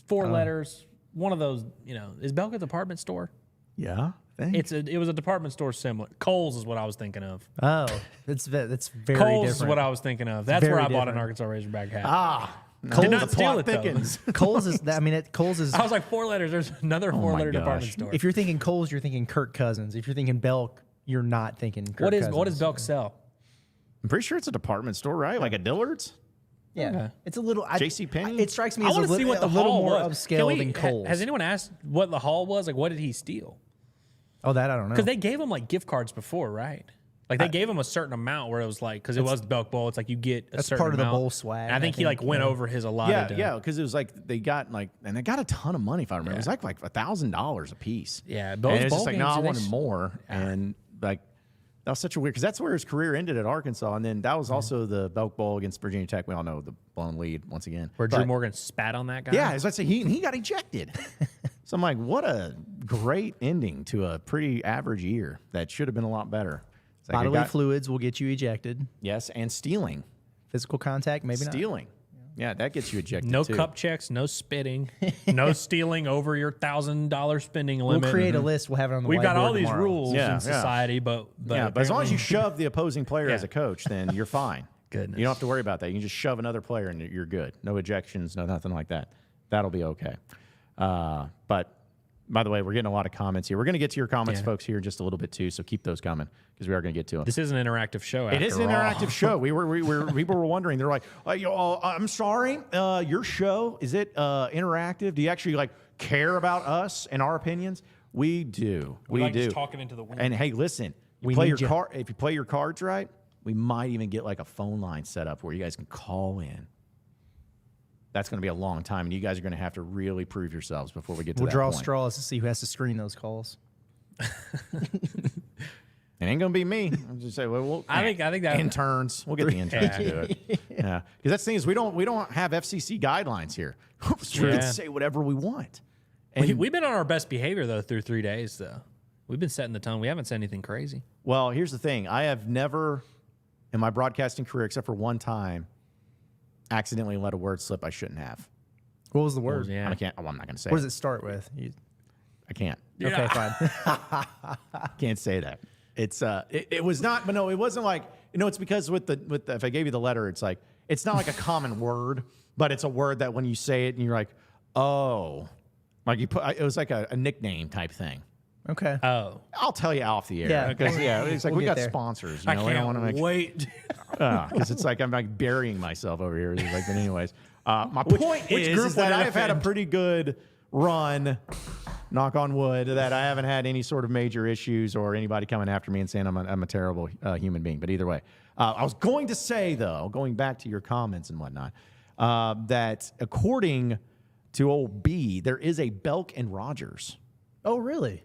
4 letters. One of those. Is Belk a department store? Yeah, it was a department store similar. Kohl's is what I was thinking of. Oh, that's very Kohl's different. is what I was thinking of. That's Very where I bought an different. Arkansas Razorback hat. No. Did not steal it, though. Kohl's is. Kohl's is. I was like 4 letters. There's another 4-letter department store. If you're thinking Kohl's, you're thinking Kirk Cousins. If you're thinking Belk, you're not thinking Kirk Cousins. What does Belk sell? I'm pretty sure it's a department store, right? Like a Dillard's. Yeah, Okay. It's a little. JCPenney? It strikes me I as a want to see little, what the a little haul more was. upscale than Kohl's. Has anyone asked what the haul was? Like, what did he steal? Oh, that I don't know. Because they gave him like gift cards before, right? Like they gave him a certain amount where it was like, because it was Belk Bowl, it's like you get a That's certain part of the amount. bowl swag, And I think he like went over his allotted. Yeah, because it was like they got and they got a ton of money if I remember. It was like $1,000 a piece. Yeah, and those it's bowl just like no, I games, wanted more, and like that was such a weird because that's where his career ended at Arkansas, and then that was also the Belk Bowl against Virginia Tech. We all know the blown lead once again. Where Drew Morgan spat on that guy. Yeah, as I say, he got ejected. So I'm like, what a great ending to a pretty average year that should have been a lot better. It's like Bodily fluids will get you ejected. Yes, and stealing. Physical contact, maybe not. Stealing. Yeah, that gets you ejected No too. cup checks, no spitting, no stealing over your $1,000 spending limit. We'll create a list. We'll have it on the We've got whiteboard all these tomorrow. rules Yeah, in yeah. society, but But as long as you shove the opposing player as Yeah. a coach, then you're fine. Goodness. You don't have to worry about that. You can just shove another player and you're good. No ejections, no nothing like that. That'll be okay. But by the way, we're getting a lot of comments here. We're going to get to your comments, folks, here in just a little bit too. So keep those coming because we are going to get to them. This is an interactive show. It is an interactive show. People were wondering. They're like, I'm sorry, your show, is it interactive? Do you actually like care about us and our opinions? We do. We like do. just talking into the wind. And hey, listen, if you play your cards right, we might even get like a phone line set up where you guys can call in. That's going to be a long time, and you guys are going to have to really prove yourselves before we get to that point. We'll draw straws to see who has to screen those calls. It ain't gonna be me. I'm just saying. I think that interns. We'll get the interns to do it. Yeah, because that's the thing is we don't have FCC guidelines here. We can say whatever we want. And we've been on our best behavior though through 3 days though. We've been setting the tone. We haven't said anything crazy. well, here's the thing. I have never, in my broadcasting career, except for one time, accidentally let a word slip I shouldn't have. What was the word? Yeah. I can't. Well, I'm not gonna say. What does it start with? I can't. Okay, fine. Can't say that. It's it was not, but no, it wasn't like, it's because with the if I gave you the letter, it's like it's not like a common word, but it's a word that when you say it and you're like, oh, like you put it was like a nickname type thing. Okay. Oh, I'll tell you off the air. Yeah. Because it's like We'll we get got there. sponsors. I We don't want to can't make wait. because it's like I'm like burying myself over here. It's like, but anyways, my point which is group that would it I've had a offend? pretty good run, knock on wood, that I haven't had any sort of major issues or anybody coming after me and saying I'm a terrible human being. But either way, I was going to say, though, going back to your comments and whatnot, that according to old B, there is a Belk and Rogers. Oh, really?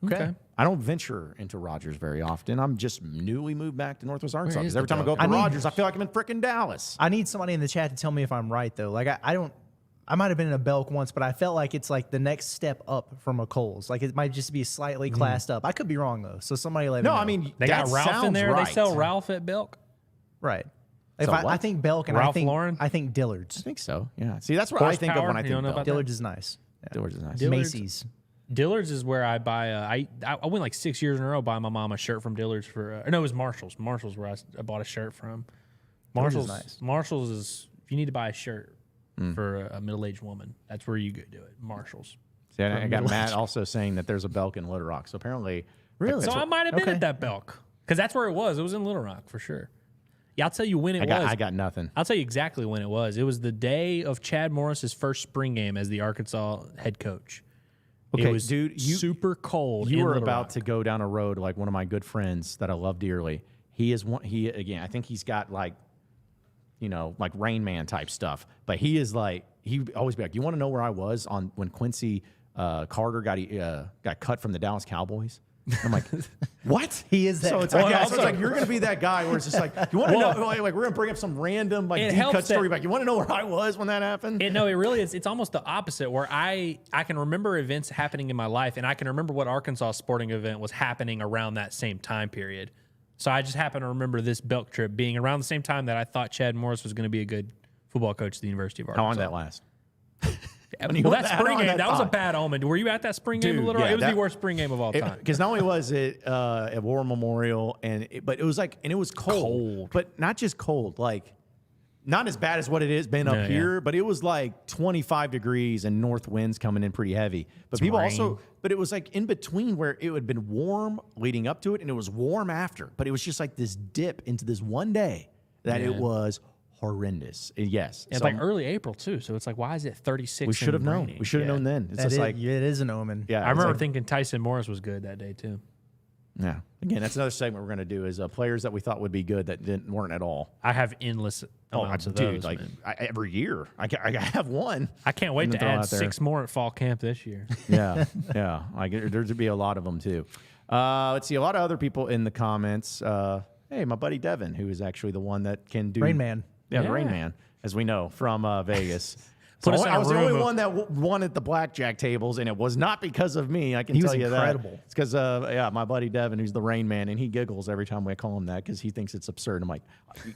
Okay. I don't venture into Rogers very often. I'm just newly moved back to Northwest Arkansas. is Because the every time I go up Belk? to I need- Rogers, I feel like I'm in frickin' Dallas. I need somebody in the chat to tell me if I'm right, though. Like, I might have been in a Belk once, but I felt like it's like the next step up from a Kohl's. Like, it might just be slightly classed up. I could be wrong, though. So somebody let me know. No, I mean, They that got Ralph in sounds there. Right. They sell Ralph at Belk. right. If So I what? think Belk and Ralph I think Lauren? I think Dillard's. I think so. Yeah. See, that's what I think of Horsepower? when I You think don't know Belk. about that? Dillard's is nice. Yeah. Dillard's is nice. Dillard's. Macy's. Dillard's is where I buy. I went like 6 years in a row buying my mom a shirt from Dillard's for. No, it was Marshalls. Marshalls where I bought a shirt from. Marshalls. Nice. Marshalls is if you need to buy a shirt for a middle-aged woman, that's where you go do it. Marshalls. See, I got Matt also saying that there's a Belk in Little Rock. So apparently, Really? So I might have been at that Belk because that's where it was. It was in Little Rock for sure. Yeah, I'll tell you when it was. I got nothing. I'll tell you exactly when it was. It was the day of Chad Morris's first spring game as the Arkansas head coach. Okay, it was dude, super cold. You in were Little about Rock. to go down a road like one of my good friends that I love dearly. He is one. He again, I think he's got like, like Rain Man type stuff. But he is like, he always be like, you want to know where I was on when Quincy Carter got cut from the Dallas Cowboys? I'm like, what? He is that. So it's guy. like, so it's like you're going to be that guy where it's just like, you want to know? Like we're going to bring up some random like deep cut story. Like, you want to know where I was when that happened? No, it really is. It's almost the opposite. Where I can remember events happening in my life, and I can remember what Arkansas sporting event was happening around that same time period. So I just happen to remember this Belk trip being around the same time that I thought Chad Morris was going to be a good football coach at the University of Arkansas. How long did that last? Well, that spring game, that was a bad omen. Were you at that spring game? Dude, yeah, it was the worst spring game of all time. Because not only was it at War Memorial, but it was like, and it was cold. But not just cold, like not as bad as what it is been up here, but it was like 25 degrees and north winds coming in pretty heavy. But but it was like in between where it had been warm leading up to it, and it was warm after. But it was just like this dip into this one day that it was horrendous. Yes. It's like early April too. So it's like, why is it 36? We should have known. Raining? We should have known then. It's just like, it is an omen. Yeah. I remember thinking Tyson Morris was good that day too. Yeah. Again, that's another segment we're going to do is players that we thought would be good that weren't at all. I have endless amounts of those. Like every year, I have one. I can't wait to add 6 more at fall camp this year. Yeah, yeah. Like there's to be a lot of them too. Let's see, a lot of other people in the comments. Hey, my buddy Devin, who is actually the one that can do Rain Man. Yeah, the Rain Man, as we know from Vegas. Put us in I a was the room only of- one that won at the blackjack tables, and it was not because of me. I can tell you incredible. that. It's because, my buddy Devin, who's the Rain Man, and he giggles every time we call him that because he thinks it's absurd. I'm like,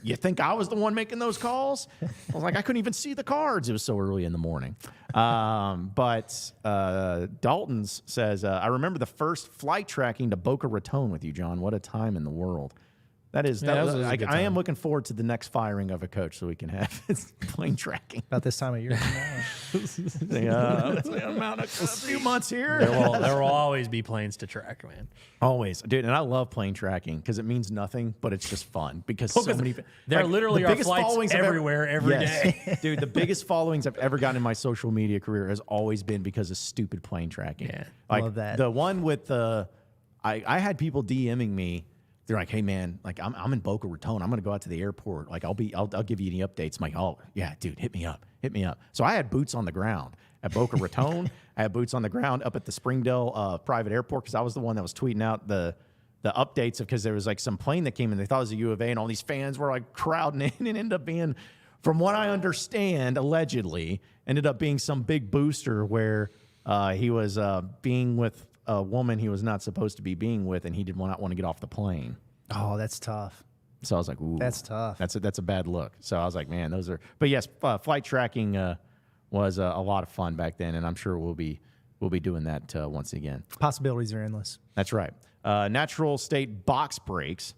you think I was the one making those calls? I was like, I couldn't even see the cards. It was so early in the morning. But Dalton's says, I remember the first flight tracking to Boca Raton with you, John. What a time in the world. That was a good time. I am looking forward to the next firing of a coach so we can have plane tracking. About this time of year. A few months here. There will always be planes to track, man. Always. Dude, and I love plane tracking because it means nothing, but it's just fun because so many There literally are biggest flights followings everywhere every day. Dude, the biggest followings I've ever gotten in my social media career has always been because of stupid plane tracking. Yeah, like love that. The one with I had people DMing me. They're like, hey man, like I'm in Boca Raton. I'm gonna go out to the airport. Like I'll give you any updates. I'm like, oh yeah, dude, hit me up. So I had boots on the ground at Boca Raton. I had boots on the ground up at the Springdale private airport because I was the one that was tweeting out the updates because there was like some plane that came in. They thought it was a U of A, and all these fans were like crowding in, and ended up being, from what I understand, allegedly ended up being some big booster where he was being with a woman he was not supposed to be being with, and he did not want to get off the plane. Oh, that's tough. So I was like, ooh. That's tough. That's a bad look. So I was like, man, those are... But yes, flight tracking was a lot of fun back then, and I'm sure we'll be doing that once again. Possibilities are endless. That's right. Natural State Box Breaks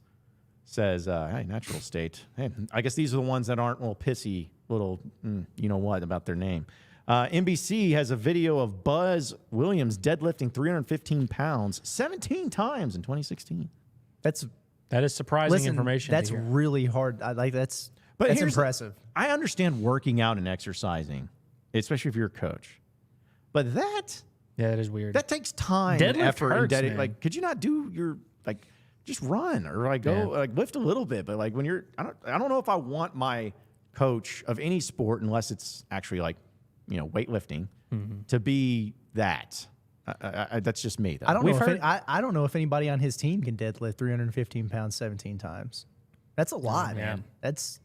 says, hey, Natural State. Hey, I guess these are the ones that aren't little pissy, little you-know-what about their name. NBC has a video of Buzz Williams deadlifting 315 pounds 17 times in 2016. That is surprising information. That's really hard. That's impressive. I understand working out and exercising, especially if you're a coach. But that is weird. That takes time, Deadlift and effort, hurts, and man. like, could you not do your just run or like go like lift a little bit? But like when you're, I don't know if I want my coach of any sport, unless it's actually like weightlifting, to be that. That's just me, though. I don't know if anybody on his team can deadlift 315 pounds 17 times. That's a lot, man. That's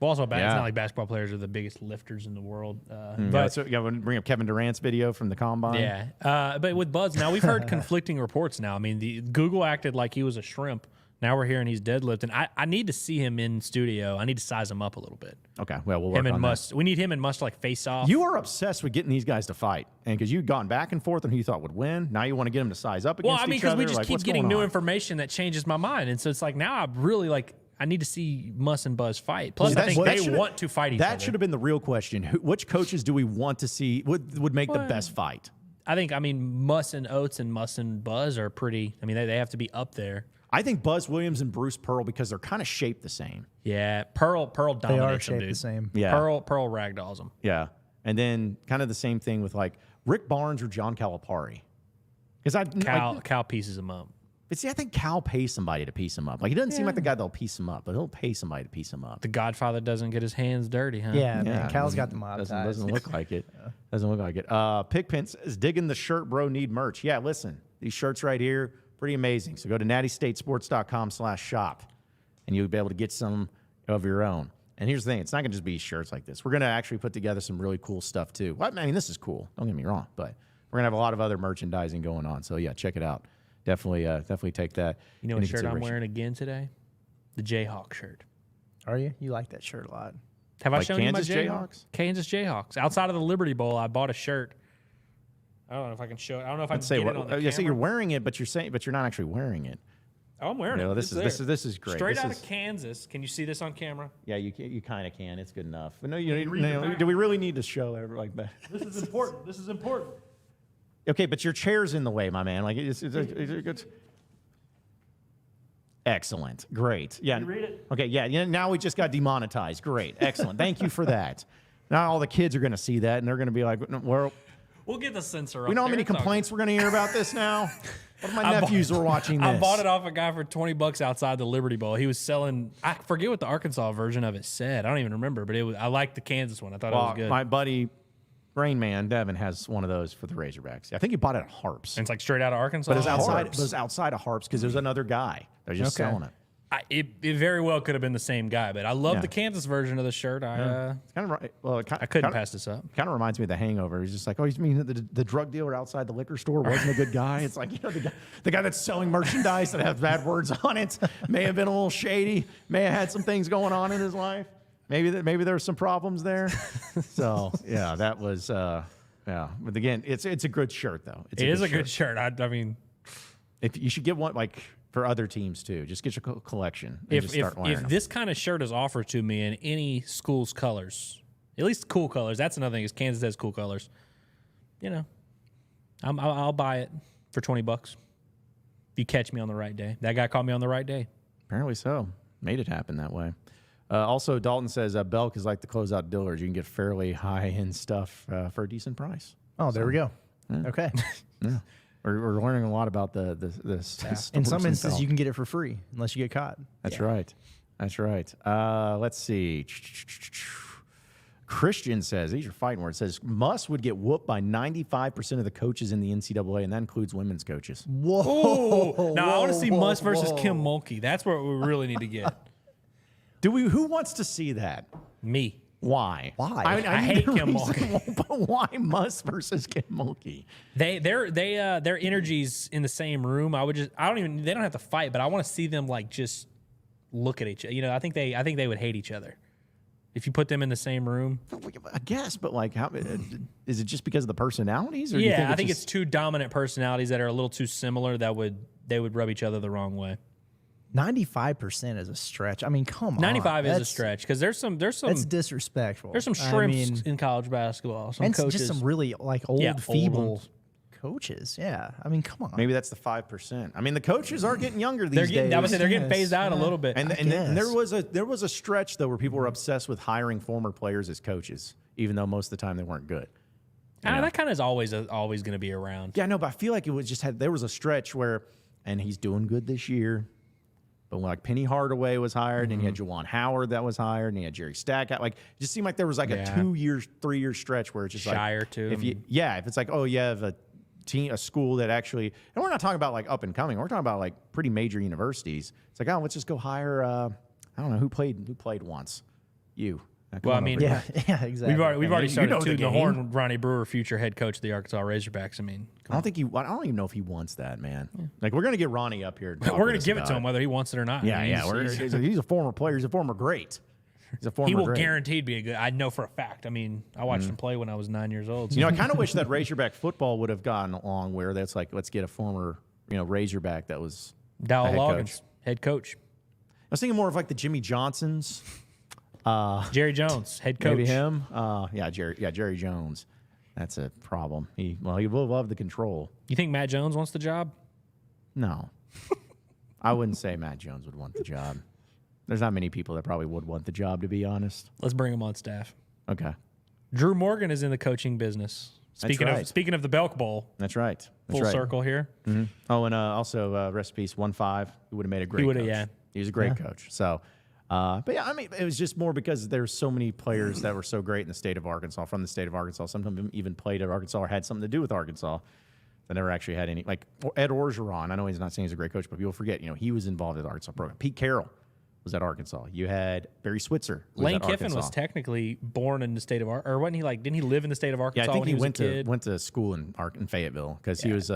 well, also bad. It's not like basketball players are the biggest lifters in the world. But so you bring up Kevin Durant's video from the combine. Yeah, but with Buzz now, we've heard conflicting reports. Now, I mean, Google acted like he was a shrimp Now we're hearing he's deadlifting. I need to see him in studio. I need to size him up a little bit. Okay, well, we'll work on that. We need him and Must to like face off. You are obsessed with getting these guys to fight, and because you've gone back and forth on who you thought would win. Now you want to get them to size up against each other. Well, I mean, because we just like, keep getting new information that changes my mind, and so it's like now I really like. I need to see Muss and Buzz fight. Plus, I think they want to fight each other. That should have been the real question. Which coaches do we want to see would make the best fight? I mean, Muss and Oats and Muss and Buzz are pretty. I mean, they have to be up there. I think Buzz Williams and Bruce Pearl because they're kind of shaped the same. Yeah, Pearl dominates They are them, shaped dude. the same. Yeah, Pearl ragdolls them. Yeah, and then kind of the same thing with like Rick Barnes or John Calipari. Because Cal pieces them up. But see, I think Cal pays somebody to piece him up. Like he doesn't seem like the guy that'll piece him up, but he'll pay somebody to piece him up. The Godfather doesn't get his hands dirty, huh? Yeah, man. Cal's got the mob ties. Doesn't look like it. Doesn't look like it. Pigpen is digging the shirt, bro. Need merch. Yeah, listen, these shirts right here, pretty amazing. So go to nattystatesports.com/shop, and you'll be able to get some of your own. And here's the thing: it's not gonna just be shirts like this. We're gonna actually put together some really cool stuff too. Well, I mean, this is cool. Don't get me wrong, but we're gonna have a lot of other merchandising going on. So yeah, check it out. Definitely take that. You know what shirt I'm wearing again today? The Jayhawk shirt. Are you? You like that shirt a lot. Have I shown Kansas you my Jayhawks? Kansas Jayhawks. Outside of the Liberty Bowl, I bought a shirt. I don't know if I can show it. I don't know if I can get it on the camera. So you're wearing it, but you're not actually wearing it. Oh, I'm wearing it. This is great. Straight out of Kansas. Can you see this on camera? Yeah, you kind of can. It's good enough. But no, do we really need to show it like that? This is important. This is important. Okay, but your chair's in the way, my man. Like it's excellent, great. Yeah. Can you read it? Okay, yeah. Now we just got demonetized. Great, excellent. Thank you for that. Now all the kids are going to see that, and they're going to be like, "Well, we'll get the censor." We know how many complaints we're going to hear about this now. What if my nephews were watching this? I bought it off a guy for $20 outside the Liberty Bowl. He was selling. I forget what the Arkansas version of it said. I don't even remember, but it was. I liked the Kansas one. I thought it was good. My buddy. Rain Man Devin has one of those for the Razorbacks. I think he bought it at Harps. And it's like straight out of Arkansas. But it was outside of Harps because there's another guy. They're just selling it. It very well could have been the same guy, but I love the Kansas version of the shirt. It's kind of well. I couldn't pass this up. Kind of reminds me of The Hangover. He's just like, oh, you mean the drug dealer outside the liquor store wasn't a good guy? It's like the guy that's selling merchandise that has bad words on it may have been a little shady, may have had some things going on in his life. Maybe there were some problems there. So yeah, that was yeah. But again, it's a good shirt though. It is a good shirt. I mean, if you should get one like for other teams too, just get your collection. And if this kind of shirt is offered to me in any school's colors, at least cool colors. That's another thing is Kansas has cool colors. You know, I'll buy it for $20 if you catch me on the right day. That guy caught me on the right day. Apparently so. Made it happen that way. Also, Dalton says Belk is like the closeout Dillards. You can get fairly high-end stuff for a decent price. Oh, there we go. Yeah. Okay. Yeah. We're learning a lot about this. In some instances, you can get it for free unless you get caught. That's right. That's right. Let's see. Christian says, these are fighting words, says Muss would get whooped by 95% of the coaches in the NCAA, and that includes women's coaches. Whoa. Now, I want to see Muss versus Kim Mulkey. That's what we really need to get. Who wants to see that? Me. Why? Why? I hate Kim Mulkey. But why Muss versus Kim Mulkey? Their energies in the same room. They don't have to fight, but I want to see them like just look at each other. You know, I think they would hate each other if you put them in the same room. I guess, but like, how is it just because of the personalities? Or I think it's two dominant personalities that are a little too similar that they would rub each other the wrong way. 95% is a stretch. I mean, come on. 95 is a stretch because there's some. That's disrespectful. There's some shrimps in college basketball. Some coaches, just some really like old, feeble coaches. Yeah, I mean, come on. Maybe that's the 5%. I mean, the coaches are getting younger these days. I would say they're getting phased out a little bit. And there was a stretch though where people were obsessed with hiring former players as coaches, even though most of the time they weren't good. That kind of is always going to be around. Yeah, no, but I feel like there was a stretch where, and he's doing good this year. But when, like, Penny Hardaway was hired, and you had Juwan Howard that was hired, and you had Jerry Stackhouse. Like, it just seemed like there was like a 3 year stretch where it's just Shire like too. If it's like, oh, you have a school that actually, and we're not talking about like up and coming. We're talking about like pretty major universities. It's like, oh, let's just go hire. I don't know who played once. You. Well, I mean, Yeah, exactly. We've already started know the tooting the game. horn. Ronnie Brewer, future head coach of the Arkansas Razorbacks. I mean, I don't even know if he wants that, man. Like, we're gonna get Ronnie up here. we're going to give it to him whether he wants it or not. Yeah, I mean, yeah. He's a former player. He's a former great. He's a former he will great. guaranteed be a good. I know for a fact. I mean, I watched him play when I was 9 years old. You know, I kind of wish that Razorback football would have gone along where that's like, let's get a former, Razorback that was Dowell a head Loggins, coach. head coach. I was thinking more of like the Jimmy Johnsons. Jerry Jones, head coach. Maybe him. Jerry Jones. That's a problem. He will love the control. You think Matt Jones wants the job? No. I wouldn't say Matt Jones would want the job. There's not many people that probably would want the job, to be honest. Let's bring him on staff. Okay. Drew Morgan is in the coaching business. Speaking of the Belk Bowl, That's right. That's full right. circle here. Oh, and also rest in peace, 1-5. He would have made a great would've, coach. yeah. He was a great coach. So, but yeah, I mean, it was just more because there's so many players that were so great in the state of Arkansas, from the state of Arkansas. Some of them even played at Arkansas or had something to do with Arkansas. That never actually had any, like Ed Orgeron. I know he's not saying he's a great coach, but people forget, he was involved in the Arkansas program. Pete Carroll was at Arkansas. You had Barry Switzer. Lane Kiffin was technically born in the state of Arkansas, or wasn't he didn't he live in the state of Arkansas? Yeah, I think when he was a kid? went to school in Fayetteville because he was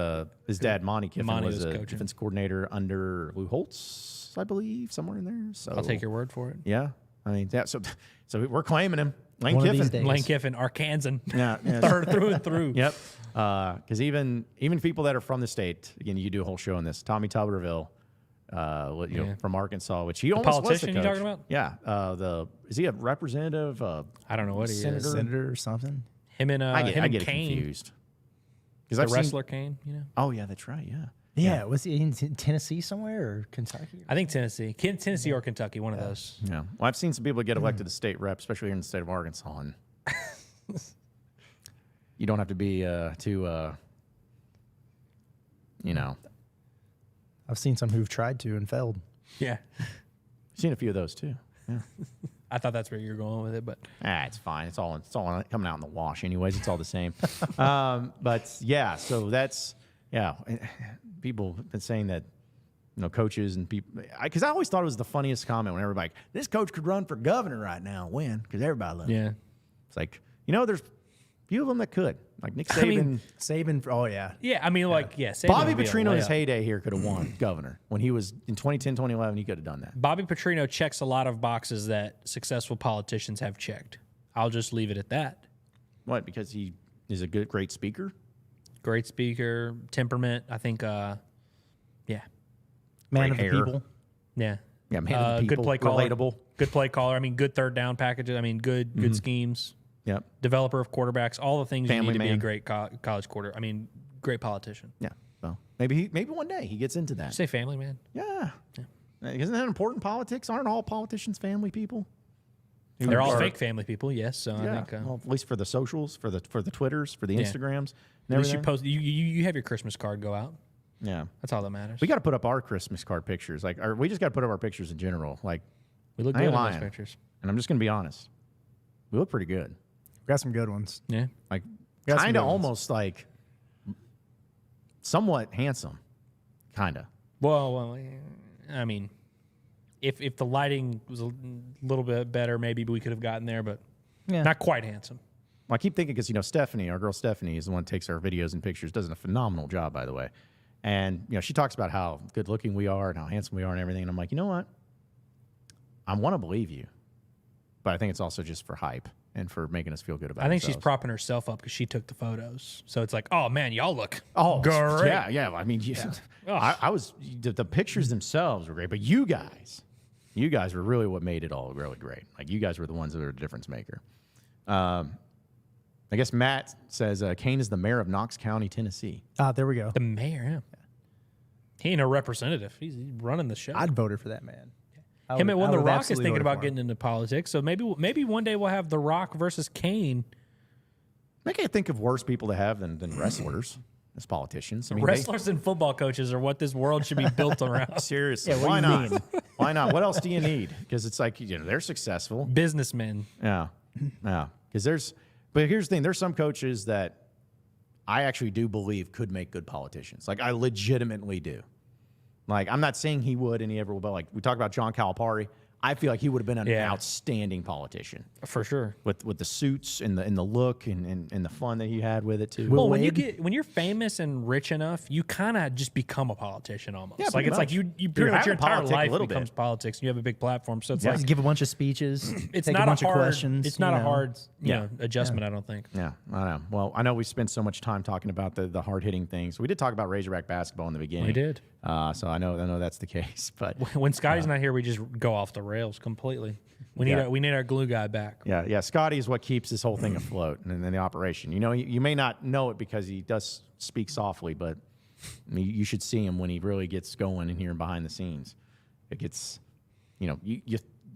his dad Monty Kiffin was a coaching. defense coordinator under Lou Holtz, I believe, somewhere in there. So I'll take your word for it. Yeah, I mean, yeah. So we're claiming him, Lane One of these Kiffin. days. Lane Kiffin, Arkansan. Yeah, Through and through. Yep. Because even people that are from the state, again, you do a whole show on this. Tommy Tuberville, from Arkansas, which he almost was the politician coach. you talking about? Yeah. Is he a representative? I don't know what he is. Senator or something. Him and I get it Kane, confused. the wrestler Kane. Oh yeah, that's right. Yeah. Yeah, was he in Tennessee somewhere or Kentucky? I think Tennessee, or Kentucky, one of those. Yeah. Well, I've seen some people get elected to state rep, especially here in the state of Arkansas, and you don't have to be too. I've seen some who've tried to and failed. Yeah, Seen a few of those too. Yeah. I thought that's where you were going with it, but It's fine. It's all coming out in the wash, anyways. It's all the same. But yeah, so that's people have been saying that, coaches and people, because I always thought it was the funniest comment when everybody, this coach could run for governor right now and win because everybody loves him. yeah. It's like, there's a few of them that could, like Nick Saban. Saban, oh yeah. Yeah, I mean, Saban Bobby would be a Petrino in his layup. heyday here could have won governor when he was in 2010, 2011. He could have done that. Bobby Petrino checks a lot of boxes that successful politicians have checked. I'll just leave it at that. What? Because he is a great speaker. Great speaker, temperament. I think, Man Great of the hair. people. yeah. Yeah, man of the people. Good play caller. Relatable. Good play caller. I mean, good third down packages. I mean, good schemes. Yep. Developer of quarterbacks. All the things Family you need to be a man. great college quarter. I mean, great politician. Yeah. Well, maybe one day he gets into that. Say family man. Yeah. Isn't that important? Politics? Aren't all politicians family people? They're all fake family people. Yes. So I Yeah. think. Well, at least for the socials, for the Twitters, for the Yeah. Instagrams. And At least you everything. post. You have your Christmas card go out. Yeah. That's all that matters. We got to put up our Christmas card pictures. We just got to put up our pictures in general. Like, We look I good ain't in those lying. pictures. and I'm just gonna be honest, we look pretty good. Got some good ones. Yeah. Like, Got some kind of good ones. almost like somewhat handsome, kind of. Well, I mean, if the lighting was a little bit better, maybe we could have gotten there, but Yeah. not quite handsome. Well, I keep thinking because Stephanie, our girl Stephanie, is the one that takes our videos and pictures. Does a phenomenal job, by the way. And she talks about how good looking we are and how handsome we are and everything. And I'm like, you know what? I want to believe you, but I think it's also just for hype and for making us feel good about. I think she's ourselves. propping herself up because she took the photos. So it's like, oh man, y'all look great. great. Yeah. I mean, I was the pictures themselves were great, but you guys were really what made it all really great. Like, you guys were the ones that were the difference maker. I guess Matt says Kane is the mayor of Knox County, Tennessee. There we go. The mayor, yeah. He ain't a representative. He's running the show. I'd vote for that man. Him and when The would Rock is absolutely thinking vote about for getting him. into politics. So maybe one day we'll have The Rock versus Kane. I can't think of worse people to have than wrestlers as politicians. I mean, Wrestlers and football coaches are what this world should be built around. seriously, Yeah, what why do you not? mean? Why not? What else do you need? Because it's like, they're successful. Businessmen. Yeah. Because but here's the thing: there's some coaches that I actually do believe could make good politicians. Like, I legitimately do. Like, I'm not saying he would and he ever will, but like we talk about John Calipari, I feel like he would have been an outstanding politician for sure, with the suits and the look and the fun that he had with it too. Well, when you're famous and rich enough, you kind of just become a politician almost. Yeah, like it's like you pretty much your entire life becomes bit. politics. And you have a big platform, so it's Just give a bunch of speeches. it's take not a bunch of hard, questions. It's not a hard adjustment. I don't think. Yeah, I know. Well, I know we spent so much time talking about the hard hitting things. We did talk about Razorback basketball in the beginning. We did. So I know that's the case. But when Scotty's not here, we just go off the rails completely. We need our glue guy back. Yeah. Scotty is what keeps this whole thing afloat and then the operation. You know, you may not know it because he does speak softly, but you should see him when he really gets going in here behind the scenes. It gets, you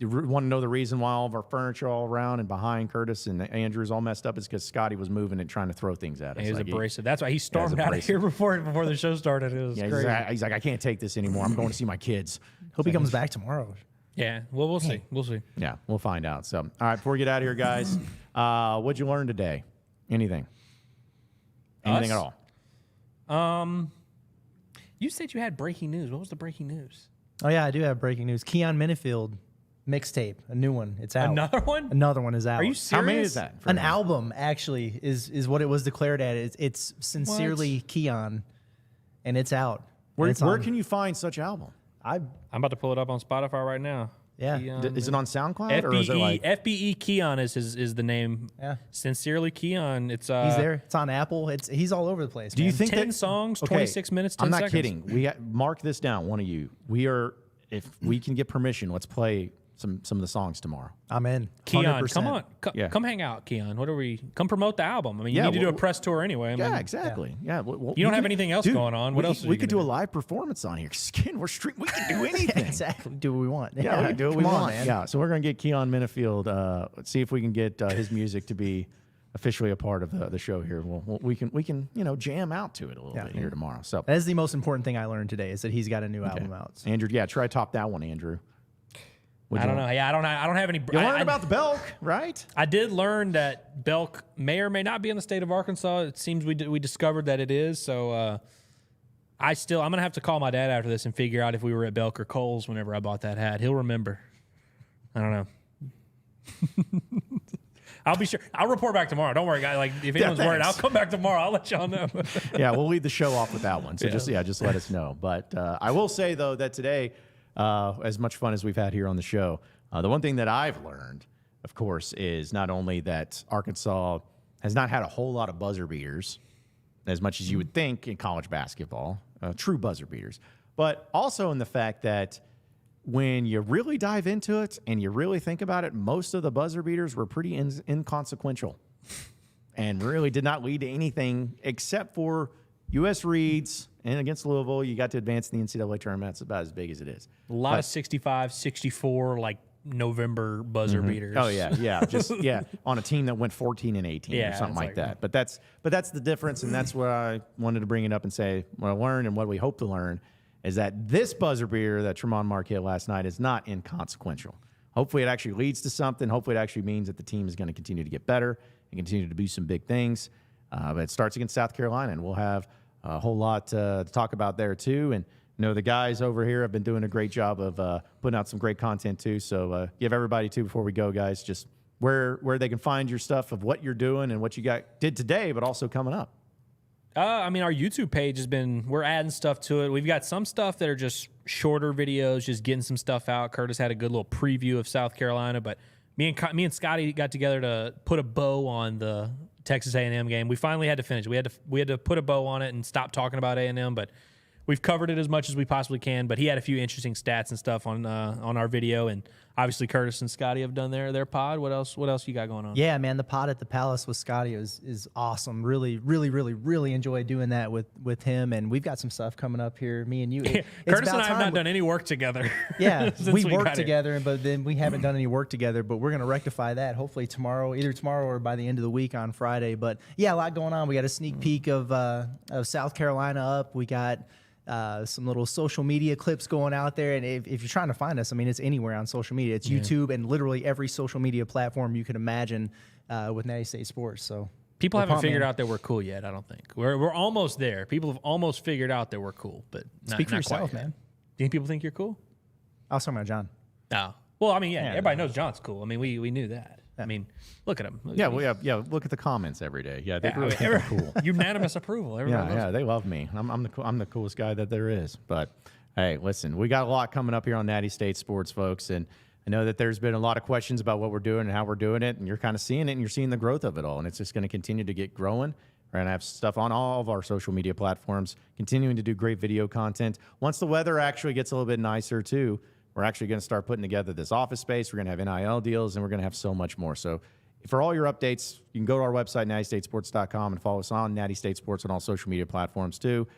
want to know the reason why all of our furniture all around and behind Curtis and Andrew is all messed up is because Scotty was moving and trying to throw things at us. He was abrasive. That's why he stormed out of here before the show started. It was crazy. He's like, I can't take this anymore. I'm going to see my kids. Hope he comes back tomorrow. Yeah, well, we'll see. We'll see. Yeah, we'll find out. So, all right, before we get out of here, guys, what'd you learn today? Anything? Anything at all? You said you had breaking news. What was the breaking news? Oh yeah, I do have breaking news. Keon Minifield mixtape, a new one. It's out. Another one? Another one is out. Are you serious? How many is that? An album actually is what it was declared at. It's Sincerely Keon, and it's out. Where can you find such album? I'm about to pull it up on Spotify right now. Yeah. Is it on SoundCloud or is it like FBE Keon is the name? Yeah. Sincerely Keon. It's he's there. It's on Apple. He's all over the place. Do you think 10 songs, 26 minutes, 10 I'm not seconds? kidding. Mark this down, one of you. If we can get permission, let's play some of the songs tomorrow. I'm in. Keon, 100%. come on. Come hang out, Keon. Come promote the album. I mean, you need to do a press tour anyway. I mean, exactly. Yeah. You don't have anything else going on. What else? We could do a live performance on here. We can do anything. Exactly. Do what we want. Yeah, we can do what we want, man. Yeah. So we're gonna get Keon Minifield. Let's see if we can get his music to be officially a part of the show here. We can jam out to it a little bit here tomorrow. So that is the most important thing I learned today is that he's got a new album out. So. Andrew, try top that one, Andrew. I don't know. Yeah, I don't have any. You learned about the Belk, right? I did learn that Belk may or may not be in the state of Arkansas. It seems we discovered that it is. So I'm gonna have to call my dad after this and figure out if we were at Belk or Kohl's whenever I bought that hat. He'll remember. I don't know. I'll be sure. I'll report back tomorrow. Don't worry, guys. Like if anyone's worried, I'll come back tomorrow. I'll let y'all know. Yeah, we'll lead the show off with that one. So just let us know. But I will say though that today. As much fun as we've had here on the show, the one thing that I've learned, of course, is not only that Arkansas has not had a whole lot of buzzer beaters, as much as you would think in college basketball, true buzzer beaters, but also in the fact that when you really dive into it and you really think about it, most of the buzzer beaters were pretty inconsequential and really did not lead to anything except for U.S. reads. And against Louisville, you got to advance in the NCAA tournament. It's about as big as it is. A lot of 65, 64, like November buzzer beaters. Oh yeah, just on a team that went 14 and 18 or something like that. But that's the difference, and that's what I wanted to bring it up and say. What I learned and what we hope to learn is that this buzzer beater that Tremont Mark hit last night is not inconsequential. Hopefully, it actually leads to something. Hopefully, it actually means that the team is going to continue to get better and continue to do some big things. But it starts against South Carolina, and we'll have a whole lot to talk about there too. And the guys over here have been doing a great job of putting out some great content too. So give everybody too, before we go, guys, just where they can find your stuff of what you're doing and what you did today, but also coming up. I mean, our YouTube page we're adding stuff to it. We've got some stuff that are just shorter videos, just getting some stuff out. Curtis had a good little preview of South Carolina, but me and Scotty got together to put a bow on the Texas A&M game. We finally had to finish. We had to put a bow on it and stop talking about A&M, but we've covered it as much as we possibly can. But he had a few interesting stats and stuff on our video, and obviously Curtis and Scotty have done their pod. What else you got going on? Yeah, man, the pod at the Palace with Scotty is awesome. Really, really, really, really enjoy doing that with him, and we've got some stuff coming up here. Me and you. Curtis and I have not done any work together. Yeah, we work together, but then we haven't done any work together. But we're gonna rectify that hopefully either tomorrow or by the end of the week on Friday. But yeah, a lot going on. We got a sneak peek of South Carolina up. We got some little social media clips going out there. And if you're trying to find us, I mean, it's anywhere on social media. It's YouTube and literally every social media platform you can imagine with Natty State Sports. So people haven't figured out that we're cool yet, I don't think. We're almost there. People have almost figured out that we're cool, but Speak for yourself, man. Do you think people think you're cool? I was talking about John. Oh. Well, I mean, yeah, everybody knows John's cool. I mean, we knew that. I mean, look at him. Look at the comments every day. Yeah, they really think I'm cool. Unanimous approval. Everybody loves they love me. I'm the coolest guy that there is. But hey, listen, we got a lot coming up here on Natty State Sports, folks, and I know that there's been a lot of questions about what we're doing and how we're doing it, and you're kind of seeing it, and you're seeing the growth of it all, and it's just going to continue to get growing. We're going to have stuff on all of our social media platforms, continuing to do great video content. Once the weather actually gets a little bit nicer, too, we're actually going to start putting together this office space. We're going to have NIL deals, and we're going to have so much more. So for all your updates, you can go to our website, nattystatesports.com, and follow us on Natty State Sports on all social media platforms, too.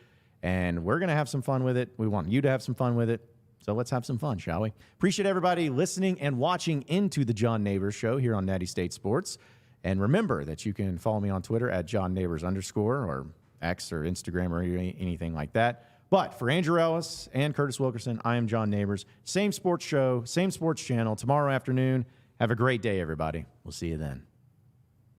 And we're going to have some fun with it. We want you to have some fun with it. So let's have some fun, shall we? Appreciate everybody listening and watching into the John Nabors Show here on Natty State Sports. And remember that you can follow me on Twitter at JohnNabors_ or X or Instagram or anything like that. But for Andrew Ellis and Curtis Wilkerson, I am John Nabors. Same sports show, same sports channel tomorrow afternoon. Have a great day, everybody. We'll see you then.